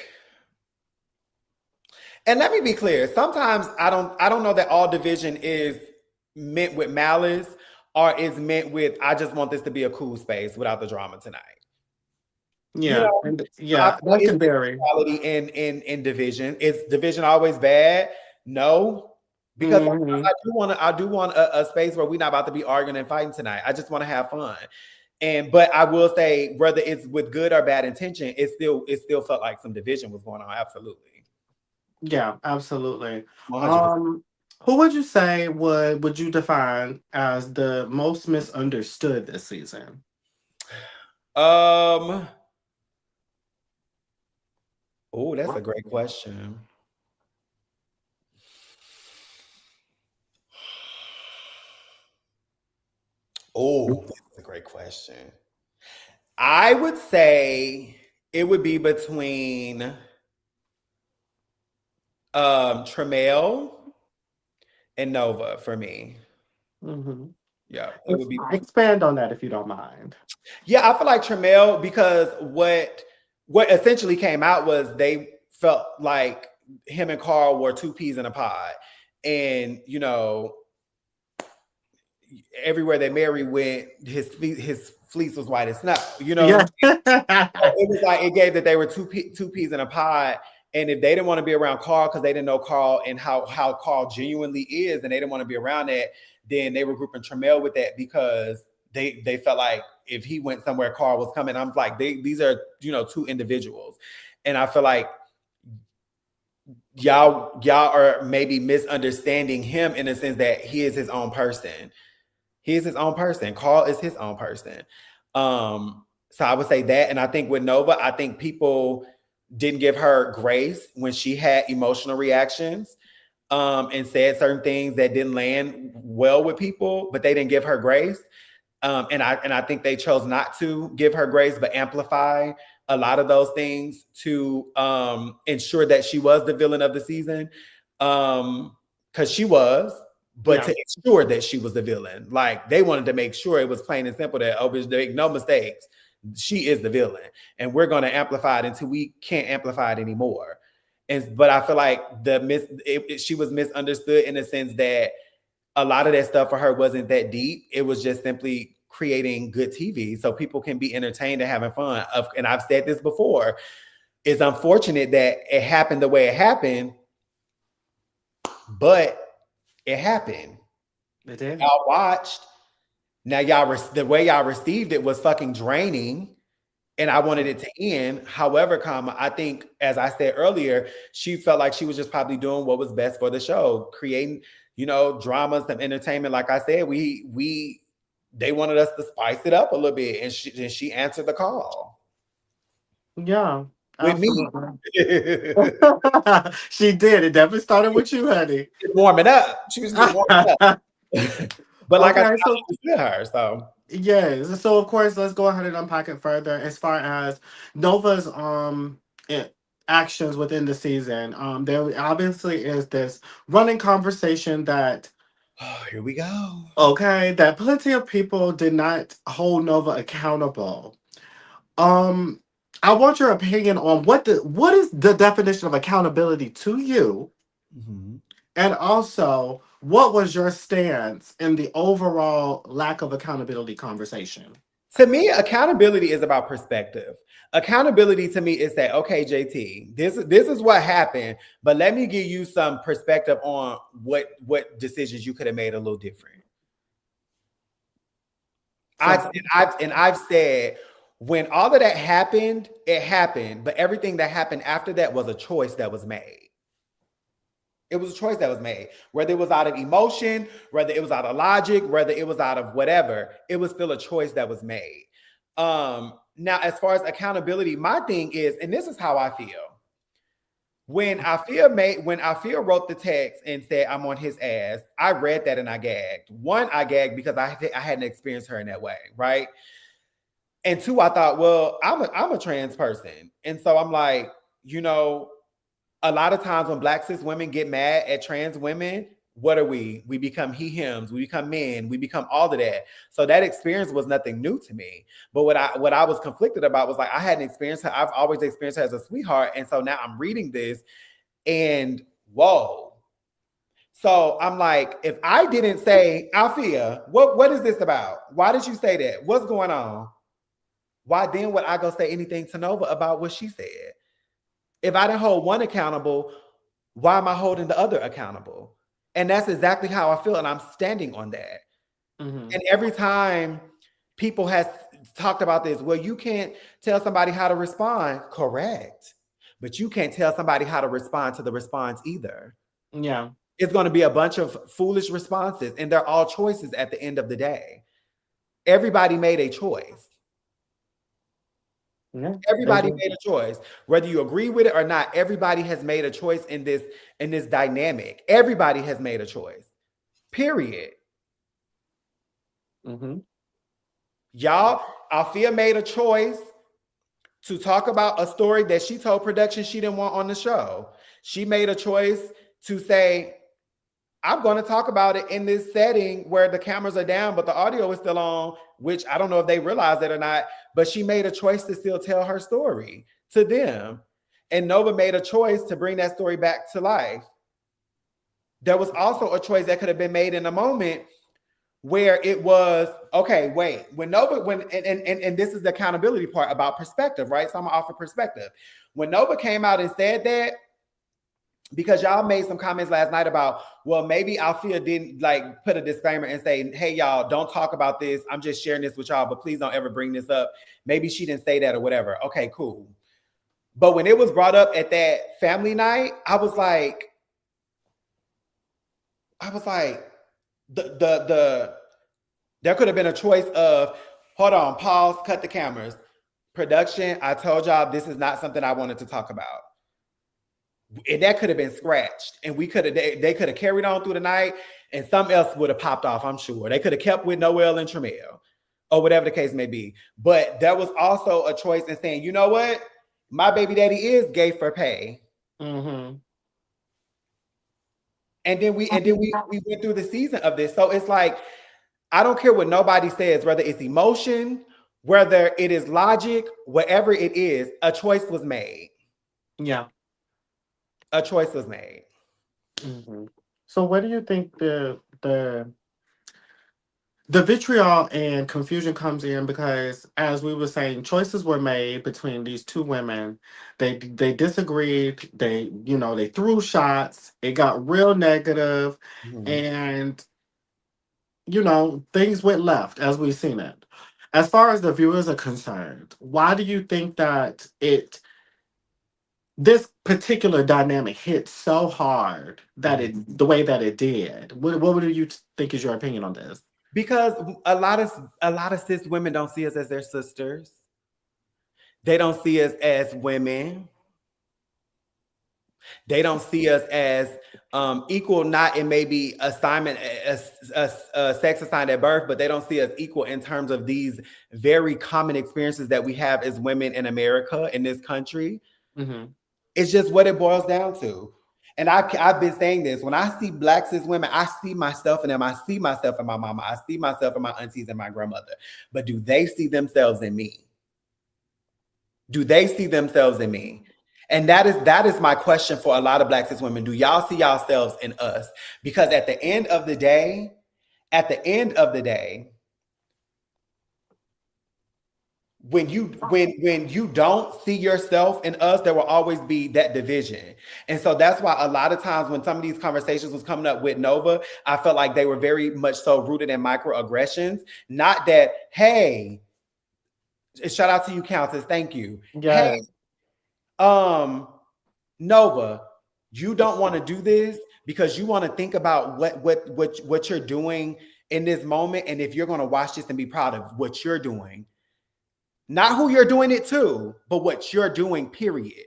and let me be clear, sometimes I don't know that all division is meant with malice or is meant with I just want this to be a cool space without the drama tonight. Yeah, and I yeah, feel like that it's can vary. equality in division. Is division always bad? No. Because Hmm. I do want a space where we're not about to be arguing and fighting tonight. I just want to have fun. But I will say, whether it's with good or bad intention, it still felt like some division was going on. Absolutely. Yeah, absolutely. 100%. Who would you say would you define as the most misunderstood this season? Oh, that's a great question. Oh, that's a great question. I would say it would be between Tramiel and Nova for me. Hmm. Yeah, it would be. Expand on that if you don't mind. Yeah, I feel like Tramiel because what essentially came out was they felt like him and Carl were two peas in a pod, and everywhere that Mary went, his fleece was white as snow. You know what Yeah. I'm saying? It was like it gave that they were two peas in a pod. And if they didn't want to be around Carl because they didn't know Carl and how Carl genuinely is, and they didn't want to be around that, then they were grouping Tramiel with that because they felt like if he went somewhere, Carl was coming. I'm like, these are two individuals, and I feel like y'all are maybe misunderstanding him in the sense that he is his own person. He is his own person. Carl is his own person. So I would say that. And I think with Nova, I think people didn't give her grace when she had emotional reactions and said certain things that didn't land well with people, but they didn't give her grace. And I think they chose not to give her grace, but amplify a lot of those things to ensure that she was the villain of the season. Because she was, but Yeah. to ensure that she was the villain. Like they wanted to make sure it was plain and simple that make no mistakes. She is the villain, and we're going to amplify it until we can't amplify it anymore. But I feel like she was misunderstood in the sense that a lot of that stuff for her wasn't that deep. It was just simply creating good TV so people can be entertained and having fun. And I've said this before. It's unfortunate that it happened the way it happened, but it happened. It did. Y'all watched. Now the way y'all received it was fucking draining, and I wanted it to end. However, I think, as I said earlier, she felt like she was just probably doing what was best for the show, creating, drama, some entertainment. Like I said, they wanted us to spice it up a little bit, and she answered the call. Yeah. With me. She did. It definitely started with you, honey. Warming up. She was just warming up. But like I said, her, so. Yes. So of course, let's go ahead and unpack it further as far as Nova's actions within the season. There obviously is this running conversation that here we go. Okay, that plenty of people did not hold Nova accountable. I want your opinion on what is the definition of accountability to you, Mm-hmm. And also, what was your stance in the overall lack of accountability conversation? To me, accountability is about perspective. Accountability to me is that, okay, JT, this is what happened, but let me give you some perspective on what decisions you could have made a little different. So, I've said when all of that happened, it happened, but everything that happened after that was a choice that was made. It was a choice that was made. Whether it was out of emotion, whether it was out of logic, whether it was out of whatever, it was still a choice that was made. Now, as far as accountability, my thing is, and this is how I feel. When Afia wrote the text and said I'm on his ass, I read that and I gagged. One, I gagged because I hadn't experienced her in that way, right? And two, I thought, well, I'm a trans person, and so I'm like, you know, a lot of times when Black cis women get mad at trans women, what are we? We become he, hims, we become men, we become all of that. So that experience was nothing new to me. But what I was conflicted about was like I hadn't experienced her. I've always experienced her as a sweetheart. And so now I'm reading this and whoa. So I'm like, if I didn't say, Althea, what is this about? Why did you say that? What's going on? Why then would I go say anything to Nova about what she said? If I didn't hold one accountable, why am I holding the other accountable? And that's exactly how I feel. And I'm standing on that. mm-hmm. And every time people has talked about this, well, you can't tell somebody how to respond. Correct. But you can't tell somebody how to respond to the response either. Yeah. It's going to be a bunch of foolish responses, and they're all choices at the end of the day. Everybody made a choice. Yeah. Everybody made a choice. Whether you agree with it or not, everybody has made a choice in this dynamic. Everybody has made a choice. Period. Mm-hmm. Y'all, Althea made a choice to talk about a story that she told production she didn't want on the show. She made a choice to say, I'm going to talk about it in this setting where the cameras are down, but the audio is still on, which I don't know if they realize that or not, but she made a choice to still tell her story to them. And Nova made a choice to bring that story back to life. There was also a choice that could have been made in a moment where it was, okay, wait, when Nova, and this is the accountability part about perspective, right? So I'm gonna offer perspective. When Nova came out and said that, because y'all made some comments last night about, well, maybe Althea didn't like put a disclaimer and say, hey, y'all, don't talk about this. I'm just sharing this with y'all, but please don't ever bring this up. Maybe she didn't say that or whatever. Okay, cool. But when it was brought up at that family night, I was like, there could have been a choice of, hold on, pause, cut the cameras. Production, I told y'all this is not something I wanted to talk about. And that could have been scratched, and we could have they could have carried on through the night, and something else would have popped off. I'm sure they could have kept with Noel and Tramiel, or whatever the case may be. But there was also a choice in saying, you know what, my baby daddy is gay for pay. Mm-hmm. And then we went through the season of this, so it's like I don't care what nobody says, whether it's emotion, whether it is logic, whatever it is, a choice was made. Yeah. A choice was made. Mm-hmm. So what do you think the vitriol and confusion comes in? Because as we were saying, choices were made between these two women. They disagreed. They threw shots. It got real negative, Mm-hmm. and things went left as we've seen it. As far as the viewers are concerned, why do you think that this particular dynamic hit so hard that the way that it did? What do you think is your opinion on this? Because a lot of cis women don't see us as their sisters. They don't see us as women. They don't see us as equal, not in maybe assignment, a sex assigned at birth, but they don't see us equal in terms of these very common experiences that we have as women in America, in this country. Mm-hmm. It's just what it boils down to. And I've been saying this, when I see Black cis women, I see myself in them. I see myself in my mama. I see myself in my aunties and my grandmother. But do they see themselves in me? Do they see themselves in me? And that is my question for a lot of Black cis women. Do y'all see yourselves in us? Because at the end of the day, when you don't see yourself in us, there will always be that division. And so that's why a lot of times when some of these conversations was coming up with Nova, I felt like they were very much so rooted in microaggressions. Not that, hey, shout out to you, Countess, thank you. Yes. Hey, Nova, you don't want to do this because you want to think about what you're doing in this moment, and if you're going to watch this and be proud of what you're doing, not who you're doing it to, but what you're doing, period.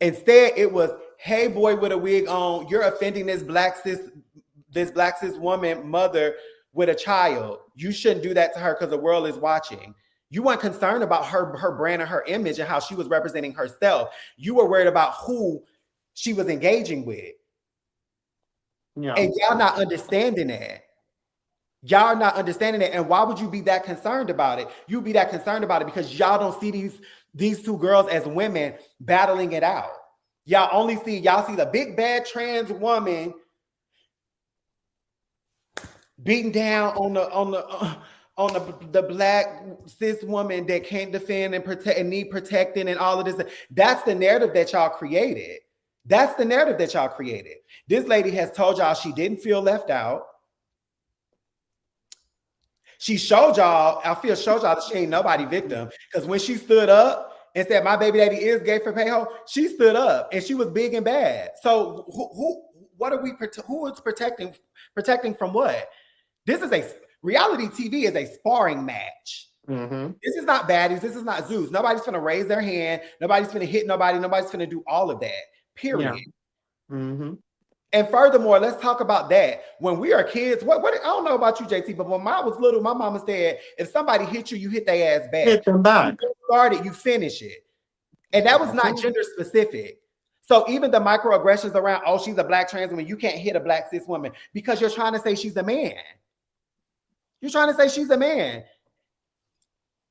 Instead, it was, hey, boy with a wig on, you're offending this black cis woman mother with a child. You shouldn't do that to her because the world is watching. You weren't concerned about her brand and her image and how she was representing herself. You were worried about who she was engaging with. Yeah. And y'all not understanding that. Y'all not understanding it. And why would you be that concerned about it? You'd be that concerned about it because y'all don't see these two girls as women battling it out. Y'all see the big bad trans woman beating down on the black cis woman that can't defend and protect and need protecting and all of this. That's the narrative that y'all created. That's the narrative that y'all created. This lady has told y'all she didn't feel left out. She showed y'all that she ain't nobody victim. Because when she stood up and said, my baby daddy is gay for pay ho, she stood up and she was big and bad. So who is protecting from what? This is reality TV is a sparring match. Mm-hmm. This is not baddies. This is not Zeus. Nobody's going to raise their hand. Nobody's going to hit nobody. Nobody's going to do all of that, period. Yeah. Mm-hmm. And furthermore, let's talk about that. When we are kids, what I don't know about you, JT, but when I was little, my mama said, if somebody hit you, you hit their ass back. Hit them back. You start it, you finish it. And that was not gender specific. So even the microaggressions around, oh, she's a black trans woman, you can't hit a black cis woman because you're trying to say she's a man. You're trying to say she's a man.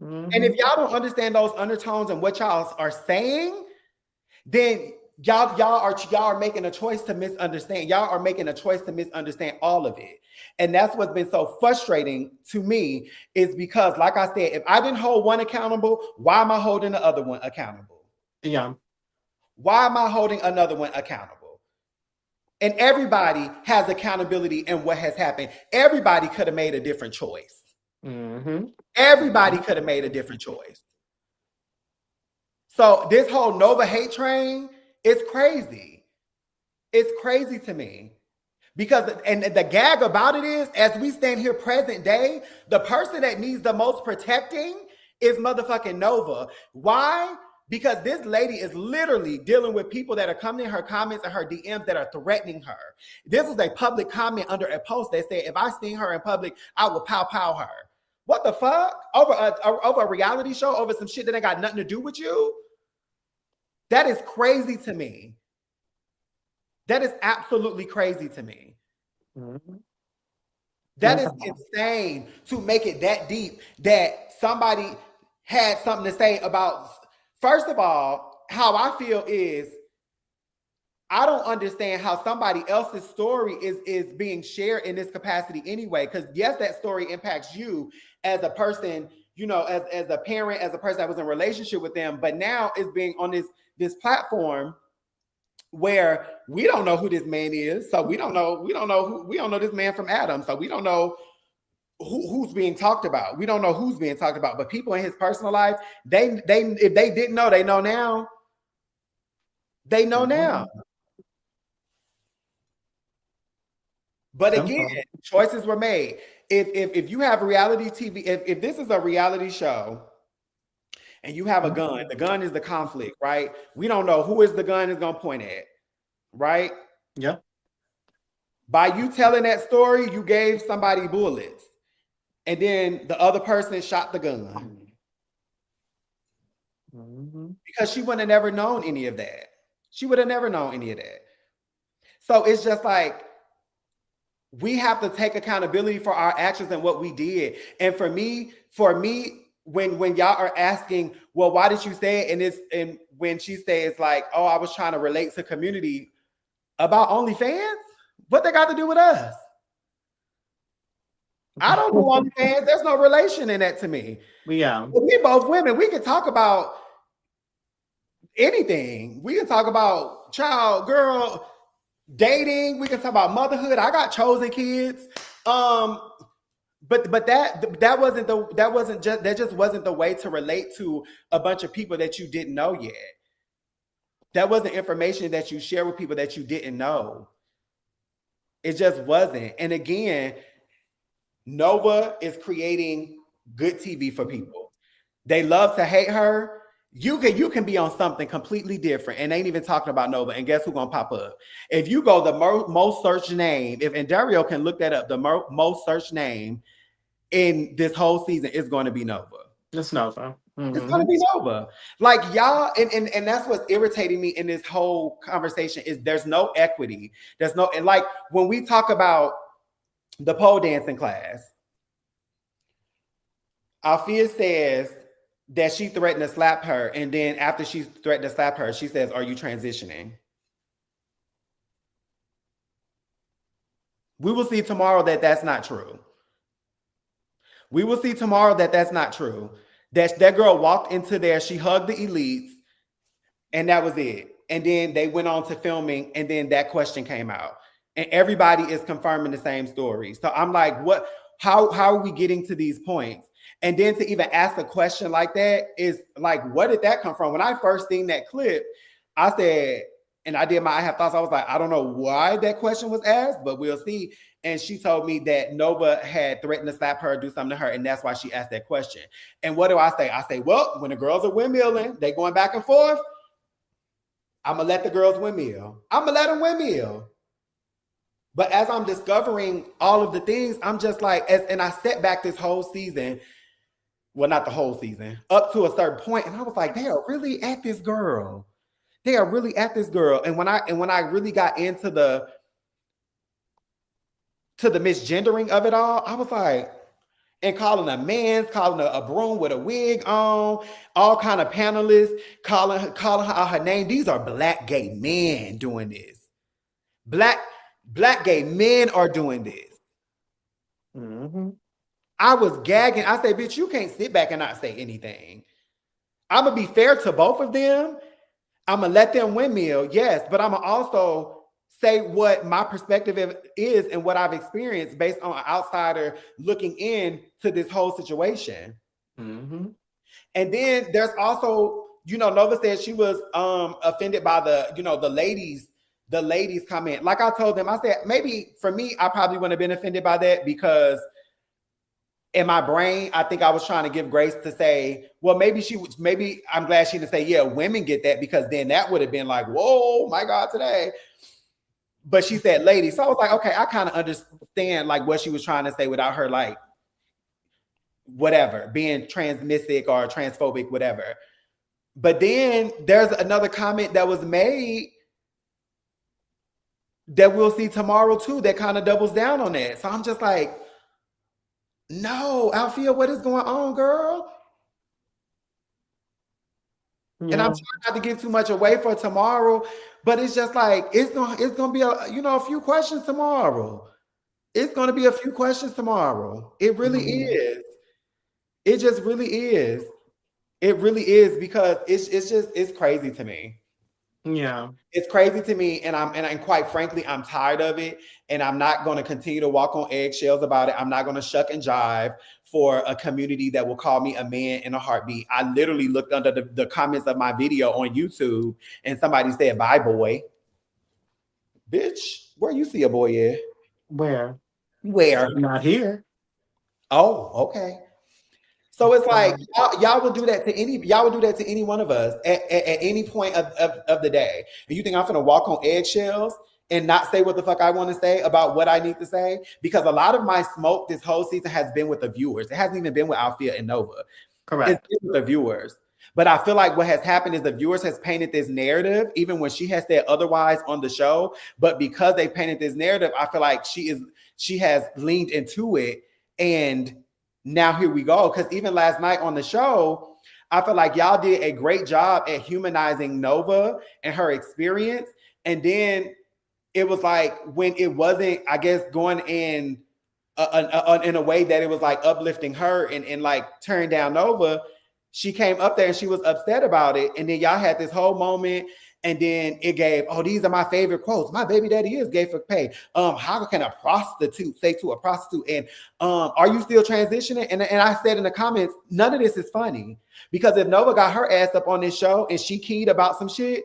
Mm-hmm. And if y'all don't understand those undertones and what y'all are saying, then y'all are making a choice to misunderstand. Y'all are making a choice to misunderstand all of it. And that's what's been so frustrating to me is because, like I said, if I didn't hold one accountable, why am I holding the other one accountable? Yeah. Why am I holding another one accountable? And everybody has accountability in what has happened. Everybody could have made a different choice. Mm-hmm. Everybody could have made a different choice. So this whole Nova hate train, it's crazy. It's crazy to me. Because, and the gag about it is, as we stand here present day, the person that needs the most protecting is motherfucking Nova. Why? Because this lady is literally dealing with people that are coming in her comments and her DMs that are threatening her. This is a public comment under a post that said, if I seen her in public, I will pow her. What the fuck? Over a reality show, over some shit that ain't got nothing to do with you? That is crazy to me. That is absolutely crazy to me. Mm-hmm. That is insane to make it that deep that somebody had something to say about. First of all, how I feel is I don't understand how somebody else's story is being shared in this capacity anyway. Because yes, that story impacts you as a person, you know, as a parent, as a person that was in a relationship with them. But now it's being on this platform where we don't know who this man is. So we don't know this man from Adam. So we don't know who's being talked about. We don't know who's being talked about. But people in his personal life, they if they didn't know, they know now. They know now. But again, choices were made. If you have reality TV, if this is a reality show and you have a gun, the gun is the conflict, right? We don't know who is the gun is going to point at, right? Yeah. By you telling that story, you gave somebody bullets. And then the other person shot the gun. Mm-hmm. Because she would have never known any of that. She would have never known any of that. So it's just like, we have to take accountability for our actions and what we did. And for me, when y'all are asking, well, why did you say it? And when she says like, oh, I was trying to relate to community about OnlyFans, what they got to do with us? I don't do OnlyFans. There's no relation in that to me. Yeah. But we both women. We can talk about anything. We can talk about child, girl, dating. We can talk about motherhood. I got chosen kids. But that just wasn't the way to relate to a bunch of people that you didn't know yet. That wasn't information that you share with people that you didn't know. It just wasn't. And again, Nova is creating good TV for people. They love to hate her. You can be on something completely different and ain't even talking about Nova. And guess who's gonna pop up? If you go the most searched name, and Dario can look that up, the most searched name in this whole season is going to be Nova. It's Nova. Mm-hmm. It's going to be Nova. Like y'all, and that's what's irritating me in this whole conversation is there's no equity. There's no, and like when we talk about the pole dancing class, Alfia says that she threatened to slap her, and then after she threatened to slap her, she says, "Are you transitioning?" We will see tomorrow that that's not true. We will see tomorrow that that's not true. That girl walked into there, she hugged the elites, and that was it. And then they went on to filming, and then that question came out. And everybody is confirming the same story. So I'm like, what? How are we getting to these points? And then to even ask a question like that is like, where did that come from? When I first seen that clip, I said, and I did I have thoughts. I was like, I don't know why that question was asked, but we'll see. And she told me that Nova had threatened to slap her, do something to her, and that's why she asked that question. And what do I say? I say, well, when the girls are windmilling, they going back and forth, I'm going to let the girls windmill. I'm going to let them windmill. But as I'm discovering all of the things, I'm just like, and I set back this whole season, well, not the whole season, up to a certain point, and I was like, they are really at this girl. They are really at this girl. And when I really got into the misgendering of it all, I was like, and calling a man, calling a broom with a wig on, all kind of panelists, calling her out her name. These are black gay men doing this. Black gay men are doing this. Mm-hmm. I was gagging. I said, bitch, you can't sit back and not say anything. I'm going to be fair to both of them. I'm going to let them windmill, yes, but I'm going to also say what my perspective is and what I've experienced based on an outsider looking in to this whole situation. Mm-hmm. And then there's also, Nova said she was offended by the ladies comment. Like I told them, I said, maybe for me, I probably wouldn't have been offended by that because in my brain, I think I was trying to give grace to say, well, maybe I'm glad she didn't say, yeah, women get that, because then that would have been like, whoa, my God, today. But she said ladies. So I was like, okay, I kind of understand like what she was trying to say without her like, whatever, being transmissive or transphobic, whatever. But then there's another comment that was made that we'll see tomorrow too, that kind of doubles down on that. So I'm just like, no, Alfia, what is going on, girl? Yeah. And I'm trying not to give too much away for tomorrow, but it's just like, it's gonna be a few questions tomorrow. It's gonna be a few questions tomorrow. It really is. It just really is. It really is, because it's crazy to me. Yeah. It's crazy to me, and quite frankly, I'm tired of it, and I'm not going to continue to walk on eggshells about it. I'm not going to shuck and jive for a community that will call me a man in a heartbeat. I literally looked under the comments of my video on YouTube, and somebody said, "Bye, boy." Bitch, where you see a boy at? Where? Not here. Oh, okay. So it's like y'all will do that to any one of us at any point of the day. And you think I'm gonna walk on eggshells and not say what the fuck I want to say about what I need to say? Because a lot of my smoke this whole season has been with the viewers. It hasn't even been with Alfia and Nova. Correct. It's been with the viewers. But I feel like what has happened is the viewers has painted this narrative, even when she has said otherwise on the show. But because they painted this narrative, I feel like she has leaned into it, and now here we go. Because even last night on the show, I feel like y'all did a great job at humanizing Nova and her experience. And then it was like when it wasn't, I guess, going in a way that it was like uplifting her and like tearing down Nova, she came up there and she was upset about it. And then y'all had this whole moment. And then it gave, oh, these are my favorite quotes. My baby daddy is gay for pay. How can a prostitute say to a prostitute? And are you still transitioning? And I said in the comments, none of this is funny. Because if Nova got her ass up on this show and she keyed about some shit,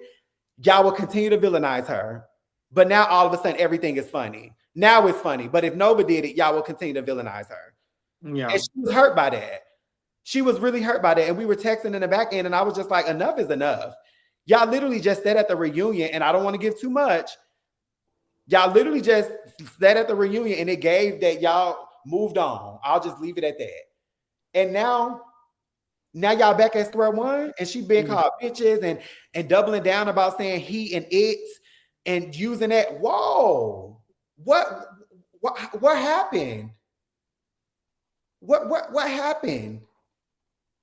y'all will continue to villainize her. But now all of a sudden everything is funny. Now it's funny. But if Nova did it, y'all will continue to villainize her. Yeah. And she was hurt by that. She was really hurt by that. And we were texting in the back end and I was just like, enough is enough. Y'all literally just said at the reunion, and I don't want to give too much. Y'all literally just said at the reunion and it gave that y'all moved on. I'll just leave it at that. And now y'all back at square one and she been called bitches and doubling down about saying he and it and using that. Whoa, what happened? What happened?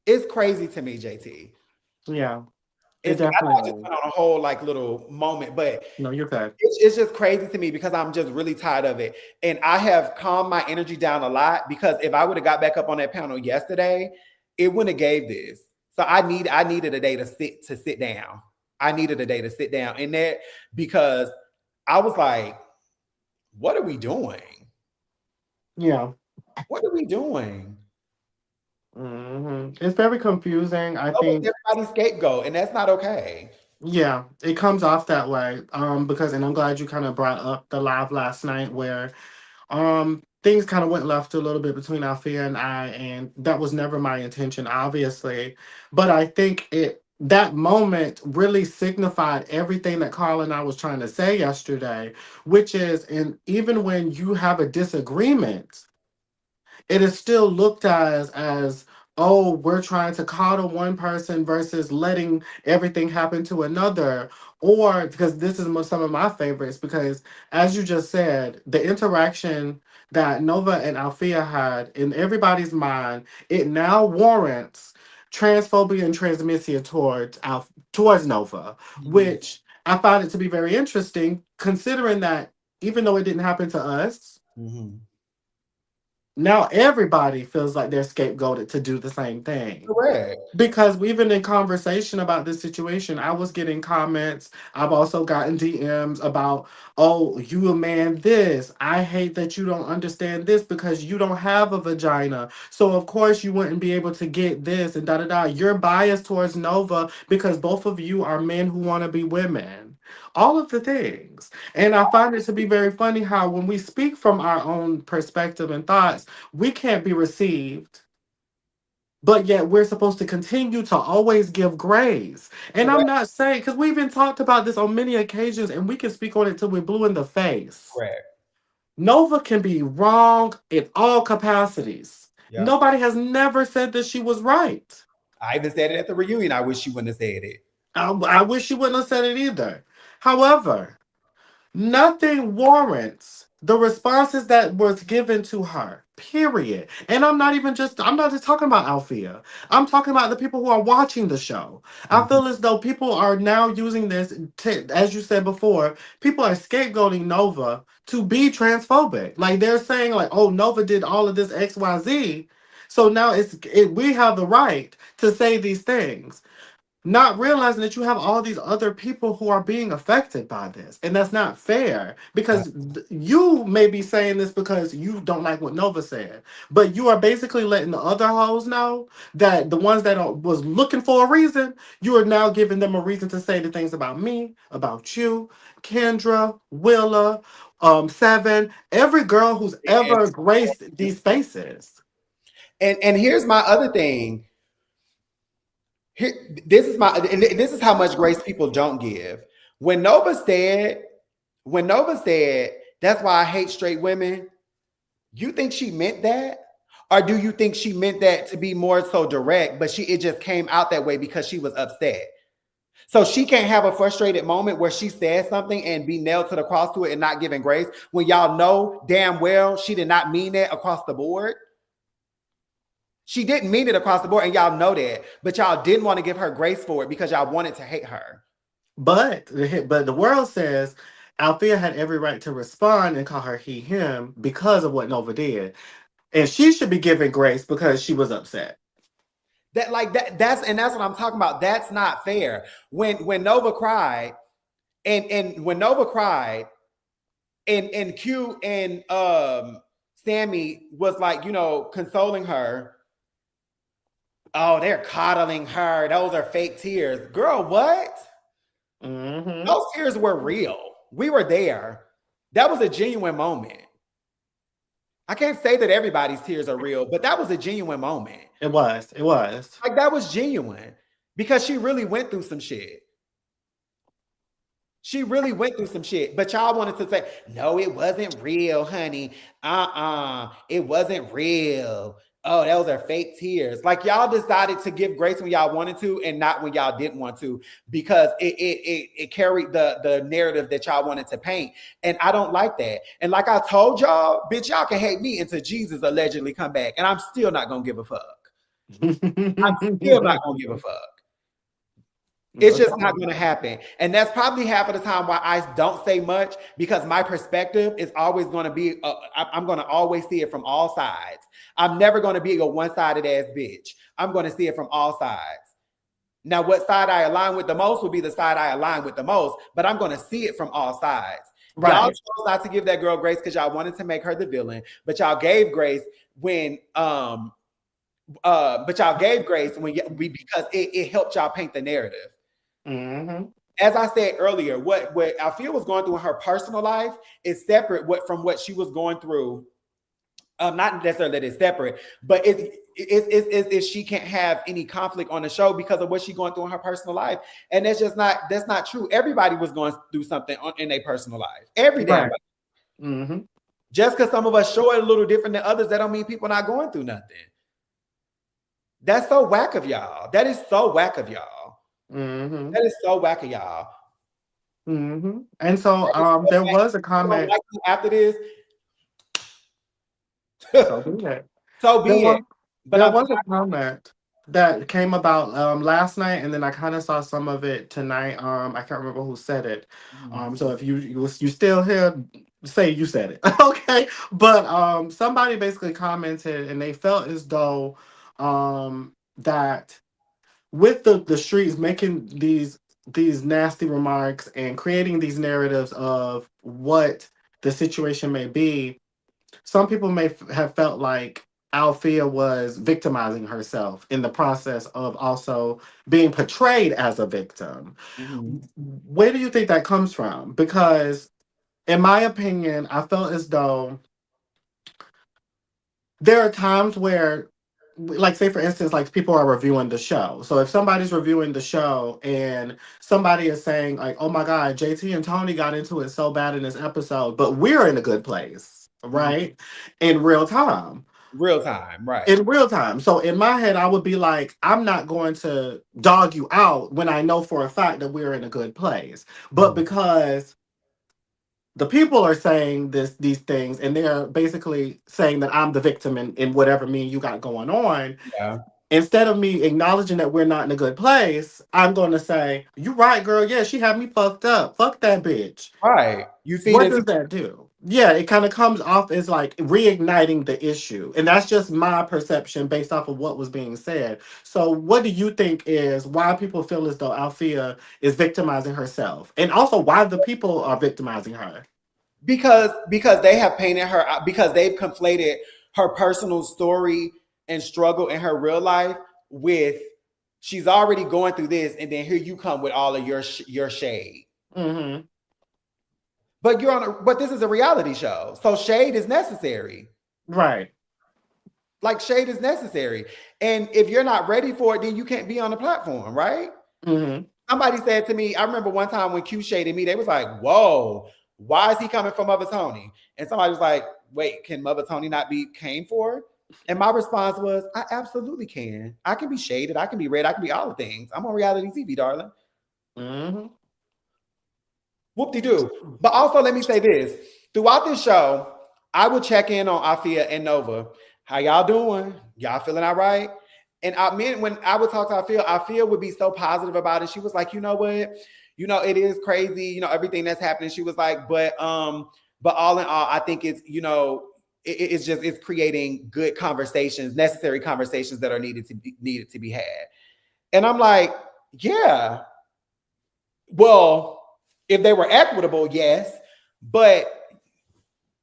It's crazy to me, JT. Yeah. I just went on a whole like little moment, but no, you're good. It's just crazy to me because I'm just really tired of it. And I have calmed my energy down a lot because if I would have got back up on that panel yesterday, it wouldn't have gave this. So I needed a day to sit down. I needed a day to sit down in that because I was like, what are we doing? Yeah. What are we doing? Mm-hmm. It's very confusing. I think everybody's scapegoat, and that's not okay. Yeah, it comes off that way. Because, and I'm glad you kind of brought up the live last night where things kind of went left a little bit between Althea and I, and that was never my intention, obviously. But I think that moment really signified everything that Carl and I was trying to say yesterday, which is, and even when you have a disagreement, it is still looked as oh, we're trying to coddle one person versus letting everything happen to another. Or because this is some of my favorites, because as you just said, the interaction that Nova and Althea had in everybody's mind, it now warrants transphobia and transmisia towards Nova, which I found it to be very interesting, considering that even though it didn't happen to us, now everybody feels like they're scapegoated to do the same thing. Correct. Because even in conversation about this situation, I was getting comments. I've also gotten DMs about, oh, you a man this. I hate that you don't understand this because you don't have a vagina. So of course you wouldn't be able to get this and da da da. You're biased towards Nova because both of you are men who want to be women. All of the things. And I find it to be very funny how when we speak from our own perspective and thoughts, we can't be received. But yet we're supposed to continue to always give grace. And I'm not saying, because we've been talked about this on many occasions and we can speak on it till we're blue in the face. Correct. Nova can be wrong in all capacities. Yeah. Nobody has never said that she was right. I even said it at the reunion. I wish she wouldn't have said it. I wish she wouldn't have said it either. However, nothing warrants the responses that was given to her, period. And I'm not just talking about Althea. I'm talking about the people who are watching the show. I feel as though people are now using this, as you said before, people are scapegoating Nova to be transphobic. Like they're saying like, oh, Nova did all of this XYZ. So now we have the right to say these things. Not realizing that you have all these other people who are being affected by this. And that's not fair because you may be saying this because you don't like what Nova said, but you are basically letting the other hoes know that the ones that was looking for a reason, you are now giving them a reason to say the things about me, about you, Kendra, Willa, Seven, every girl who's ever graced these spaces. And here's my other thing. This is how much grace people don't give. When Nova said, that's why I hate straight women, you think she meant that? Or do you think she meant that to be more so direct, but it just came out that way because she was upset? So she can't have a frustrated moment where she says something and be nailed to the cross to it and not giving grace when y'all know damn well she did not mean that across the board. She didn't mean it across the board, and y'all know that. But y'all didn't want to give her grace for it because y'all wanted to hate her. But the world says Althea had every right to respond and call her he, him because of what Nova did. And she should be given grace because she was upset. That's what I'm talking about. That's not fair. When Nova cried, and when Nova cried, and Q and Sammy was like, consoling her. Oh, they're coddling her. Those are fake tears. Girl, what? Mm-hmm. Those tears were real. We were there. That was a genuine moment. I can't say that everybody's tears are real, but that was a genuine moment. It was. Like, that was genuine because she really went through some shit. She really went through some shit, but y'all wanted to say, no, it wasn't real, honey. It wasn't real. Oh, those are fake tears. Like, y'all decided to give grace when y'all wanted to and not when y'all didn't want to, because it carried the narrative that y'all wanted to paint. And I don't like that. And like I told y'all, bitch, y'all can hate me until Jesus allegedly come back. And I'm still not going to give a fuck. I'm still not going to give a fuck. It's just not going to happen. And that's probably half of the time why I don't say much, because my perspective is always going to be, I'm going to always see it from all sides. I'm never going to be a one-sided ass bitch. I'm going to see it from all sides. Now, what side I align with the most will be the side I align with the most, but I'm going to see it from all sides. Right. Y'all chose not to give that girl grace because y'all wanted to make her the villain, but y'all gave grace when, because it helped y'all paint the narrative. Mm-hmm. As I said earlier, what Althea was going through in her personal life is separate from what she was going through. Not necessarily that it's separate, but it's she can't have any conflict on the show because of what she's going through in her personal life, and that's not true. Everybody was going through something in their personal life. Every damn body. Mm-hmm. Just because some of us show it a little different than others, that don't mean people not going through nothing. That's so whack of y'all. That is so whack of y'all. Mm-hmm. That is so whack of y'all. Mm-hmm. And so there was a comment after this. So be it. So be it. But there was a comment that came about last night, and then I kind of saw some of it tonight. I can't remember who said it. So if you still here, say you said it. Okay. But somebody basically commented, and they felt as though that with the streets making these nasty remarks and creating these narratives of what the situation may be, some people may have felt like Althea was victimizing herself in the process of also being portrayed as a victim. Mm-hmm. Where do you think that comes from? Because in my opinion, I felt as though there are times where, like, say for instance, like, people are reviewing the show. So if somebody's reviewing the show and somebody is saying like, oh my God, JT and Tony got into it so bad in this episode, but we're in a good place, right? Mm-hmm. In real time. Right. In real time. So in my head, I would be like, I'm not going to dog you out when I know for a fact that we're in a good place. But because the people are saying these things, and they're basically saying that I'm the victim in whatever me and you got going on. Yeah. Instead of me acknowledging that we're not in a good place, I'm going to say, "You right, girl. Yeah, she had me fucked up. Fuck that bitch." Right. You see, what does that do? Yeah, it kind of comes off as like reigniting the issue, and that's just my perception based off of what was being said. So, what do you think is why people feel as though Althea is victimizing herself, and also why the people are victimizing her? Because they have painted her, because they've conflated her personal story and struggle in her real life with, she's already going through this, and then here you come with all of your shade. Mm-hmm. But this is a reality show, so shade is necessary. Right. Like, shade is necessary, and if you're not ready for it, then you can't be on the platform, right? Mm-hmm. Somebody said to me, I remember one time when Q shaded me, they was like, "Whoa, why is he coming for Mother Tony?" And somebody was like, "Wait, can Mother Tony not be came for?" And my response was, I absolutely can. I can be shaded, I can be red, I can be all the things. I'm on reality TV, darling. Mm-hmm. Whoop-de-doo. But also, let me say this. Throughout this show, I would check in on Althea and Nova. How y'all doing? Y'all feeling all right? And I mean, when I would talk to Alfia would be so positive about it. She was like, you know what? You know, it is crazy, you know, everything that's happening. She was like, but all in all, I think it's, you know, it's creating good conversations, necessary conversations that are needed to be had. And I'm like, yeah. Well, if they were equitable, yes, but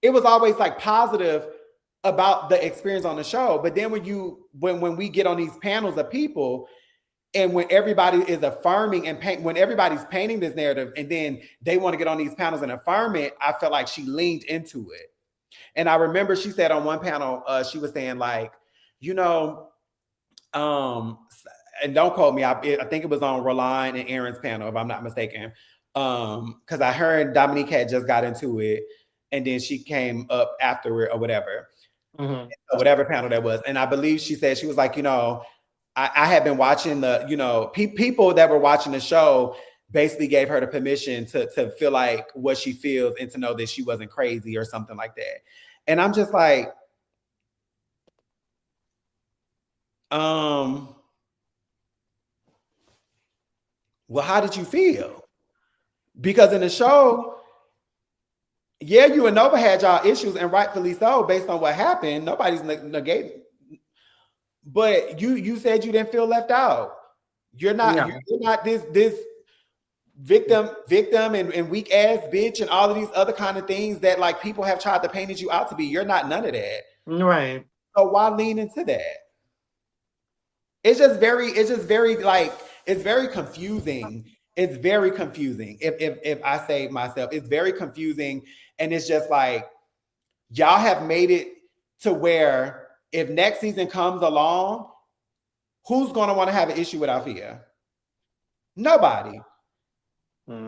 it was always like positive about the experience on the show. But then when we get on these panels of people, and when everybody is affirming and when everybody's painting this narrative, and then they want to get on these panels and affirm it, I felt like she leaned into it. And I remember she said on one panel, she was saying like, you know, and don't quote me, I think it was on Roline and Aaron's panel, if I'm not mistaken. Because I heard Dominique had just got into it, and then she came up afterward or whatever. Whatever panel that was. And I believe she said, she was like, you know, I had been watching the, you know, people that were watching the show basically gave her the permission to feel like what she feels and to know that she wasn't crazy or something like that. And I'm just like, well, how did you feel? Because in the show, yeah, you and Nova had y'all issues, and rightfully so, based on what happened. Nobody's negating. But you said you didn't feel left out. You're not you're not this victim and weak ass bitch and all of these other kind of things that like people have tried to paint you out to be. You're not none of that. Right. So why lean into that? It's just very like, it's very confusing. It's very confusing. If I say myself, it's very confusing. And it's just like, y'all have made it to where if next season comes along, who's going to want to have an issue with Alfia? Nobody.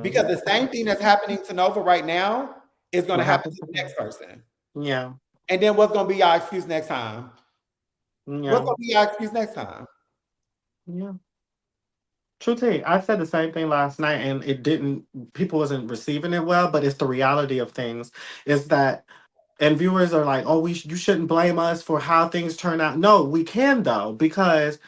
Because the same thing that's happening to Nova right now is going to happen to the next person. Yeah. And then what's going to be our excuse next time? Yeah. What's going to be our excuse next time? Yeah. True tea. I said the same thing last night, and people wasn't receiving it well, but it's the reality of things is that, and viewers are like, oh, you shouldn't blame us for how things turn out. No, we can though, because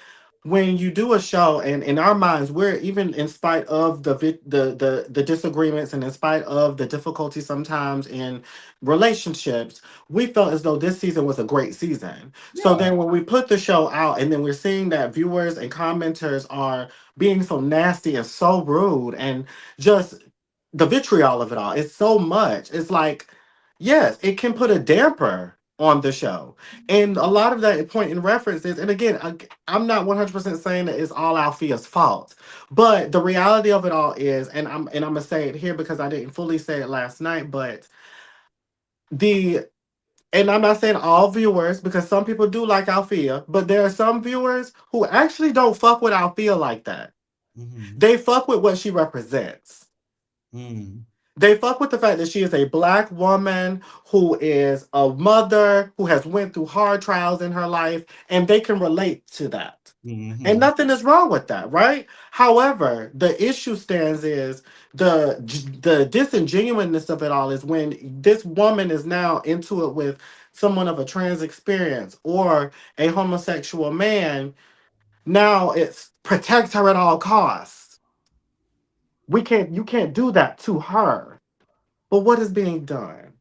when you do a show, and in our minds, we're even in spite of the disagreements and in spite of the difficulty sometimes in relationships, we felt as though this season was a great season. Yeah. So then when we put the show out, and then we're seeing that viewers and commenters are being so nasty and so rude, and just the vitriol of it all, it's so much. It's like, yes, it can put a damper on the show. And a lot of that point in references, and again, I'm not 100% saying that it's all Alfia's fault, but the reality of it all is, and I'm gonna say it here because I didn't fully say it last night, but and I'm not saying all viewers, because some people do like Alfia, but there are some viewers who actually don't fuck with Alfia like that. They fuck with what she represents. They fuck with the fact that she is a Black woman who is a mother who has went through hard trials in her life, and they can relate to that. And nothing is wrong with that, right? However, the issue stands is the disingenuousness of it all is when this woman is now into it with someone of a trans experience or a homosexual man. Now it's protect her at all costs. You can't do that to her. But what is being done?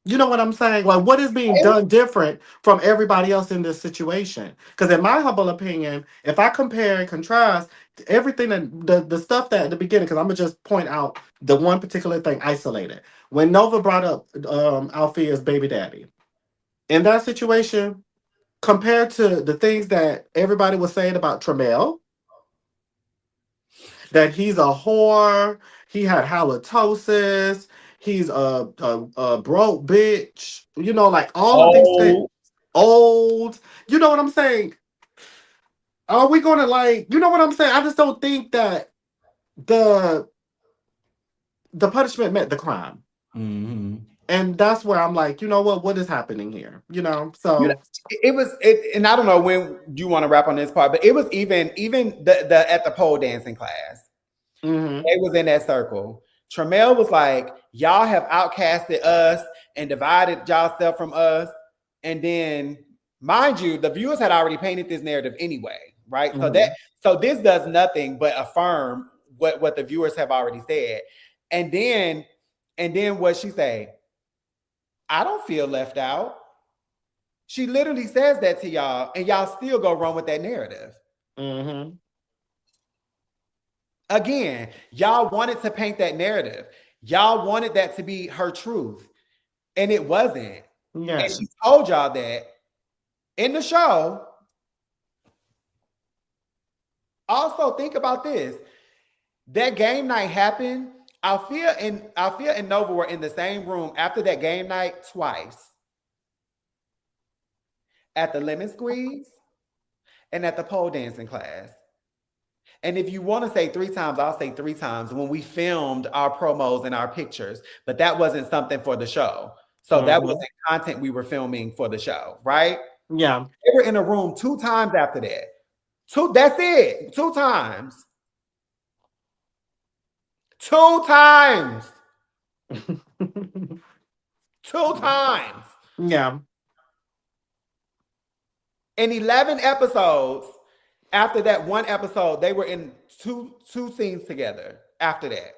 You know what I'm saying? Like, what is being done different from everybody else in this situation? Because in my humble opinion, if I compare and contrast everything that the stuff that at the beginning, because I'm gonna just point out the one particular thing isolated. When Nova brought up Alfia's baby daddy, in that situation, compared to the things that everybody was saying about Tramiel, that he's a whore, he had halitosis, he's a broke bitch, you know, like all of these things. Old, you know what I'm saying? Are we gonna, like, you know what I'm saying? I just don't think that the punishment met the crime. And that's where I'm like, you know what is happening here? You know, so and I don't know when you want to wrap on this part, but it was even the at the pole dancing class. They was in that circle. Tramiel was like, y'all have outcasted us and divided y'all self from us. And then, mind you, the viewers had already painted this narrative anyway, right? Mhm. So this does nothing but affirm what the viewers have already said. And then what she say? I don't feel left out. She literally says that to y'all, and y'all still go run with that narrative. Mhm. Again, y'all wanted to paint that narrative. Y'all wanted that to be her truth, and it wasn't. And Yeah. she told y'all that in the show. Also, think about this. That game night happened. Althea and Nova were in the same room after that game night twice. At the lemon squeeze and at the pole dancing class. And if you want to say 3 times, I'll say 3 times when we filmed our promos and our pictures, but that wasn't something for the show. So that Mhm. wasn't content we were filming for the show, right? Yeah. They were in a room 2 times after that. That's it. 2 times. 2 times. 2 times. Yeah. In 11 episodes, after that one episode, they were in two scenes together after that.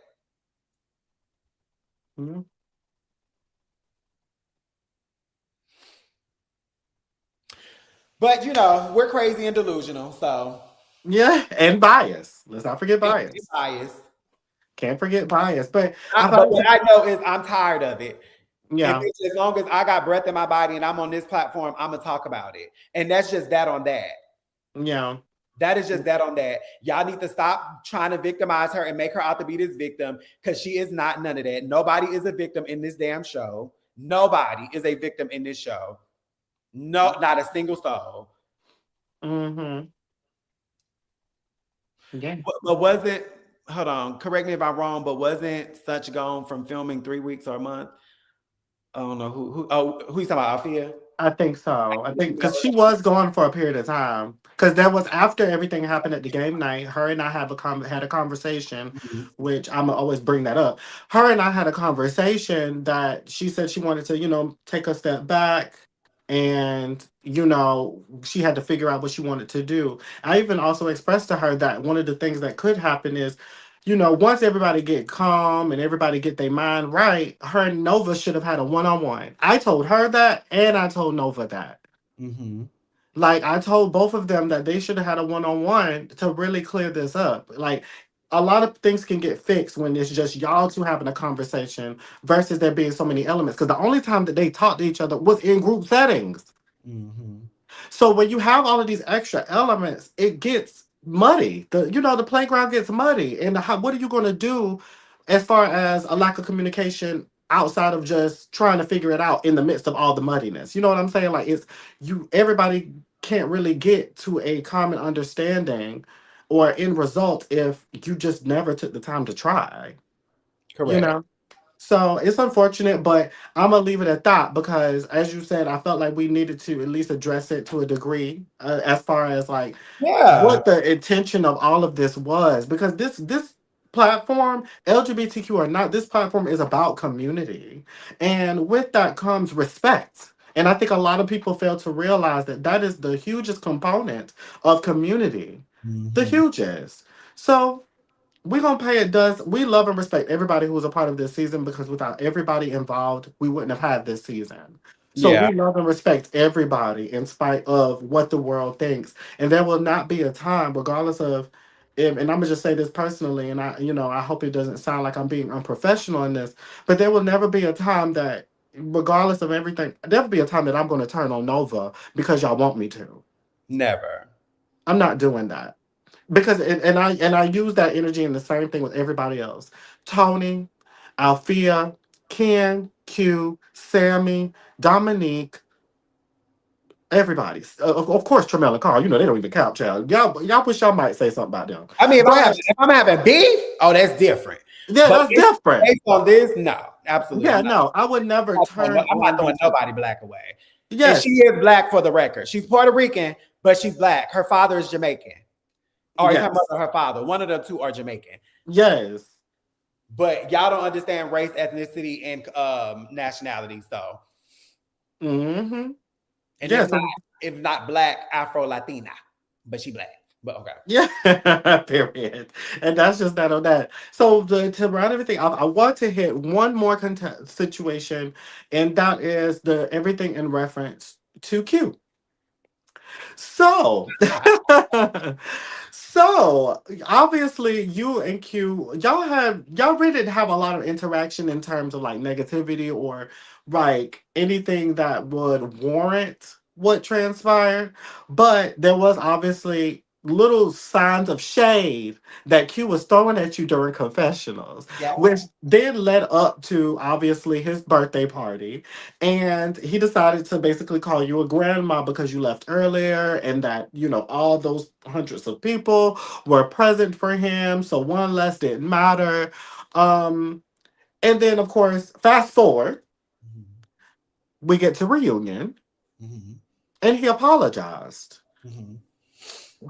Mhm. But you know, we're crazy and delusional, so Yeah, and bias. Let's not forget bias. biased. Can't forget bias. But I But thought, what I know is I'm tired of it. And yeah, bitch, as long as I got breath in my body and I'm on this platform, I'm gonna talk about it. And that's just that on that. yeah, That is just that on that. Y'all need to stop trying to victimize her and make her out to be this victim because she is not none of that. Nobody is a victim in this damn show. Nobody is a victim in this show. No, not a single soul. mm-hmm, yeah. But wasn't, hold on, correct me if I'm wrong, but wasn't Such gone from filming 3 weeks or a month? I don't know who you talking about, Althea? I think so. I think because she was gone for a period of time. Because that was after everything happened at the game night. Her and I had a conversation, Mhm. which I'm always bring that up. Her and I had a conversation that she said she wanted to, take a step back, and she had to figure out what she wanted to do. I even also expressed to her that one of the things that could happen is, once everybody get calm and everybody get their mind right, her and Nova should have had a one-on-one. I told her that, and I told Nova that. Mm-hmm. Like, I told both of them that they should have had a one-on-one to really clear this up. Like, a lot of things can get fixed when it's just y'all two having a conversation versus there being so many elements. Because the only time that they talked to each other was in group settings. Mm-hmm. So when you have all of these extra elements, it gets muddy. The playground gets muddy. And what are you going to do as far as a lack of communication outside of just trying to figure it out in the midst of all the muddiness? You know what I'm saying? Like, everybody can't really get to a common understanding or end result if you just never took the time to try. You Correct. know? So it's unfortunate, but I'm gonna leave it at that because, as you said, I felt like we needed to at least address it to a degree, as far as like Yeah. what the intention of all of this was. Because this platform, LGBTQ or not, this platform is about community, and with that comes respect. And I think a lot of people fail to realize that that is the hugest component of community, the Mm-hmm. hugest. So we're gonna pay it does. We love and respect everybody who was a part of this season because without everybody involved, we wouldn't have had this season. So Yeah. we love and respect everybody in spite of what the world thinks. And there will not be a time, regardless of if, and I'm gonna just say this personally, and I hope it doesn't sound like I'm being unprofessional in this, but there will never be a time that, regardless of everything, there'll be a time that I'm gonna turn on Nova because y'all want me to. Never. I'm not doing that because and I use that energy in the same thing with everybody else. Tony, Althea, Ken, Q, Sammy, Dominique, everybody. Of course, Tremel and Carl. They don't even count, child. Y'all wish y'all might say something about them. I mean, But if I'm having beef, oh, that's different. yeah, But that's different. based on this, no, absolutely Yeah, not. no, I would never turn I'm not on throwing these people. nobody black away. And she Yes, is black for the record. She's Puerto Rican, but she's black. Her father is Jamaican. Or is her yes, mother her father? One of the two are Jamaican. yes. But y'all don't understand race, ethnicity, and nationality. So Mm-hmm. And Yeah. if not black, Afro Latina, but she black. But okay. Yeah, period. And that's just that on that. So to round everything off, I want to hit one more situation, and that is the everything in reference to Q. So, so obviously you and Q, y'all really didn't have a lot of interaction in terms of like negativity or like anything that would warrant what transpired, but there was obviously little signs of shade that Q was throwing at you during confessionals, Yeah. which then led up to obviously his birthday party, and he decided to basically call you a grandma because you left earlier, and that, all those hundreds of people were present for him. So one less didn't matter. And then, of course, fast forward, we get to reunion, Mm-hmm. and he apologized. Mm-hmm.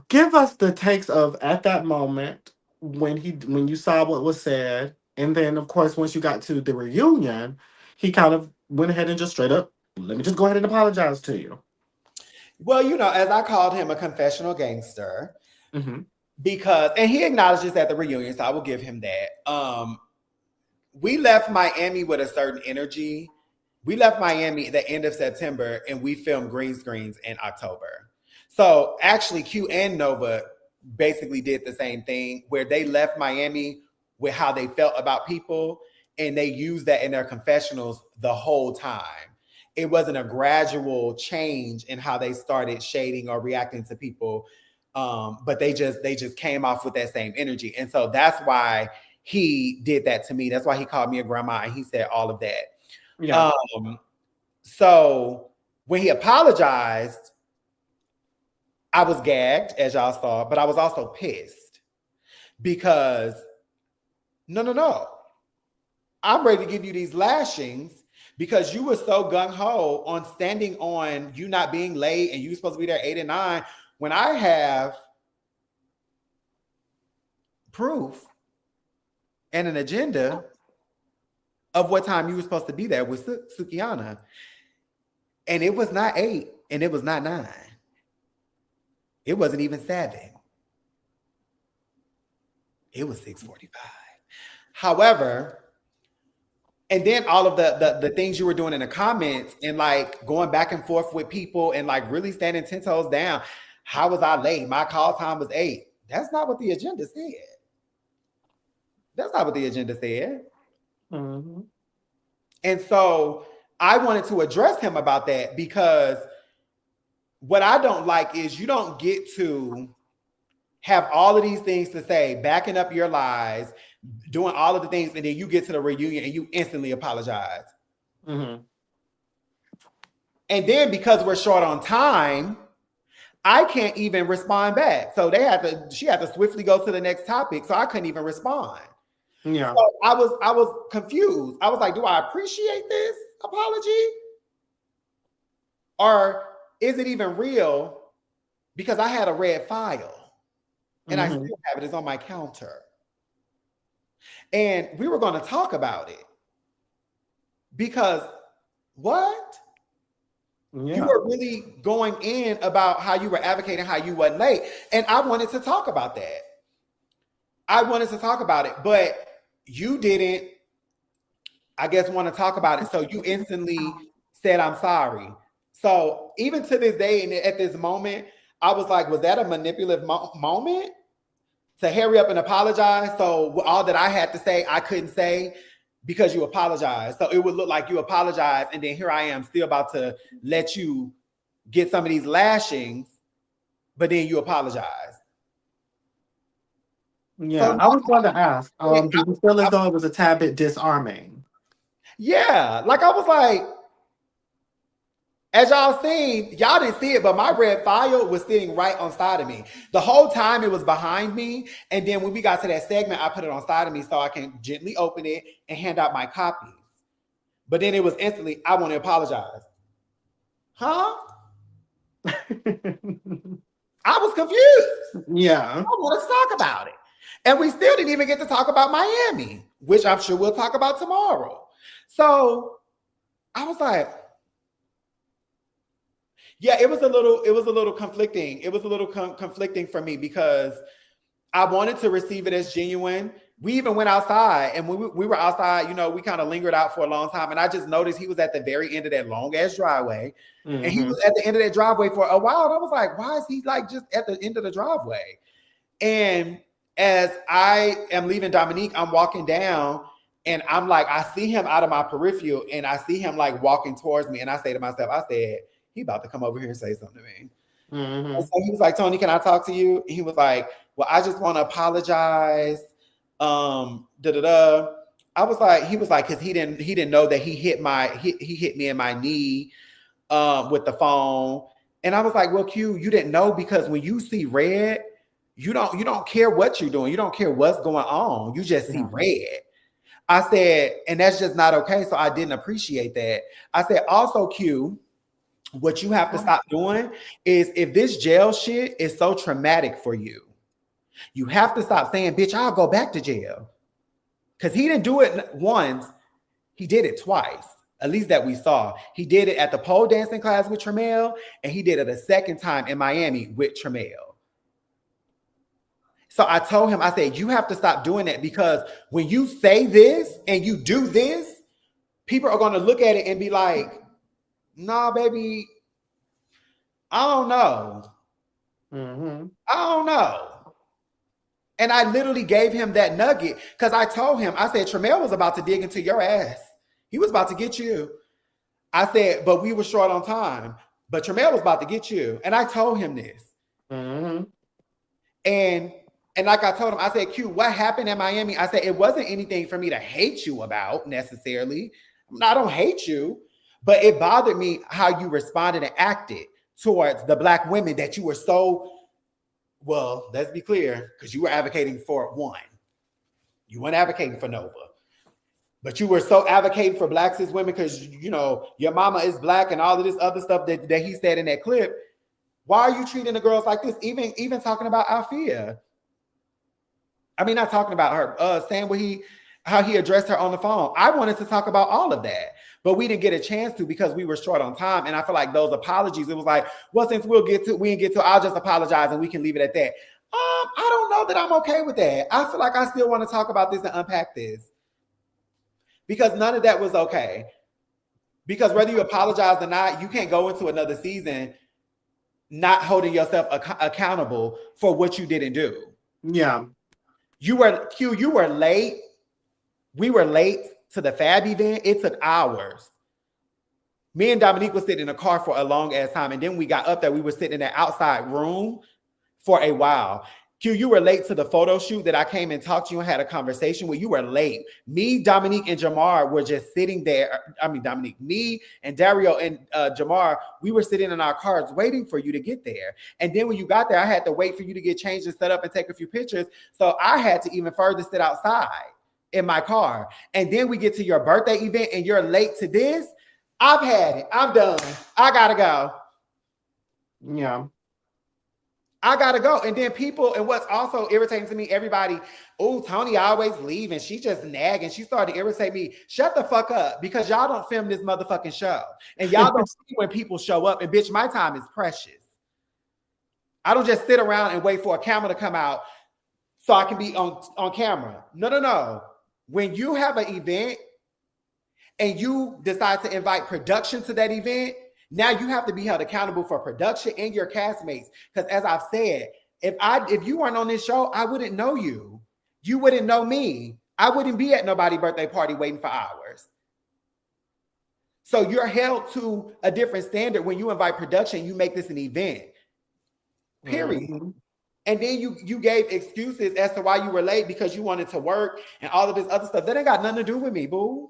Give us the takes of at that moment when you saw what was said, and then, of course, once you got to the reunion, he kind of went ahead and just straight up, let me just go ahead and apologize to you. Well, as I called him a confessional gangster, Mm-hmm. because, and he acknowledges at the reunion, so I will give him that. We left Miami with a certain energy. We left Miami at the end of September, and we filmed green screens in October. So actually, Q and Nova basically did the same thing, where they left Miami with how they felt about people, and they used that in their confessionals the whole time. It wasn't a gradual change in how they started shading or reacting to people, but they just came off with that same energy, and so that's why he did that to me. That's why he called me a grandma, and he said all of that. Yeah. So when he apologized, I was gagged, as y'all saw, but I was also pissed because no. I'm ready to give you these lashings because you were so gung-ho on standing on you not being late and you were supposed to be there 8 and 9 when I have proof and an agenda of what time you were supposed to be there with Sukiana. And it was not 8 and it was not 9. It wasn't even 7. It was 6:45. However, and then all of the things you were doing in the comments and like going back and forth with people and like really standing 10 toes down. How was I late? My call time was 8. That's not what the agenda said. That's not what the agenda said. Mm-hmm. And so I wanted to address him about that because what I don't like is you don't get to have all of these things to say, backing up your lies, doing all of the things, and then you get to the reunion and you instantly apologize. Mm-hmm. And then because we're short on time, I can't even respond back. So she had to swiftly go to the next topic. So I couldn't even respond. Yeah. So I was confused. I was like, do I appreciate this apology? Or is it even real? Because I had a red file and I still have it. It's on my counter. And we were going to talk about it because what? Yeah. You were really going in about how you were advocating how you wasn't late. And I wanted to talk about that. I wanted to talk about it, but you didn't, I guess, want to talk about it. So you instantly said, I'm sorry. So even to this day and at this moment, I was like, was that a manipulative moment to hurry up and apologize? So all that I had to say, I couldn't say because you apologized. So it would look like you apologized. And then here I am still about to let you get some of these lashings, but then you apologize. Yeah, so, I was going to ask, do you feel as though it was a tad bit disarming? Yeah, like I was like, as y'all seen, y'all didn't see it, but my red file was sitting right on side of me. The whole time it was behind me. And then when we got to that segment, I put it on side of me so I can gently open it and hand out my copies. But then it was instantly, I want to apologize. Huh? I was confused. Yeah. I want to talk about it. And we still didn't even get to talk about Miami, which I'm sure we'll talk about tomorrow. So I was like, Yeah, it was a little conflicting. It was a little conflicting for me because I wanted to receive it as genuine. We even went outside, and when we were outside, you know, we kind of lingered out for a long time. And I just noticed he was at the very end of that long ass driveway. And he was at the end of that driveway for a while. And I was like, why is he like just at the end of the driveway? And as I am leaving Dominique, I'm walking down and I'm like, I see him out of my peripheral and I see him like walking towards me. And I say to myself, I said, he about to come over here and say something to me. And so he was like, Tony, can I talk to you? And he was like, well, I just want to apologize. I was like, he was like, because he didn't know that he hit me in my knee with the phone. And I was like, well, Q, you didn't know because when you see red, you don't care what you're doing. You don't care what's going on. You just see red. I said, and that's just not okay. So I didn't appreciate that. I said, also, Q, what you have to stop doing is if this jail shit is so traumatic for you, you have to stop saying, bitch, I'll go back to jail. Because he didn't do it once. He did it twice, at least that we saw. He did it at the pole dancing class with Tramiel, and he did it a second time in Miami with Tramiel. So I told him, I said, you have to stop doing that because when you say this and you do this, people are going to look at it and be like, nah, baby, I don't know. I don't know. And I literally gave him that nugget because I told him, I said, Tramiel was about to dig into your ass. He was about to get you. I said, but we were short on time. But Tramiel was about to get you. And I told him this. And like I told him, I said, Q, what happened in Miami? I said, it wasn't anything for me to hate you about necessarily. I don't hate you. But it bothered me how you responded and acted towards the Black women that you were so, well, let's be clear, because you were advocating for one. You weren't advocating for Nova. But you were so advocating for Black cis women because, you know, your mama is Black and all of this other stuff that he said in that clip. Why are you treating the girls like this? Even talking about Althea. I mean, not talking about her, saying how he addressed her on the phone. I wanted to talk about all of that. But we didn't get a chance to because we were short on time. And I feel like those apologies, it was like, well, since we didn't get to, I'll just apologize and we can leave it at that. I don't know that I'm okay with that. I feel like I still want to talk about this and unpack this. Because none of that was okay. Because whether you apologize or not, you can't go into another season not holding yourself accountable for what you didn't do. Yeah. You were late. We were late to the Fab event. It took hours. Me and Dominique was sitting in a car for a long ass time. And then we got up there. We were sitting in that outside room for a while. Q, you were late to the photo shoot that I came and talked to you and had a conversation with. You were late. Me, Dominique, and Jamar were just sitting there. I mean, Dominique, me and Dario and Jamar, we were sitting in our cars waiting for you to get there. And then when you got there, I had to wait for you to get changed and set up and take a few pictures. So I had to even further sit outside in my car. And then we get to your birthday event and you're late to this. I've had it. I'm done. I gotta go. Yeah. I gotta go. And then people, and what's also irritating to me, everybody, oh, Toni always leave and she just nag and she started to irritate me. Shut the fuck up because y'all don't film this motherfucking show. And y'all don't see when people show up. And bitch, my time is precious. I don't just sit around and wait for a camera to come out so I can be on camera. No. When you have an event and you decide to invite production to that event, now you have to be held accountable for production and your castmates. Because as I've said, if you weren't on this show, I wouldn't know you. You wouldn't know me. I wouldn't be at nobody's birthday party waiting for hours. So you're held to a different standard when you invite production, you make this an event. Period. And then you gave excuses as to why you were late because you wanted to work and all of this other stuff. That ain't got nothing to do with me, boo.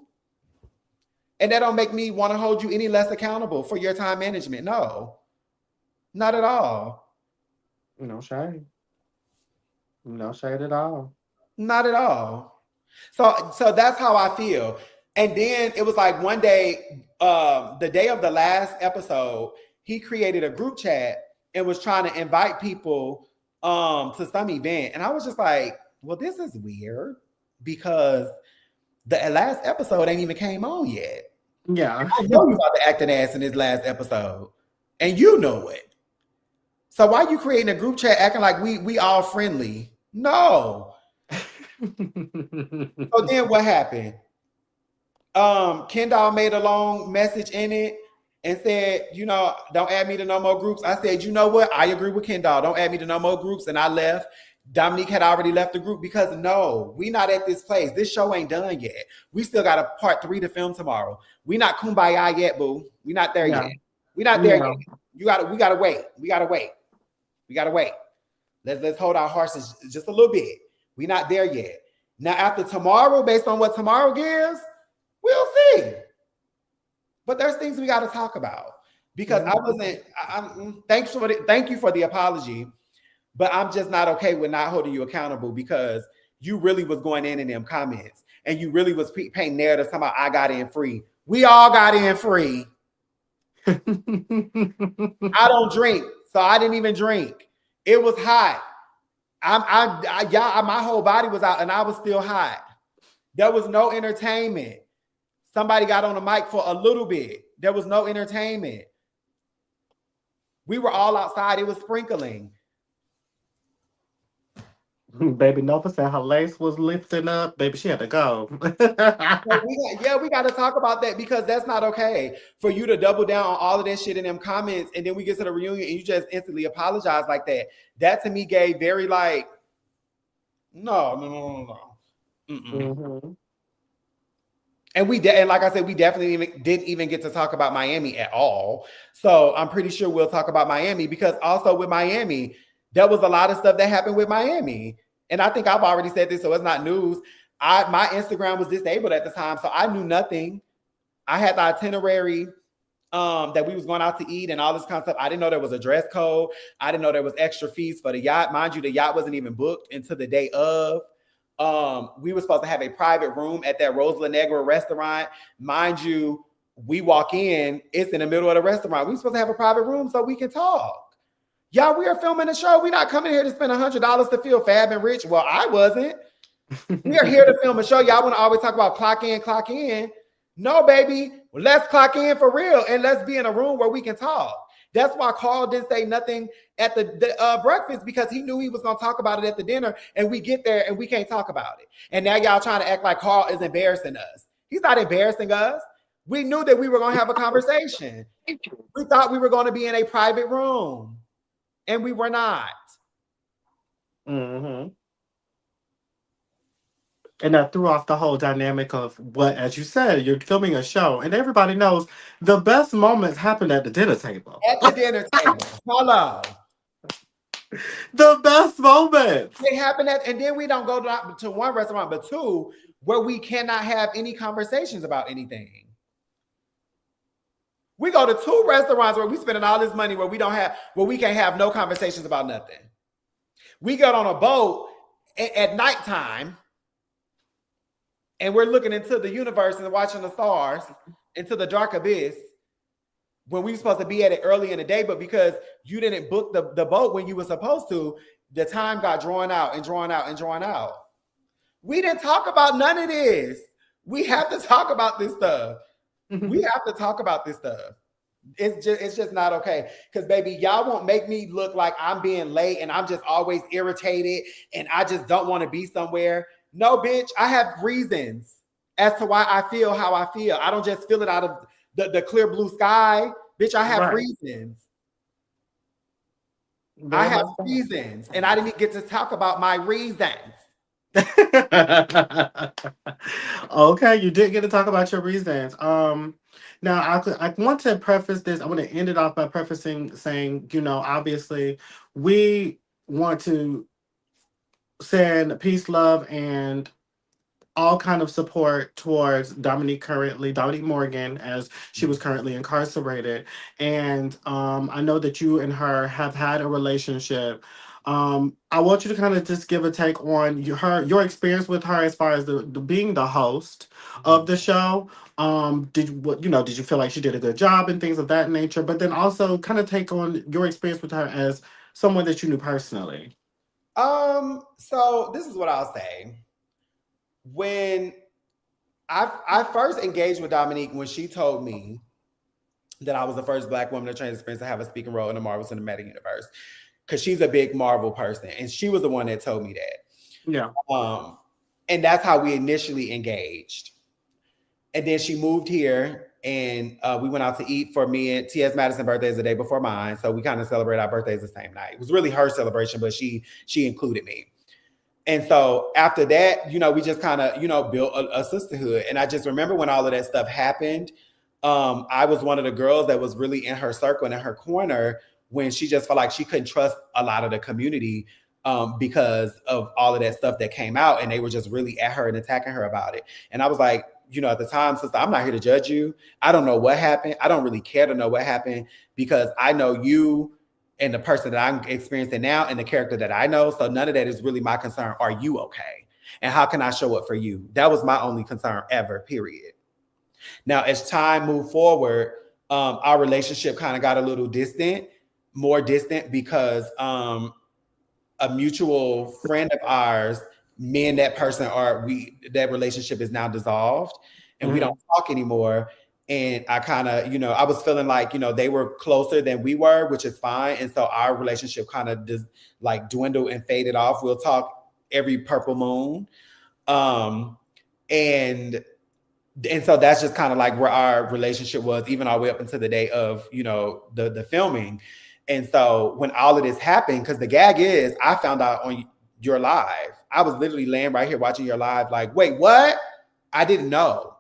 And that don't make me want to hold you any less accountable for your time management. No, not at all. No shade. No shade at all. Not at all. So that's how I feel. And then it was like one day, the day of the last episode, he created a group chat and was trying to invite people to some event. And I was just like, well, this is weird because the last episode ain't even came on yet. Yeah. I know you about to act an ass in this last episode. And you know it. So why you creating a group chat acting like we all friendly? No. So then what happened? Kendall made a long message in it and said, you know, don't add me to no more groups. I said, you know what? I agree with Kendall. Don't add me to no more groups. And I left. Dominique had already left the group because no, we not at this place. This show ain't done yet. We still got a part 3 to film tomorrow. We not kumbaya yet, boo. We not there yet. We not there yet. We gotta wait. We gotta wait. We gotta wait. Let's hold our horses just a little bit. We not there yet. Now after tomorrow, based on what tomorrow gives, we'll see. But there's things we got to talk about because I wasn't. Thank you for the apology, but I'm just not okay with not holding you accountable because you really was going in them comments and you really was painting narratives somehow I got in free. We all got in free. I don't drink, so I didn't even drink. It was hot. My whole body was out and I was still hot. There was no entertainment. Somebody got on the mic for a little bit. There was no entertainment. We were all outside. It was sprinkling. Baby Nova said her lace was lifting up. Baby, she had to go. We got to talk about that because that's not okay for you to double down on all of that shit in them comments and then we get to the reunion and you just instantly apologize like that. That to me gave very like, no. Mm-hmm. And like I said, we definitely didn't even get to talk about Miami at all. So I'm pretty sure we'll talk about Miami because also with Miami, there was a lot of stuff that happened with Miami. And I think I've already said this, so it's not news. My Instagram was disabled at the time, so I knew nothing. I had the itinerary that we was going out to eat and all this kind of stuff. I didn't know there was a dress code. I didn't know there was extra fees for the yacht. Mind you, the yacht wasn't even booked until the day of. We were supposed to have a private room at that Rosa Negra restaurant. Mind you, we walk in, it's in the middle of the restaurant. We were supposed to have a private room so we can talk. Y'all, we are filming a show. We're not coming here to spend $100 to feel fab and rich. Well, I wasn't. We are here to film a show. Y'all want to always talk about clock in, clock in. No, baby. Let's clock in for real and let's be in a room where we can talk. That's why Carl didn't say nothing at the breakfast because he knew he was going to talk about it at the dinner and we get there and we can't talk about it. And now y'all trying to act like Carl is embarrassing us. He's not embarrassing us. We knew that we were going to have a conversation. We thought we were going to be in a private room and we were not. Mm-hmm. And that threw off the whole dynamic of what, as you said, you're filming a show, and everybody knows the best moments happened at the dinner table. At the dinner table. Hello. The best moments. They happen and then we don't go to one restaurant, but two, where we cannot have any conversations about anything. We go to 2 restaurants where we spending all this money where we can't have no conversations about nothing. We got on a boat at nighttime and we're looking into the universe and watching the stars into the dark abyss when we were supposed to be at it early in the day, but because you didn't book the boat when you were supposed to, the time got drawn out and drawn out and drawn out. We didn't talk about none of this. We have to talk about this stuff. We have to talk about this stuff. It's just not okay. Because baby, y'all won't make me look like I'm being late and I'm just always irritated and I just don't want to be somewhere. No, bitch, I have reasons as to why I feel how I feel. I don't just feel it out of the clear blue sky. Bitch, I have reasons. I have reasons. And I didn't get to talk about my reasons. Okay, you did get to talk about your reasons. Now I want to preface this. I want to end it off by saying, obviously we want to send peace, love, and all kind of support towards Dominique Morgan, as she was currently incarcerated. And I know that you and her have had a relationship. I want you to kind of just give a take on your experience with her as far as the being the host of the show. Did you feel like she did a good job and things of that nature? But then also kind of take on your experience with her as someone that you knew personally. So this is what I'll say. When I first engaged with Dominique, when she told me that I was the first Black woman of trans experience to have a speaking role in the Marvel Cinematic Universe, because she's a big Marvel person, and she was the one that told me that. Yeah. And that's how we initially engaged. And then she moved here, and we went out to eat for me and T.S. Madison's birthday is the day before mine, so we kind of celebrate our birthdays the same night. It was really her celebration, but she included me. And so after that, we just kind of, built a sisterhood. And I just remember when all of that stuff happened, I was one of the girls that was really in her circle and in her corner when she just felt like she couldn't trust a lot of the community because of all of that stuff that came out, and they were just really at her and attacking her about it. And I was like, at the time, sister, I'm not here to judge you. I don't know what happened. I don't really care to know what happened, because I know you and the person that I'm experiencing now and the character that I know. So none of that is really my concern. Are you okay? And how can I show up for you? That was my only concern ever, period. Now, as time moved forward, our relationship kind of got a little more distant, because a mutual friend of ours, me and that person that relationship is now dissolved, and we don't talk anymore. And I kind of, I was feeling like, they were closer than we were, which is fine. And so our relationship kind of just like dwindled and faded off. We'll talk every purple moon. And so that's just kind of like where our relationship was, even all the way up until the day of, the filming. And so when all of this happened, because the gag is, I found out on your live. I was literally laying right here watching your live, like, wait, what? I didn't know.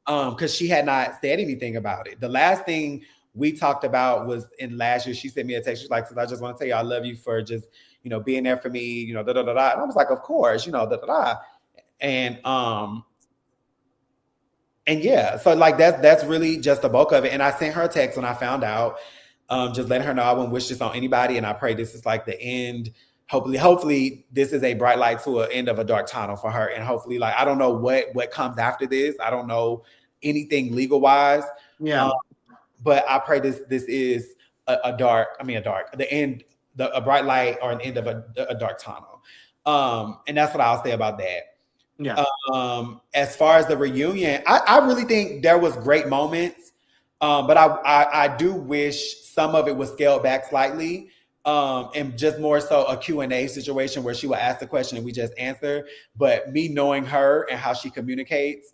Because she had not said anything about it. The last thing we talked about was in last year. She sent me a text. She's like, I just want to tell you I love you for just, being there for me, da da da da. And I was like, of course, da da da. And yeah, so like that's really just the bulk of it. And I sent her a text when I found out, just letting her know I wouldn't wish this on anybody, and I pray this is like the end. Hopefully this is a bright light to an end of a dark tunnel for her. And hopefully, like, I don't know what comes after this. I don't know anything legal wise. Yeah. But I pray this is a bright light or an end of a dark tunnel. And that's what I'll say about that. Yeah. As far as the reunion, I really think there was great moments. But I do wish some of it was scaled back slightly. And just more so a Q&A situation where she will ask the question and we just answer. But me knowing her and how she communicates,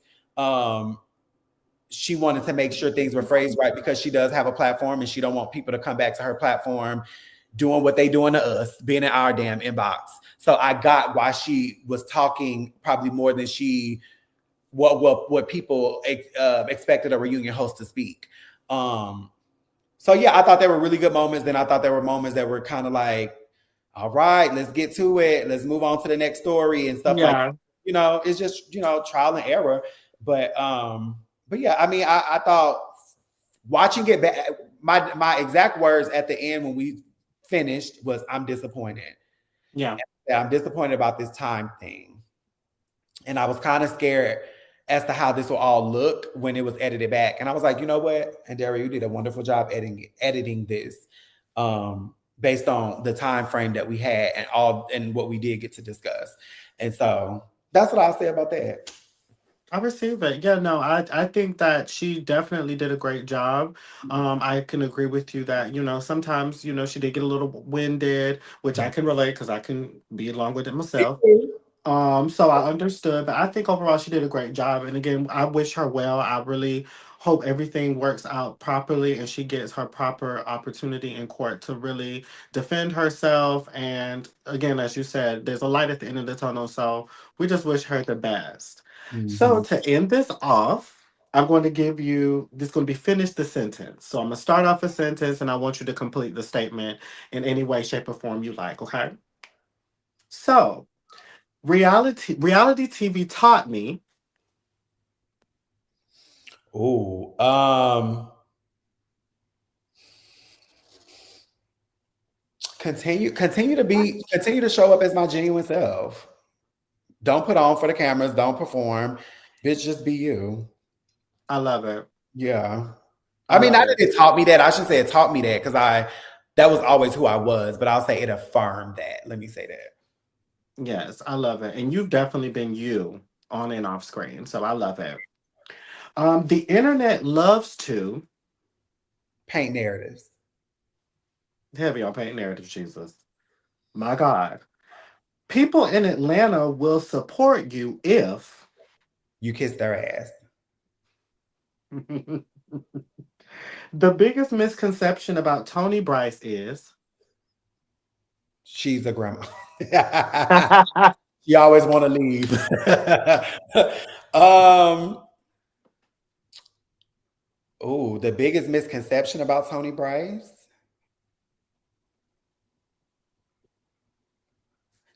she wanted to make sure things were phrased right, because she does have a platform and she don't want people to come back to her platform doing what they doing to us, being in our damn inbox. So I got why she was talking probably more than what people expected a reunion host to speak. So yeah, I thought there were really good moments. Then I thought there were moments that were kind of like, all right, let's get to it. Let's move on to the next story and stuff like that. It's just, trial and error. But yeah, I mean, I thought watching it back, my exact words at the end when we finished was, I'm disappointed. Yeah. I'm disappointed about this time thing. And I was kind of scared as to how this will all look when it was edited back. And I was like, you know what? And Daryl, you did a wonderful job editing this based on the time frame that we had and what we did get to discuss. And so that's what I'll say about that. I receive it. Yeah, no, I think that she definitely did a great job. I can agree with you that, sometimes, she did get a little winded, which I can relate because I can be along with it myself. So I understood, but I think overall she did a great job. And again, I wish her well. I really hope everything works out properly and she gets her proper opportunity in court to really defend herself. And again, as you said, there's a light at the end of the tunnel. So we just wish her the best. So to end this off, I'm going to give you, this is going to be finish the sentence. So I'm going to start off a sentence and I want you to complete the statement in any way, shape, or form you like, okay? So, reality TV taught me. Continue to show up as my genuine self. Don't put on for the cameras. Don't perform. Bitch, just be you. I love it. Yeah. I mean, not that it taught me that. I should say it taught me that because that was always who I was. But I'll say it affirmed that. Let me say that. Yes, I love it. And you've definitely been you on and off screen. So I love it. The internet loves to Paint narratives. heavy on paint narrative, Jesus. My God. People in Atlanta will support you if You kiss their ass. the biggest misconception about Toni Bryce is She's a grandma. She always want to leave. um. Oh, the biggest misconception about Toni Bryce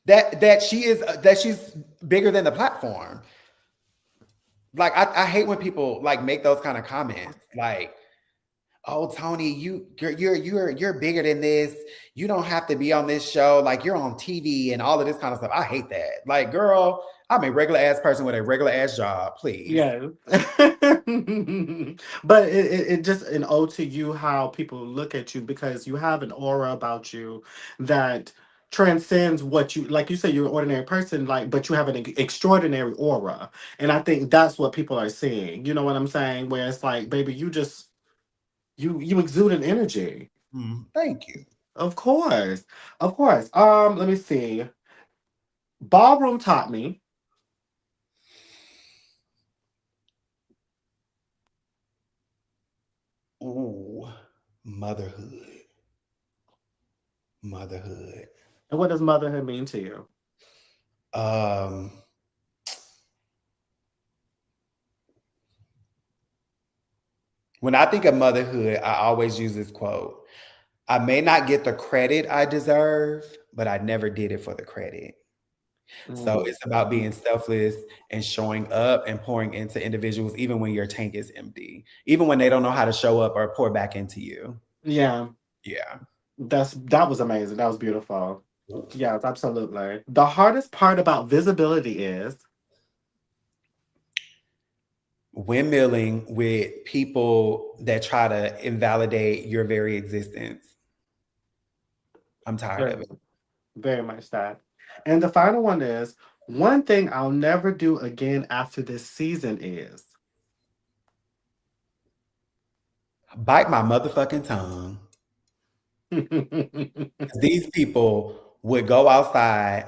that she's bigger than the platform. Like I hate when people like make those kind of comments. Like, oh Tony, you're bigger than this. You don't have to be on this show. Like you're on TV and all of this kind of stuff. I hate that. Like, girl, I'm a regular ass person with a regular ass job. Please. yes. But it just an ode to you how people look at you because you have an aura about you that transcends what you like you say you're an ordinary person like but you have an extraordinary aura and I think that's what people are seeing, you know what I'm saying, where it's like baby you just you exude an energy. Thank you. Of course, of course. Let me see. Ballroom taught me. Ooh, motherhood. Motherhood. And what does motherhood mean to you? Um, when I think of motherhood, I always use this quote. I may not get the credit I deserve, but I never did it for the credit. So it's about being selfless and showing up and pouring into individuals, even when your tank is empty, even when they don't know how to show up or pour back into you. Yeah. Yeah. That was amazing. That was beautiful. Yes, absolutely. The hardest part about visibility is Windmilling with people that try to invalidate your very existence. I'm tired very, of it. very much that. And the final one is one thing I'll never do again after this season is. Bite my motherfucking tongue. These people would go outside,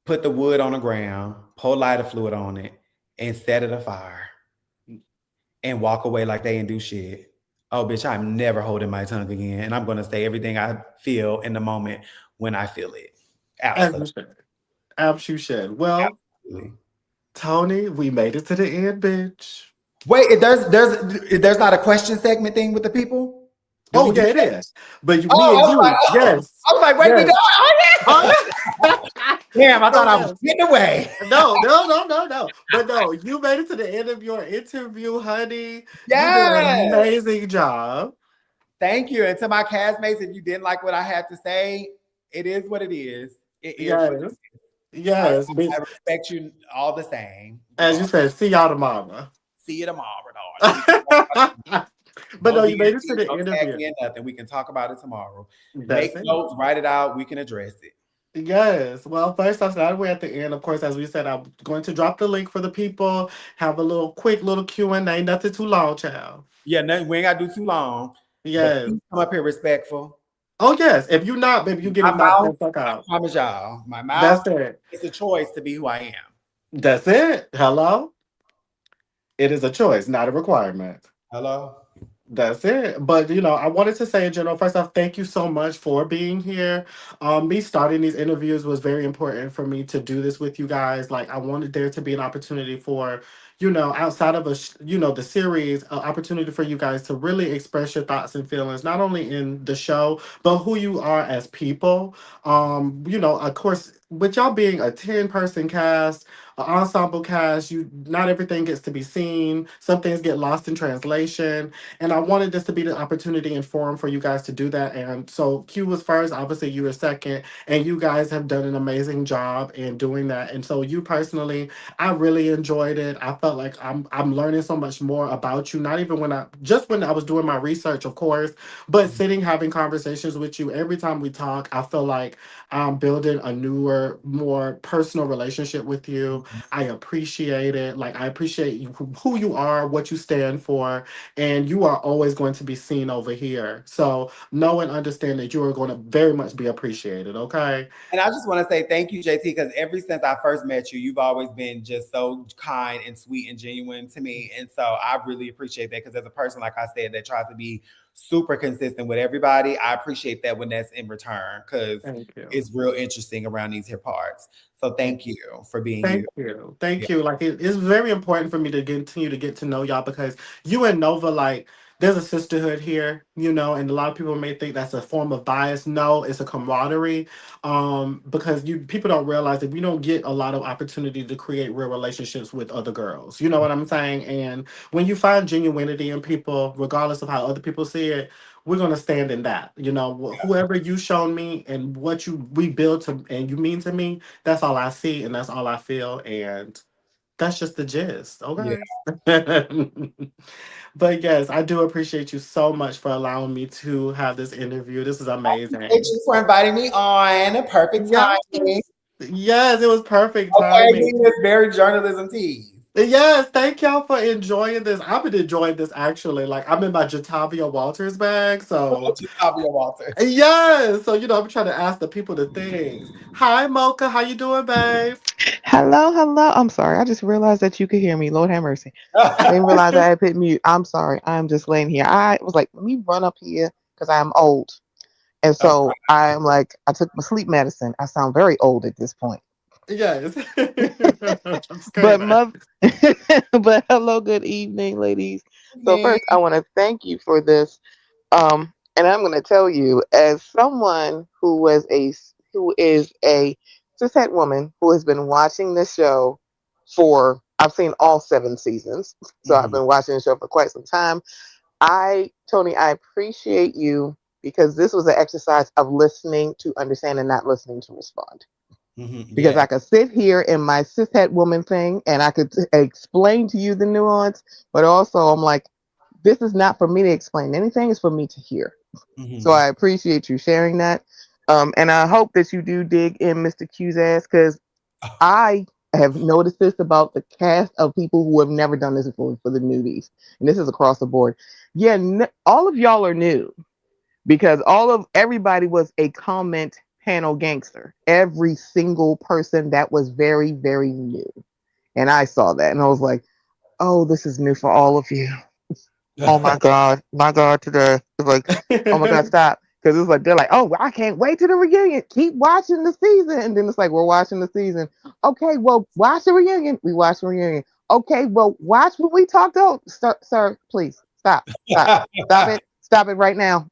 put the wood on the ground, pour lighter fluid on it, and set it afire, and walk away like they didn't do shit. Oh, bitch, I'm never holding my tongue again, and I'm gonna say everything I feel in the moment when I feel it. As you Absolutely. should. As you should. Well, Tony, we made it to the end, bitch. Wait, there's not a question segment thing with the people? Do we Oh do yeah, it that? is. But you, me Oh, and you, yes, I was like, wait, we yes. don't. Oh, yeah. Damn, I So thought I was yes. getting away. No. But no, you made it to the end of your interview, honey. You did an Yes. amazing job. Thank you. And to my castmates, if you didn't like what I had to say, it is what it is. It is what it Yes. is. Yes. I respect you all the same. As you said, see y'all tomorrow. See you tomorrow, darling. But No no, you made it DMT, to the don't tag interview. me in nothing. We can talk about it tomorrow. That's Make it. notes, write it out. We can address it. Yes. Well, first off, now we're at the end. Of course, as we said, I'm going to drop the link for the people. Have a little quick little Q&A. Nothing too long, child. Yeah, no, we ain't got to do too long. But Yes. please come up here respectful. Oh, yes. If you're not, baby, you're My getting knocked the mouth, fuck I out. promise y'all, my mouth That's it. is a choice to be who I am. That's it. Hello? It is a choice, not a requirement. Hello? That's it. But I wanted to say in general, first off, thank you so much for being here. Me starting these interviews was very important for me to do this with you guys. Like I wanted there to be an opportunity for, outside of the series, an opportunity for you guys to really express your thoughts and feelings, not only in the show, but who you are as people. Of course, with y'all being a 10-person cast, an ensemble cast, not everything gets to be seen. Some things get lost in translation. And I wanted this to be the opportunity and forum for you guys to do that. And so Q was first, obviously you were second, and you guys have done an amazing job in doing that. And so you personally, I really enjoyed it. I felt like I'm learning so much more about you. Not even when I was doing my research, of course, but sitting having conversations with you every time we talk, I feel like I'm building a newer deeper, more personal relationship with you. Mhm. I appreciate it. Like, I appreciate you, who you are, what you stand for, and you are always going to be seen over here. So know and understand that you are going to very much be appreciated. Okay. And I just want to say thank you, JT, because ever since I first met you, you've always been just so kind and sweet and genuine to me. And so I really appreciate that because as a person, like I said, that tries to be super consistent with everybody, I appreciate that when that's in return because Thank you. it's real interesting around these here parts. So thank you for being you. Thank you. Yeah. Thank you. Like, it's very important for me to continue to get to know y'all, because you and Nova, like, there's a sisterhood here, and a lot of people may think that's a form of bias. No, it's a camaraderie. Because you people don't realize that we don't get a lot of opportunity to create real relationships with other girls. You know what I'm saying? And when you find genuinity in people, regardless of how other people see it, we're gonna stand in that. Whoever you shown me and what you we build to and you mean to me, that's all I see and that's all I feel. And that's just the gist. Yeah. Okay. But yes, I do appreciate you so much for allowing me to have this interview. This is Thank amazing. you for inviting me on. Perfect Yes. timing. Yes, it was perfect Okay, timing. this very journalism tease. Yes, thank y'all for enjoying this. I've been enjoying this actually. Like, I'm in my Jatavia Walters bag. So Tavia Walters. yes. So I'm trying to ask the people the things. Hi Mocha, how you doing, babe? Hello, hello. I'm sorry. I just realized that you could hear me. Lord have mercy. I didn't realize I had hit mute. I'm sorry. I'm just laying here. I was like, let me run up here because I'm old. And so I'm like, I took my sleep medicine. I sound very old at this point. Yes. I'm But screaming. mother, but hello, good evening, ladies. So Evening. first, I want to thank you for this. And I'm going to tell you, as someone who is a cishet woman who has been watching this show for, I've seen all 7 seasons, so I've Mhm. been watching the show for quite some time. Tony, I appreciate you because this was an exercise of listening to understand and not listening to respond, Mhm. because Yeah. I could sit here in my cishet woman thing and I could explain to you the nuance, but also I'm like, this is not for me to explain anything, it's for me to hear. So Mhm. I appreciate you sharing that. And I hope that you do dig in Mr. Q's ass, because I have noticed this about the cast of people who have never done this before for the newbies. And this is across the board. Yeah, all of y'all are new because everybody was a comment panel gangster. Every single person that was very, very new. And I saw that and I was like, oh, this is new for all of you. Oh my God, today. It's like, oh my God, stop. Because it's like, they're like, oh, well, I can't wait to the reunion. Keep watching the season. And then it's like, we're watching the season. Okay, well, watch the reunion. We watch the reunion. Okay, well, watch what we talked about. Sir, please, stop, stop, stop it. Stop it right now.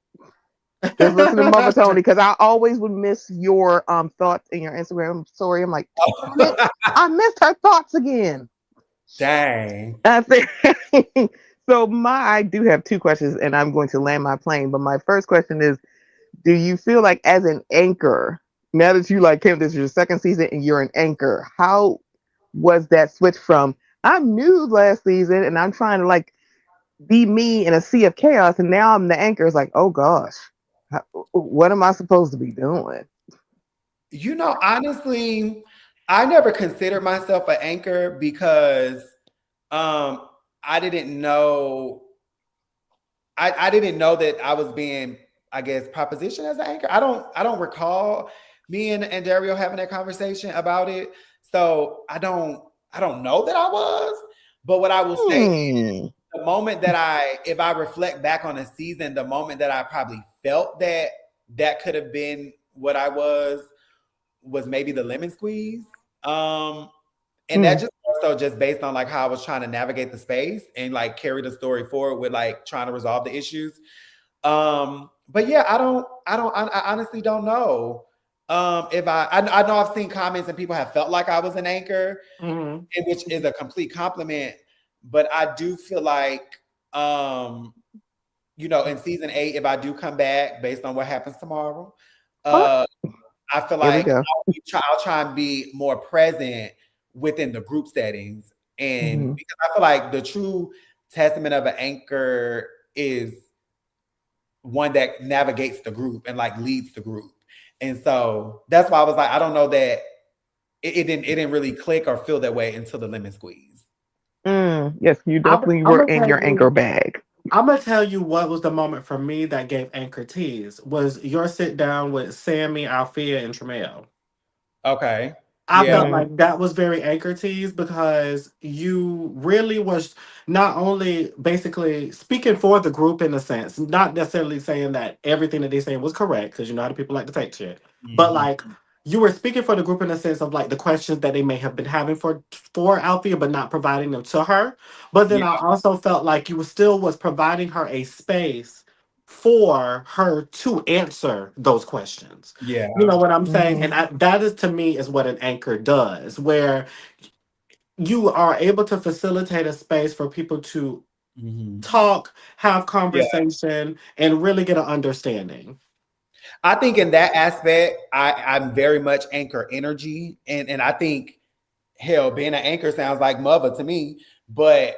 Just listen to Mother Tony, because I always would miss your thoughts in your Instagram story. I'm like, damn it, I missed her thoughts again. Dang. I think so. I do have 2 questions, and I'm going to land my plane. But my first question is: do you feel like, as an anchor, now that you like came, this is your second season, and you're an anchor, how was that switch from I'm new last season, and I'm trying to like be me in a sea of chaos, and now I'm the anchor? It's like, oh gosh, what am I supposed to be doing? Honestly, I never considered myself an anchor because um I didn't know I didn't know that I was being, I guess, propositioned as an anchor. I don't recall me and Dario having that conversation about it. So I don't know that I was. But what I will say, Hmm. the moment that if I reflect back on the season, the moment that I probably felt that that could have been what I was maybe the lemon squeeze. And that Hmm. just also just based on like how I was trying to navigate the space and like carry the story forward with like trying to resolve the issues. But yeah, I honestly don't know. If I know I've seen comments and people have felt like I was an anchor, Mhm. which is a complete compliment. But I do feel like, in season 8, if I do come back based on what happens tomorrow, Oh, uh, I feel here we like go. I'll try and be more present within the group settings. And Hmm. because I feel like the true testament of an anchor is one that navigates the group and like leads the group. And so that's why I was like, I don't know that it didn't really click or feel that way until the lemon squeeze. Yes, you I'm, definitely I'm were gonna in tell your anchor you. bag. I'm gonna tell you what was the moment for me that gave anchor tease was your sit down with Sammy, Althea, and Tremel. Okay. I Yeah. felt Mm, like that was very anchor tease because you really was not only basically speaking for the group in a sense, not necessarily saying that everything that they saying was correct, because you know how the people like to take shit, but Mhm. like you were speaking for the group in a sense of like the questions that they may have been having for Althea, but not providing them to her. But then Yeah. I also felt like you still was providing her a space for her to answer those questions. You Yeah. know what I'm saying? mm-hmm, And that is to me is what an anchor does, where you are able to facilitate a space for people to Mhm. talk, have Yeah. conversation, and really get an understanding. I think in that aspect, I'm very much anchor energy, and I think hell, being an anchor sounds like mother to me, but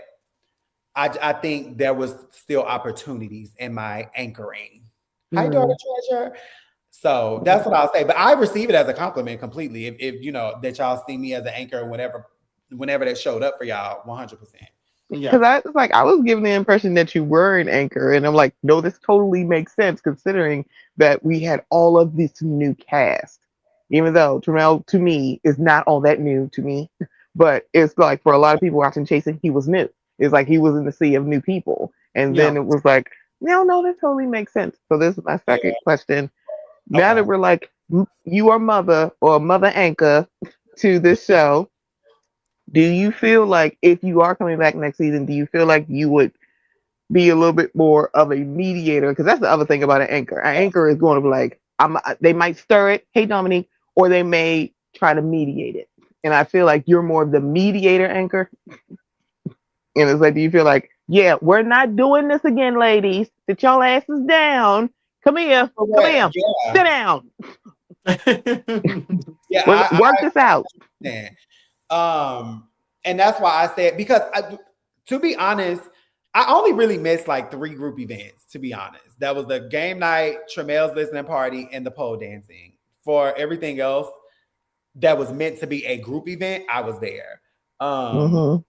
I think there was still opportunities in my anchoring. Hi, daughter mm. treasure. So that's what I'll say. But I receive it as a compliment completely. If you know that y'all see me as an anchor, whenever that showed up for y'all, 100%. Yeah. Because I was like, I was given the impression that you were an anchor, and I'm like, no, this totally makes sense considering that we had all of this new cast. Even though Terrell to me is not all that new to me, but it's like for a lot of people watching Chasing, he was new. It's like he was in the sea of new people, and Yeah. then it was like, no, that totally makes sense. So this is my Yeah. second question. Now Okay. that we're like, you are mother or mother anchor to this show, do you feel like if you are coming back next season, do you feel like you would be a little bit more of a mediator? Because that's the other thing about an anchor. An anchor is going to be like, they might stir it, hey Dominique, or they may try to mediate it. And I feel like you're more of the mediator anchor. And it's like, do you feel like, yeah, we're not doing this again, ladies. Sit y'all asses down. Come Correct. here, sit Yeah. down. Yeah. Work this out. I understand. And that's why I said because to be honest, I only really missed like 3 group events. To be honest, that was the game night, Tremel's listening party, and the pole dancing. For everything else that was meant to be a group event, I was there. Um, Mm-hmm.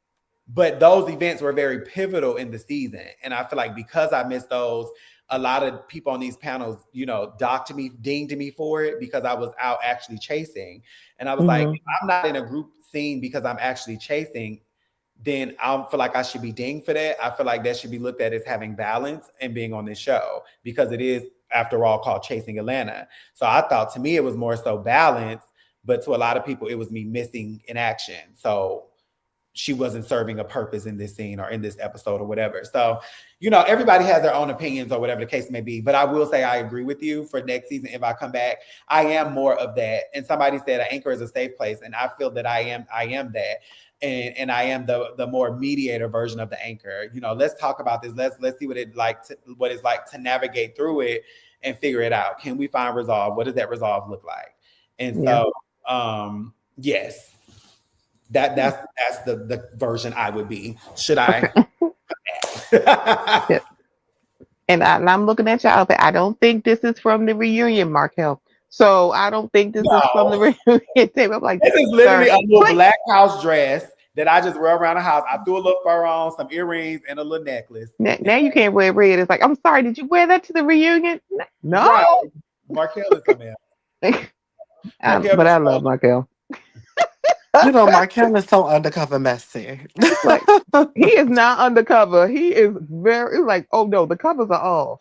but those events were very pivotal in the season, and I feel like because I missed those, a lot of people on these panels, docked me, dinged me for it because I was out actually chasing, and I was like, Mm-hmm. if I'm not in a group scene because I'm actually chasing, then I feel like I should be dinged for that. I feel like that should be looked at as having balance and being on this show because it is, after all, called Chasing Atlanta. So I thought to me it was more so balance, but to a lot of people it was me missing in action. So she wasn't serving a purpose in this scene or in this episode or whatever. So, everybody has their own opinions or whatever the case may be. But I will say I agree with you for next season. If I come back, I am more of that. And somebody said an anchor is a safe place. And I feel that I am that. And I am the more mediator version of the anchor. Let's talk about this. Let's see what it's like to navigate through it and figure it out. Can we find resolve? What does that resolve look like? And Yeah. so yes. That's the version I would be. Should I? Okay. Yeah. And I'm looking at your outfit. I don't think this is from the reunion, Markel. So I don't think this is from the No. reunion tape. I'm like, This is literally sir, a little please. black house dress that I just wear around the house. I threw a little fur on, some earrings, and a little necklace. Now you can't wear red. It's like, I'm sorry, did you wear that to the reunion? No. Right. Markel is coming out. Markel But be I love trolling. Markel. You know, Markel is so undercover messy. Like, he is not undercover. He is very like, oh no, the covers are off.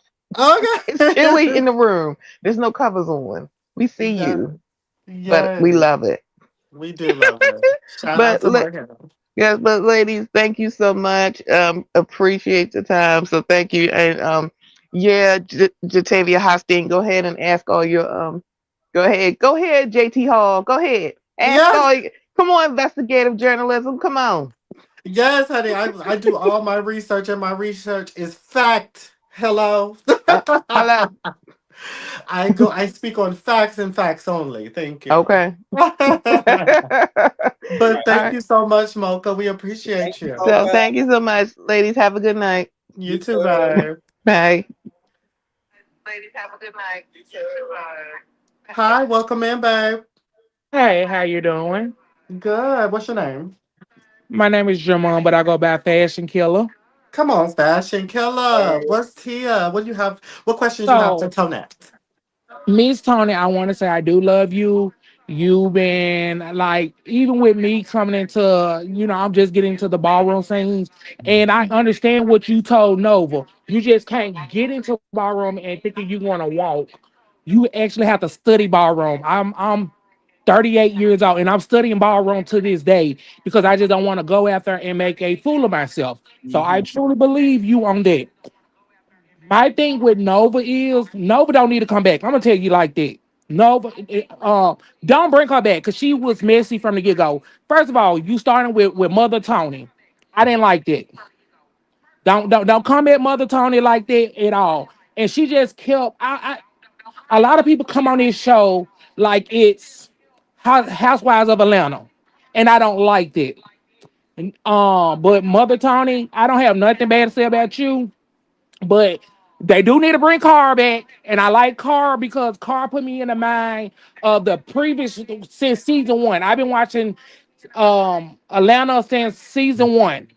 It's chilly Okay. in the room. There's no covers on. We see Yeah. you, but Yes, we love it. we do love it. Shout out But to Markel. yes, but ladies, thank you so much. Appreciate the time. So thank you. And yeah, Jatavia Hosteen, go ahead and ask all your go ahead, JT Hall. Go ahead. Ask Yes, all come on, investigative journalism. Come on. yes, honey. I do all my research, and my research is fact. Hello. Hello. I speak on facts and facts only. Thank you. Okay. But All thank right. you so much, Mocha. We Thank appreciate you, you. So Mocha. thank you so much, ladies. Have a good night. You You too, too. babe. Bye. Hi, welcome in, babe. Hey, how you doing? Good. What's your name? My name is Jamon, but I go by Fashion Killer. Come on, Fashion Killer. What's Tia? What do you have? What questions you have for So, Tonette? Miss Tony, I want to say I do love you. You've been like, even with me coming into, I'm just getting into the ballroom scenes, and I understand what you told Nova. You just can't get into ballroom and thinking you're going to walk. You actually have to study ballroom. I'm 38 years old and I'm studying ballroom to this day because I just don't want to go out there and make a fool of myself. So I Mhm. truly believe you on that. My thing with Nova is Nova don't need to come back. I'm gonna tell you like that. Nova, don't bring her back because she was messy from the get go. First of all, you starting with Mother Tony. I didn't like that. Don't come at Mother Tony like that at all. And she just kept. A lot of people come on this show like it's Housewives of Atlanta, and I don't like that. But Mother Tony, I don't have nothing bad to say about you. But they do need to bring Carr back, and I like Carr because Carr put me in the mind of the previous since season one. I've been watching Atlanta since season one,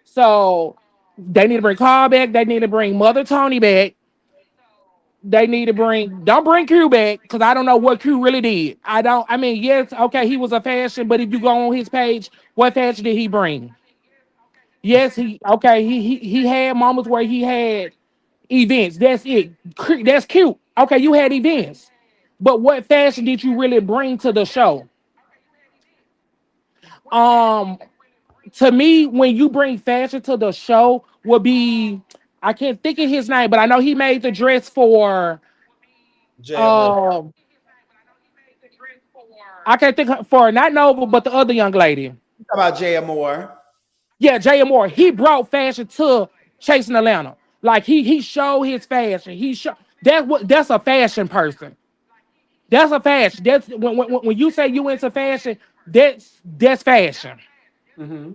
so they need to bring Carr back. They need to bring Mother Tony back. They need to don't bring Q back because I don't know what Q really did. I don't. I mean, yes, okay, he was a fashion, but if you go on his page, what fashion did he bring? Yes, he okay. He had moments where he had events. That's it. That's cute. Okay, you had events, but what fashion did you really bring to the show? Um, to me, when you bring fashion to the show, would be I can't think of his name, but I know he made the dress for Jay Moore. um I can't think for not Nova, but the other young lady. How about Jay Moore? Yeah, Jay Moore. He brought fashion to Chasing Atlanta. Like he showed his fashion. That's a fashion person. That's a fashion. That's when you say you into fashion, that's fashion. Mm-hmm.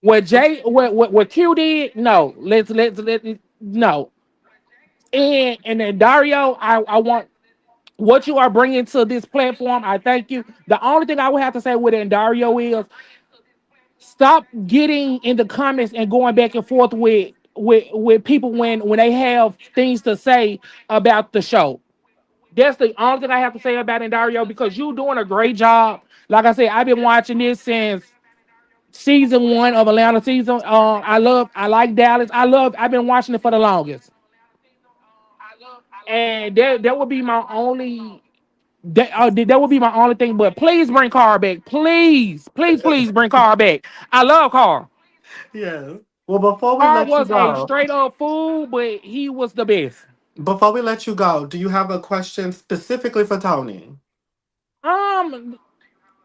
What Q did, no. Let no. And then Dario, I want what you are bringing to this platform. I thank you. The only thing I would have to say with Dario is stop getting in the comments and going back and forth with people when they have things to say about the show. That's the only thing I have to say about Dario because you're doing a great job. Like I said, I've been watching this since season one of Atlanta season. I like Dallas. I've been watching it for the longest. And that would be my only that would be my only thing. But please bring Carr back. Please bring Carr back. I love Carr. Yes. Well, before we Carr let you was a go, straight up fool, but he was the best. do you have a question specifically for Tony? Um,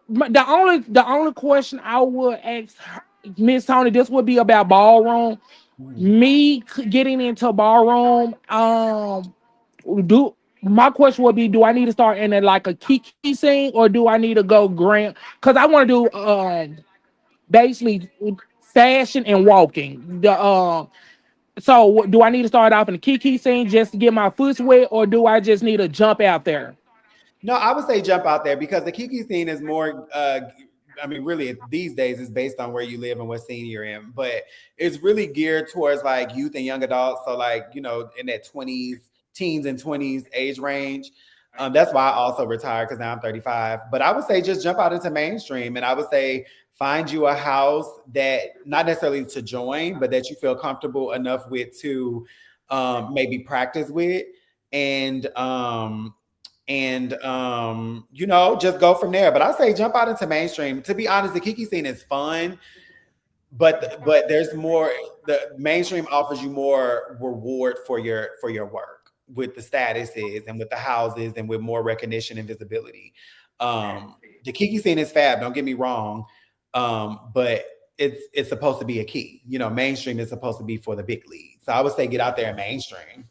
the only question I would ask Miss Tony, this would be about ballroom. Mhm. Me getting into ballroom. Do my question would be: do I need to start in like a Kiki scene, or do I need to go grand? Because I want to do basically fashion and walking. So do I need to start off in the Kiki scene just to get my foot wet, or do I just need to jump out there? No, I would say jump out there because the Kiki scene is more. I mean, really, these days it's based on where you live and what scene you're in, but it's really geared towards like youth and young adults. So, like in that 20s, teens and 20s age range. That's why I also retired because now I'm 35. But I would say just jump out into mainstream, and I would say find you a house that not necessarily to join, but that you feel comfortable enough with to maybe practice with, and just go from there. But I say jump out into mainstream. To be honest, the Kiki scene is fun, but there's more. The mainstream offers you more reward for your work with the statuses and with the houses and with more recognition and visibility. The Kiki scene is fab. Don't get me wrong, but it's supposed to be a key. Mainstream is supposed to be for the big league. So I would say get out there in mainstream.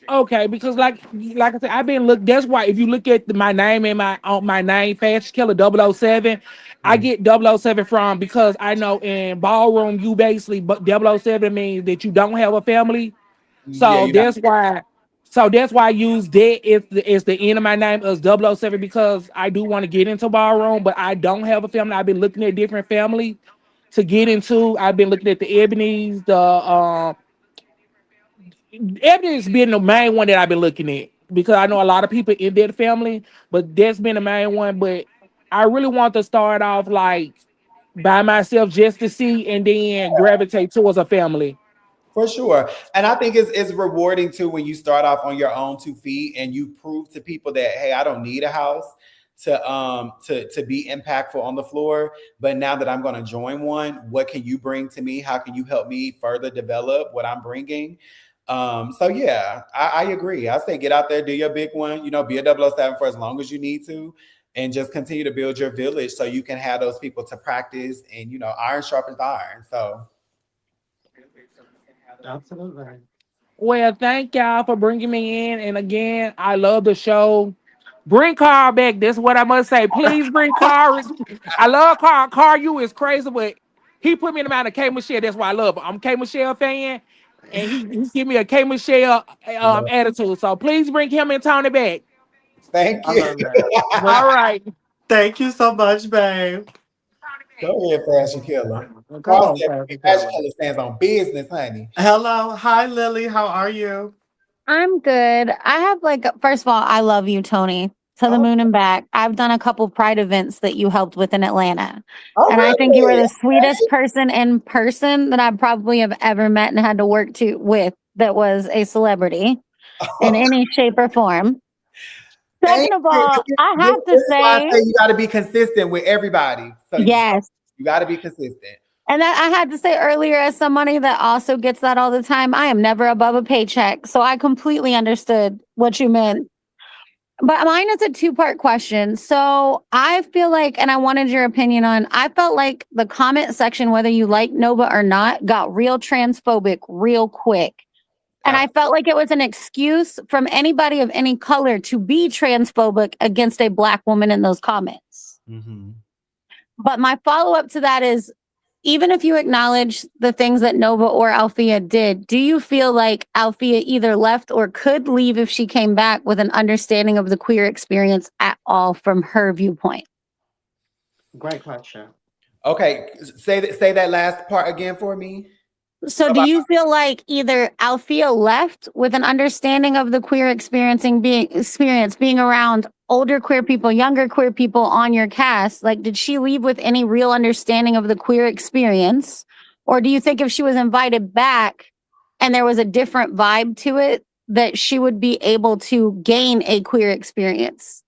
Okay, because like I said, I've been look. That's why if you look at my name and my name, Fashion Killer 007, I Mm. get 007 from because I know in ballroom you basically but 007 means that you don't have a family. Yeah, So you're not. that's why. So that's why I use that it's the end of my name as 007 because I do want to get into ballroom, but I don't have a family. I've been looking at different family to get into. I've been looking at the Ebony's, the Ebony's been the main one that I've been looking at because I know a lot of people in that family, but that's been the main one. But I really want to start off like by myself just to see and then gravitate towards a family. For sure. And I think it's rewarding too when you start off on your own 2 feet and you prove to people that, hey, I don't need a house to be impactful on the floor. But now that I'm going to join one, what can you bring to me? How can you help me further develop what I'm bringing? So yeah, I agree. I say get out there, do your big one, be a 007 for as long as you need to, and just continue to build your village so you can have those people to practice and iron sharpens iron. So Absolutely. Well, thank y'all for bringing me in. And again, I love the show. Bring Carl back. That's what I must say. Please bring Carl. I love Carl. Carl, you is crazy, but he put me in the mind of K Michelle. That's why I love him. I'm a K Michelle fan, and he give me a K Michelle attitude. So please bring him and Tony back. thank I you. love that. All right. Thank you so much, babe. Go ahead, Fashion Killer. Come Carl on, said Pastor Fashion Killer. Killer stands on business, honey. Hello. Hi, Lily. How are you? I'm good. I have first of all, I love you, Tony. To the Oh, moon and back. I've done a couple Pride events that you helped with in Atlanta. oh And I think you were really? the sweetest person in person that I probably have ever met and had to work with that was a celebrity in any shape or form. Thank Second of you. all, I This have to is why I say, say you got to be consistent with everybody. So yes. you got to be consistent. And I had to say earlier, as somebody that also gets that all the time, I am never above a paycheck. So I completely understood what you meant. But mine is a two-part question. So I feel like, and I wanted your opinion on, I felt like the comment section, whether you like Nova or not, got real transphobic real quick. And I felt like it was an excuse from anybody of any color to be transphobic against a Black woman in those comments. Mm-hmm. But my follow-up to that is, even if you acknowledge the things that Nova or Althea did, do you feel like Althea either left or could leave if she came back with an understanding of the queer experience at all from her viewpoint? Great question. Okay, say that last part again for me. So do you feel like either Althea left with an understanding of the queer experience being around older queer people, younger queer people on your cast? Like, did she leave with any real understanding of the queer experience? Or do you think if she was invited back and there was a different vibe to it, that she would be able to gain a queer experience?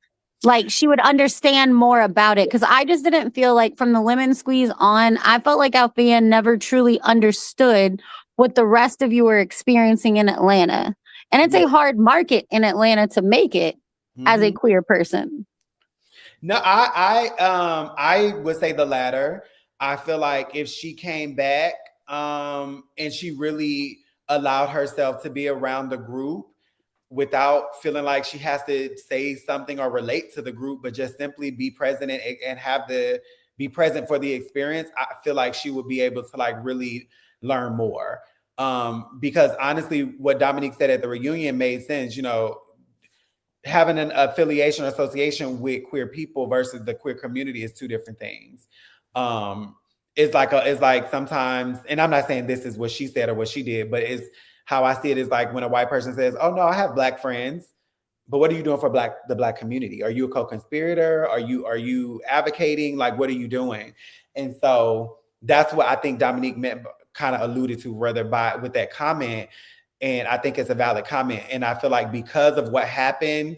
Like she would understand more about it. Because I just didn't feel like from the lemon squeeze on, I felt like Althea never truly understood what the rest of you were experiencing in Atlanta. And it's a hard market in Atlanta to make it as a queer person. No, I would say the latter. I feel like if she came back and she really allowed herself to be around the group without feeling like she has to say something or relate to the group, but just simply be present and be present for the experience, I feel like she would be able to like really learn more. Because honestly, what Dominique said at the reunion made sense, having an affiliation or association with queer people versus the queer community is two different things. It's like sometimes, and I'm not saying this is what she said or what she did, but it's how I see it is like when a white person says, "Oh no, I have Black friends," but what are you doing for the Black community? Are you a co-conspirator? Are you advocating? Like, what are you doing? And so that's what I think Dominique kind of alluded to, with that comment. And I think it's a valid comment. And I feel like because of what happened,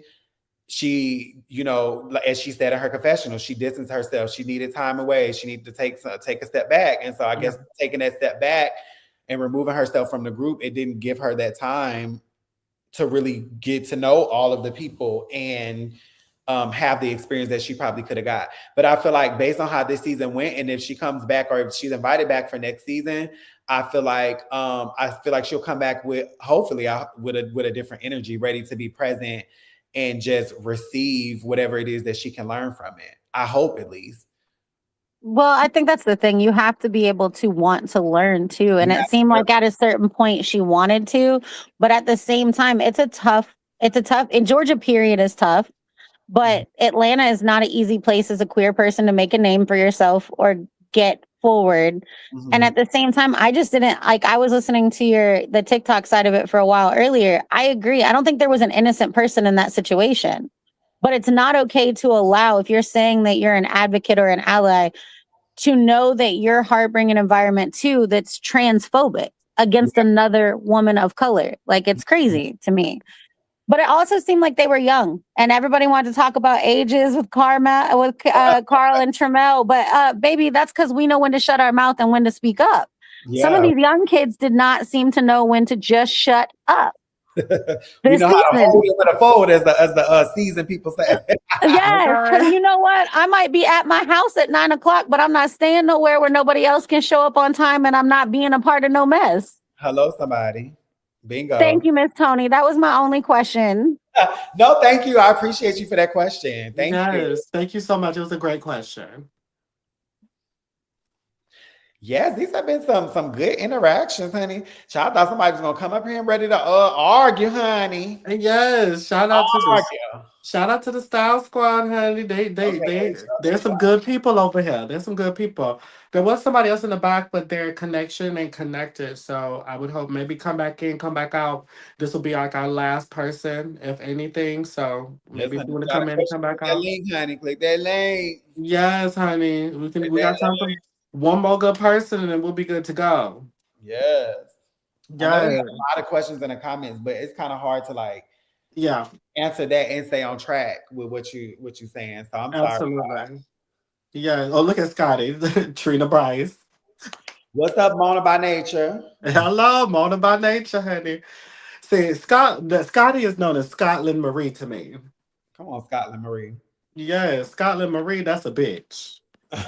she, as she said in her confessional, she distanced herself. She needed time away. She needed to take a step back. And so I guess taking that step back and removing herself from the group, it didn't give her that time to really get to know all of the people and have the experience that she probably could have got. But I feel like based on how this season went, and if she comes back or if she's invited back for next season, I feel like she'll come back with a different energy, ready to be present and just receive whatever it is that she can learn from it. I hope, at least. Well, I think that's the thing. You have to be able to want to learn too. And it seemed like at a certain point she wanted to, but at the same time, it's a tough It's a tough, and Georgia period is tough, Mhm. but Atlanta is not an easy place as a queer person to make a name for yourself or get forward. And Mhm. at the same time, I just didn't like, I was listening to the TikTok side of it for a while earlier. I agree. I don't think there was an innocent person in that situation. But it's not okay to allow, if you're saying that you're an advocate or an ally, to know that you're harboring an environment too that's transphobic against another woman of color. Like, it's crazy to me. But it also seemed like they were young, and everybody wanted to talk about ages with Carl and Tramel. But baby, that's because we know when to shut our mouth and when to speak up. Some of Yeah. these young kids did not seem to know when to just shut up We this know how to season. hold it with a fold, as the seasoned people say. Yes, because Okay. you know what? I might be at my house at 9 o'clock, but I'm not staying nowhere where nobody else can show up on time, and I'm not being a part of no mess. Hello, somebody. Thank Bingo. you, Miss Tony. That was my only question. No, thank you. I appreciate you for that question. Thank you. Yes. Thank you so much. It was a great question. Yes, these have been some good interactions, honey. Child, I thought somebody was gonna come up here and ready to argue, honey. And yes, Argue. shout out to the Style Squad, honey. Okay, There's some good people over here. There's some good people. There was somebody else in the back, but their connection ain't connected. So I would hope maybe come back in, come back out. This will be like our last person, if anything. So maybe if listen, you want to try to come in and push come click back that out. link, honey. Click that link. Yes, honey. Click We that got time link. for one more good person and then we'll be good to go. Yes. I know we have Yes. a lot of questions in the comments, but it's kind of hard to like Yeah, answer that and stay on track with what you saying. So I'm sorry. absolutely. Yeah. Oh, look at Scotty. Trina Bryce. What's up, Mona by nature? Hello, Mona by nature, honey. See, Scotty is known as Scotland Marie to me. Come on, Scotland Marie. Yes, Scotland Marie, that's a bitch. They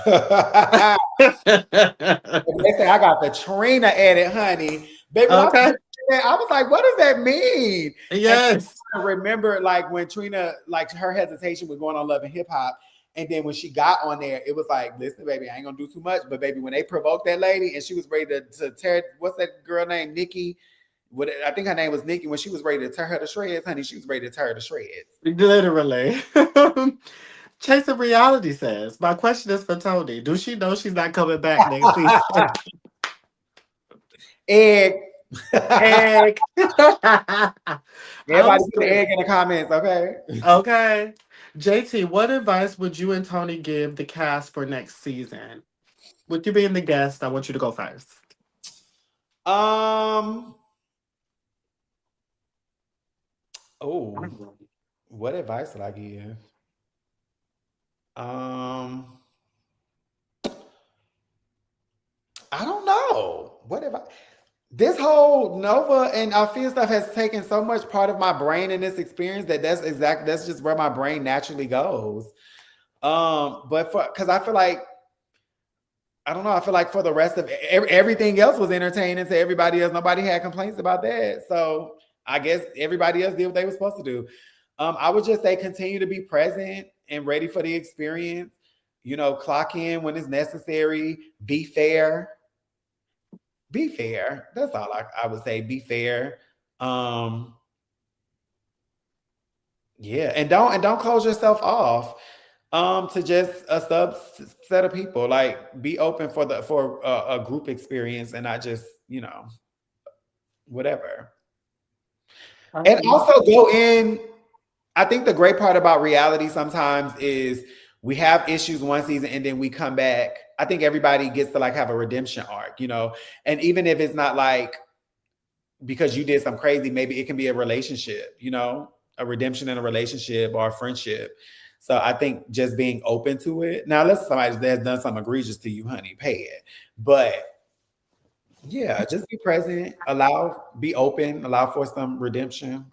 say I got the Trina edit, honey. Baby, when I Okay. first did that, I was like, what does that mean? And Yes. I remember like when Trina, like her hesitation with going on Love and Hip Hop. And then when she got on there, it was like, listen, baby, I ain't gonna do too much. But baby, when they provoked that lady and she was ready to tear, what's that girl name? Nikki. What I think her name was Nikki. When she was ready to tear her to shreds, honey, she was ready to tear her to shreds. Literally. Chasing Reality says, my question is for Tony. Do she know she's not coming back next season? Egg. Egg. I'm Everybody put the scared. egg in the comments, okay? Okay. JT, what advice would you and Tony give the cast for next season? With you being the guest, I want you to go first. Um. Oh, what advice would I give? Um. I don't know. What if I? This whole Nova and Alfea stuff has taken so much part of my brain in this experience that's just where my brain naturally goes. But for because I feel like I don't know. I feel like for the rest of everything else was entertaining to everybody else. Nobody had complaints about that. So I guess everybody else did what they were supposed to do. I would just say continue to be present and ready for the experience. You know, clock in when it's necessary. Be fair. Be fair. That's all I would say. Be fair. Um, yeah, and don't close yourself off to just a subset of people. Like be open for a group experience and not just whatever. And also go in. I think the great part about reality sometimes is we have issues one season and then we come back. I think everybody gets to like have a redemption arc, and even if it's not like because you did something crazy, maybe it can be a relationship, a redemption in a relationship or a friendship. So I think just being open to it. Now, unless somebody has done something egregious to you, honey, pay it. But yeah, just be present, be open, allow for some redemption.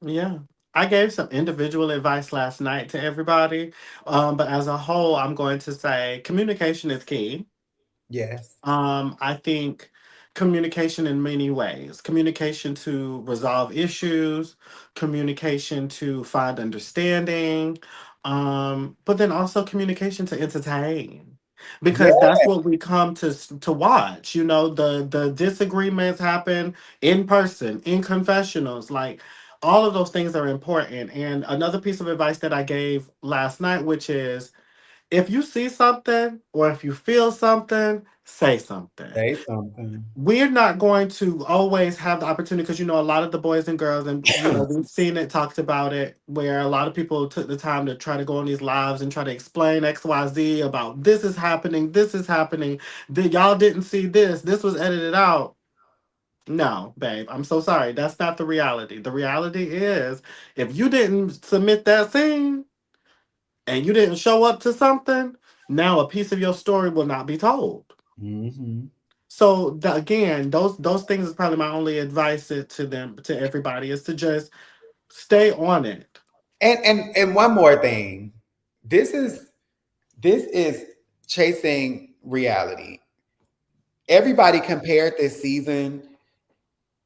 Yeah. I gave some individual advice last night to everybody. But as a whole, I'm going to say communication is key. Yes. I think communication in many ways. Communication to resolve issues, communication to find understanding, but then also communication to entertain. Yeah. Because that's what we come to watch. The disagreements happen in person, in confessionals. Like All of those things are important. And another piece of advice that I gave last night, which is if you see something or if you feel something, say something. Say something. We're not going to always have the opportunity because a lot of the boys and girls, and we've seen it, talked about it, where a lot of people took the time to try to go on these lives and try to explain XYZ about this is happening, y'all didn't see this was edited out. No, babe, I'm so sorry. That's not the reality. The reality is if you didn't submit that scene and you didn't show up to something, now a piece of your story will not be told. Mm-hmm. So again, those things is probably my only advice to them, to everybody, is to just stay on it. And one more thing. This is chasing reality. Everybody compared this season,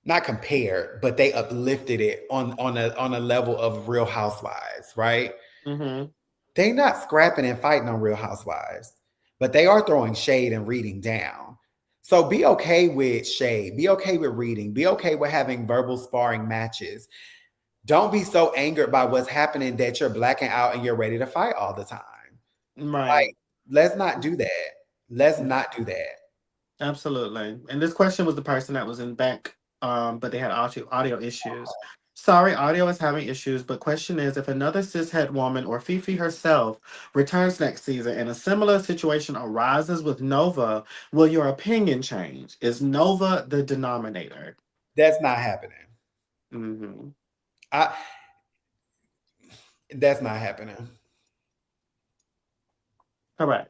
not compared, but they uplifted it on a level of Real Housewives, right? Mm-hmm. They not scrapping and fighting on Real Housewives, but they are throwing shade and reading down. So be okay with shade. Be okay with reading. Be okay with having verbal sparring matches. Don't be so angered by what's happening that you're blacking out and you're ready to fight all the time. Right. Like, let's not do that. Let's not do that. Absolutely. And this question was the person that was in back, but they had audio issues. Sorry, audio is having issues, but question is if another cishet woman or Fifi herself returns next season and a similar situation arises with Nova, will your opinion change? Is Nova the denominator? That's not happening. Mm-hmm. I that's not happening. Correct.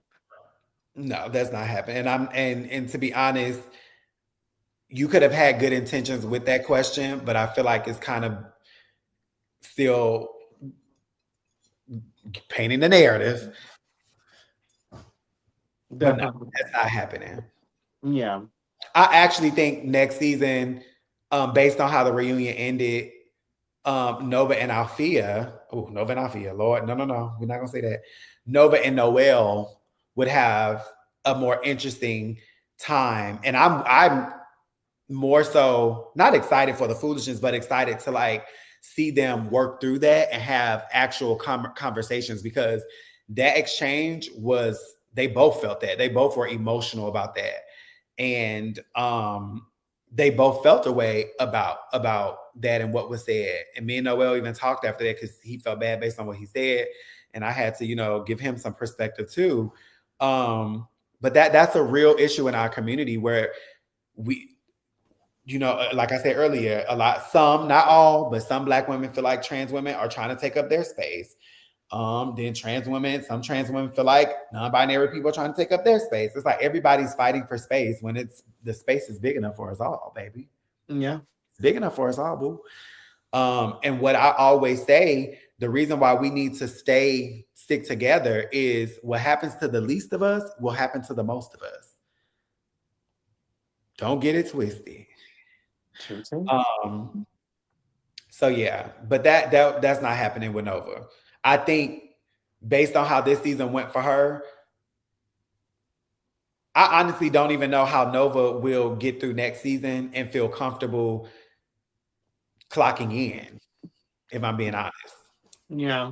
No, that's not happening. And to be honest, you could have had good intentions with that question, but I feel like it's kind of still painting the narrative. But no, Definitely. that's not happening. Yeah. I actually think next season, based on how the reunion ended, Nova and Althea, Nova and Althea, Lord, no, we're not gonna say that. Nova and Noelle would have a more interesting time, and I'm more so not excited for the foolishness, but excited to like see them work through that and have actual conversations because that exchange was they both felt that they both were emotional about that, and they both felt a way about that and what was said. And me and Noel even talked after that because he felt bad based on what he said, and I had to give him some perspective too. But that's a real issue in our community where we like I said earlier, some, not all, but some Black women feel like trans women are trying to take up their space. Then some trans women feel like non-binary people are trying to take up their space. It's like everybody's fighting for space when the space is big enough for us all, baby. Yeah. It's big enough for us all, boo. And what I always say, the reason why we need to stick together is what happens to the least of us will happen to the most of us. Don't get it twisted. So yeah, but that's not happening with Nova. I think based on how this season went for her, I honestly don't even know how Nova will get through next season and feel comfortable clocking in, if I'm being honest. Yeah.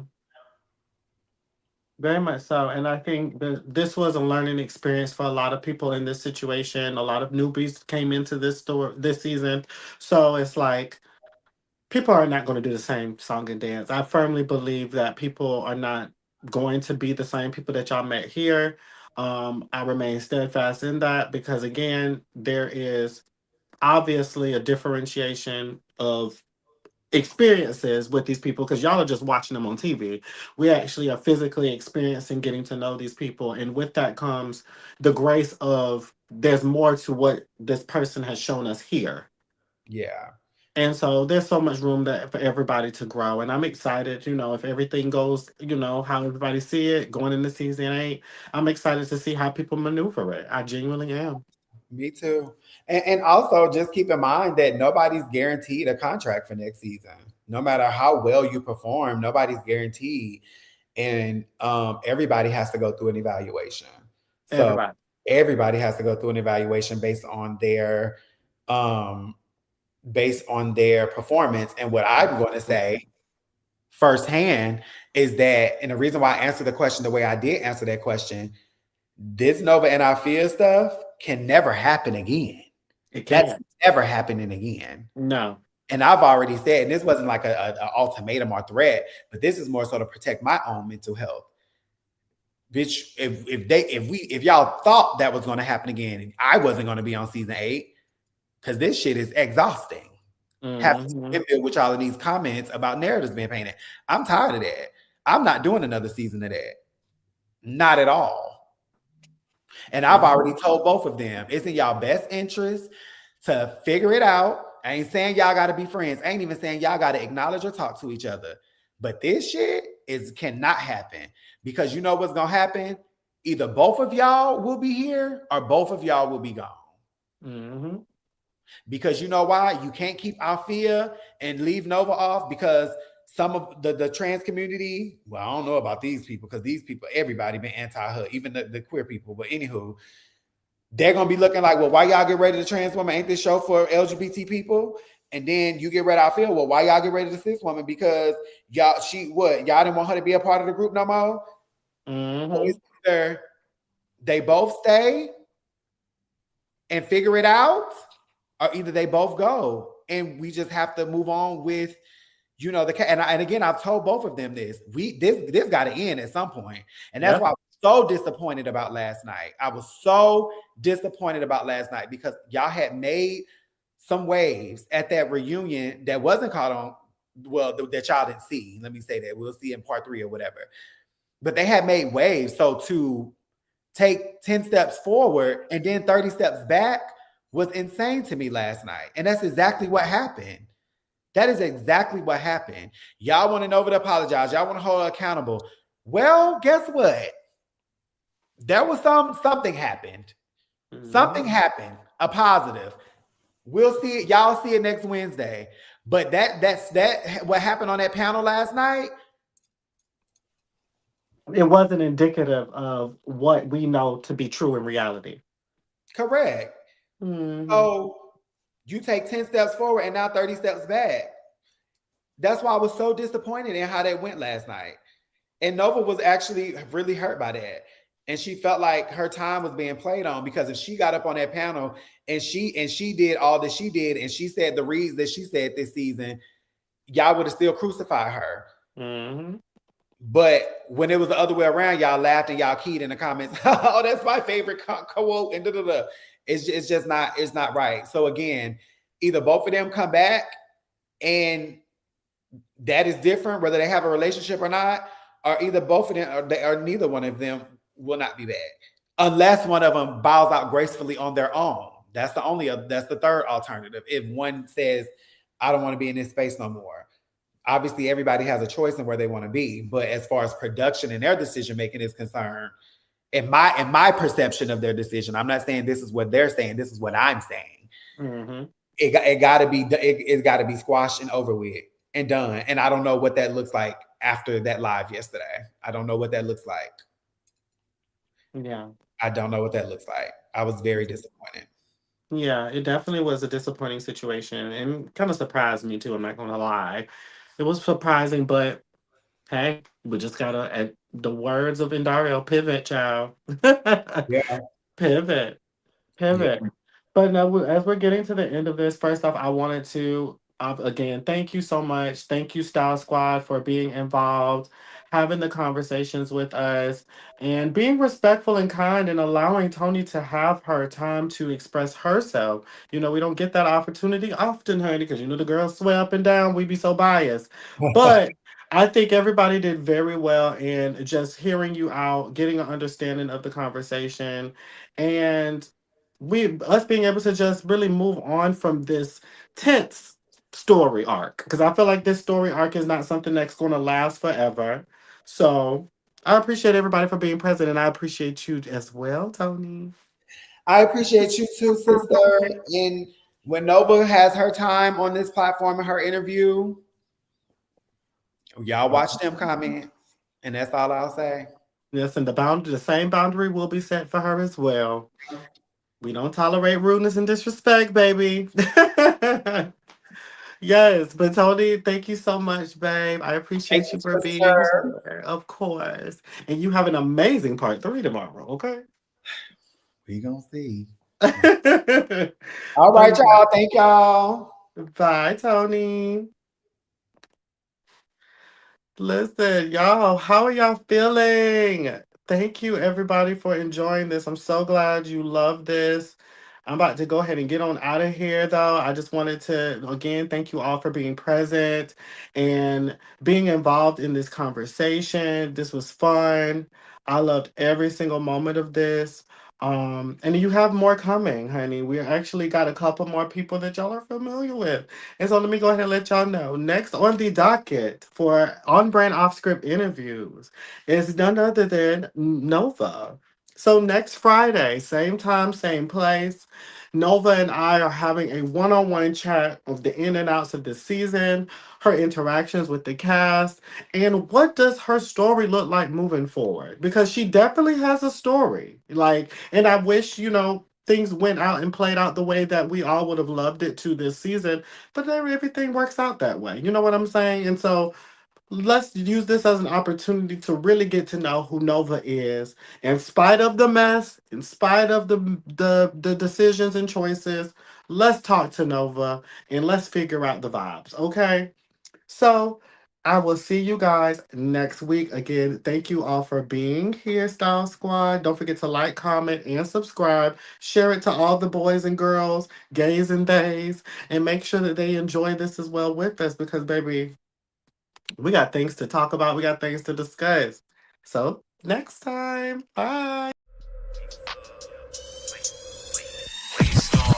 Very much so. And I think that this was a learning experience for a lot of people in this situation. A lot of newbies came into this season. So it's like people are not going to do the same song and dance. I firmly believe that people are not going to be the same people that y'all met here. I remain steadfast in that because again, there is obviously a differentiation of experiences with these people because y'all are just watching them on TV. We actually are physically experiencing getting to know these people. And with that comes the grace of there's more to what this person has shown us here. Yeah. And so there's so much room for everybody to grow. And I'm excited, if everything goes, how everybody see it going into season 8, I'm excited to see how people maneuver it. I genuinely am. Me too. And also just keep in mind that nobody's guaranteed a contract for next season. No matter how well you perform, nobody's guaranteed. And everybody has to go through an evaluation. So everybody has to go through an evaluation based on their based on their performance. And what I'm going to say firsthand is that, and the reason why I answered the question the way I did answer that question, this Nova and Althea stuff can never happen again. That's never happening again. No. And I've already said, and this wasn't like an ultimatum or threat, but this is more so to protect my own mental health. Bitch, if y'all thought that was going to happen again, I wasn't going to be on season 8 because this shit is exhausting. Have to deal with all of these comments about narratives being painted. I'm tired of that. I'm not doing another season of that. Not at all. And I've already told both of them, it's in y'all best interest to figure it out. I ain't saying y'all got to be friends. I ain't even saying y'all got to acknowledge or talk to each other. But this shit cannot happen, because you know what's going to happen? Either both of y'all will be here or both of y'all will be gone. Because you know why? You can't keep Althea and leave Nova off, because some of the trans community, well, I don't know about these people, because these people, everybody been anti-her, even the queer people. But anywho, they're going to be looking like, well, why y'all get rid of the trans woman? Ain't this show for LGBT people? And then you get rid of Althea. Well, why y'all get rid of the cis woman? Because y'all didn't want her to be a part of the group no more? So it's either they both stay and figure it out, or either they both go, and we just have to move on with, you know, and again, I've told both of them this. This got to end at some point, and that's why I was so disappointed about last night. I was so disappointed about last night because y'all had made some waves at that reunion that wasn't caught on, well, that y'all didn't see. Let me say that. We'll see in part 3 or whatever. But they had made waves. So to take 10 steps forward and then 30 steps back was insane to me last night. And that's exactly what happened. That is exactly what happened. Y'all want Nova to apologize. Y'all want to hold her accountable. Well, guess what? There was something happened. Something happened, a positive. We'll see it. Y'all see it next Wednesday. But that's what happened on that panel last night. It wasn't indicative of what we know to be true in reality. Correct. So you take 10 steps forward and now 30 steps back. That's why I was so disappointed in how that went last night. And Nova was actually really hurt by that. And she felt like her time was being played on, because if she got up on that panel and she did all that she did, and she said the reads that she said this season, y'all would have still crucified her. But when it was the other way around, y'all laughed and y'all keyed in the comments. Oh, that's my favorite quote. And it's just not, it's not right. So again, either both of them come back and that is different, whether they have a relationship or not, or either both of them or neither one of them will not be back, unless one of them bows out gracefully on their own. That's the third alternative. If one says, I don't want to be in this space no more. Obviously, everybody has a choice in where they want to be. But as far as production and their decision making is concerned, in my perception of their decision, I'm not saying this is what they're saying. This is what I'm saying. It got to be squashed and over with and done. And I don't know what that looks like after that live yesterday. I don't know what that looks like. Yeah. I don't know what that looks like. I was very disappointed. Yeah, it definitely was a disappointing situation and kind of surprised me too. I'm not going to lie. It was surprising, but hey, we just got to, at the words of Indario, pivot, child. Yeah. Pivot. Yeah. But no, as we're getting to the end of this, first off, I wanted to, again, thank you so much. Thank you, Style Squad, for being involved, having the conversations with us, and being respectful and kind, and allowing Toni to have her time to express herself. You know, we don't get that opportunity often, honey, because you know the girls swear up and down. We be so biased. But I think everybody did very well in just hearing you out, getting an understanding of the conversation, and us being able to just really move on from this tense story arc, because I feel like this story arc is not something that's going to last forever. So I appreciate everybody for being present, and I appreciate you as well, Toni. I appreciate you too, sister. And when Nova has her time on this platform in her interview, y'all watch them comments, and that's all I'll say. Yes, and the same boundary will be set for her as well. We don't tolerate rudeness and disrespect, baby. Yes, but Tony, thank you so much, babe. I Thank appreciate you you for for being sure. here, of course. And you have an amazing part 3 tomorrow, okay? We gonna see. But All right, yeah. y'all. Thank y'all. Bye, Tony. Listen, y'all, how are y'all feeling? Thank you, everybody, for enjoying this. I'm so glad you love this. I'm about to go ahead and get on out of here, though. I just wanted to, again, thank you all for being present and being involved in this conversation. This was fun. I loved every single moment of this. And you have more coming, honey. We actually got a couple more people that y'all are familiar with. And so let me go ahead and let y'all know. Next on the docket for on brand off script interviews is none other than Nova. So next Friday, same time, same place, Nova and I are having a one-on-one chat of the in and outs of the season, her interactions with the cast, and what does her story look like moving forward? Because she definitely has a story. And I wish, things went out and played out the way that we all would have loved it to this season, but then everything works out that way. You know what I'm saying? And so let's use this as an opportunity to really get to know who Nova is, in spite of the mess, in spite of the decisions and choices. Let's talk to Nova and let's figure out the vibes, okay? So I will see you guys next week. Again, thank you all for being here, Style Squad. Don't forget to like, comment, and subscribe. Share it to all the boys and girls, gays and theys, and make sure that they enjoy this as well with us because, baby, we got things to talk about. We got things to discuss. So, next time. Bye.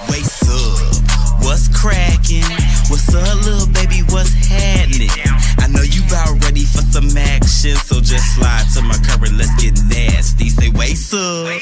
Waist up, what's cracking? What's up, little baby? What's happening? I know you about ready for some action, so just slide to my current. Let's get nasty. Say waist up.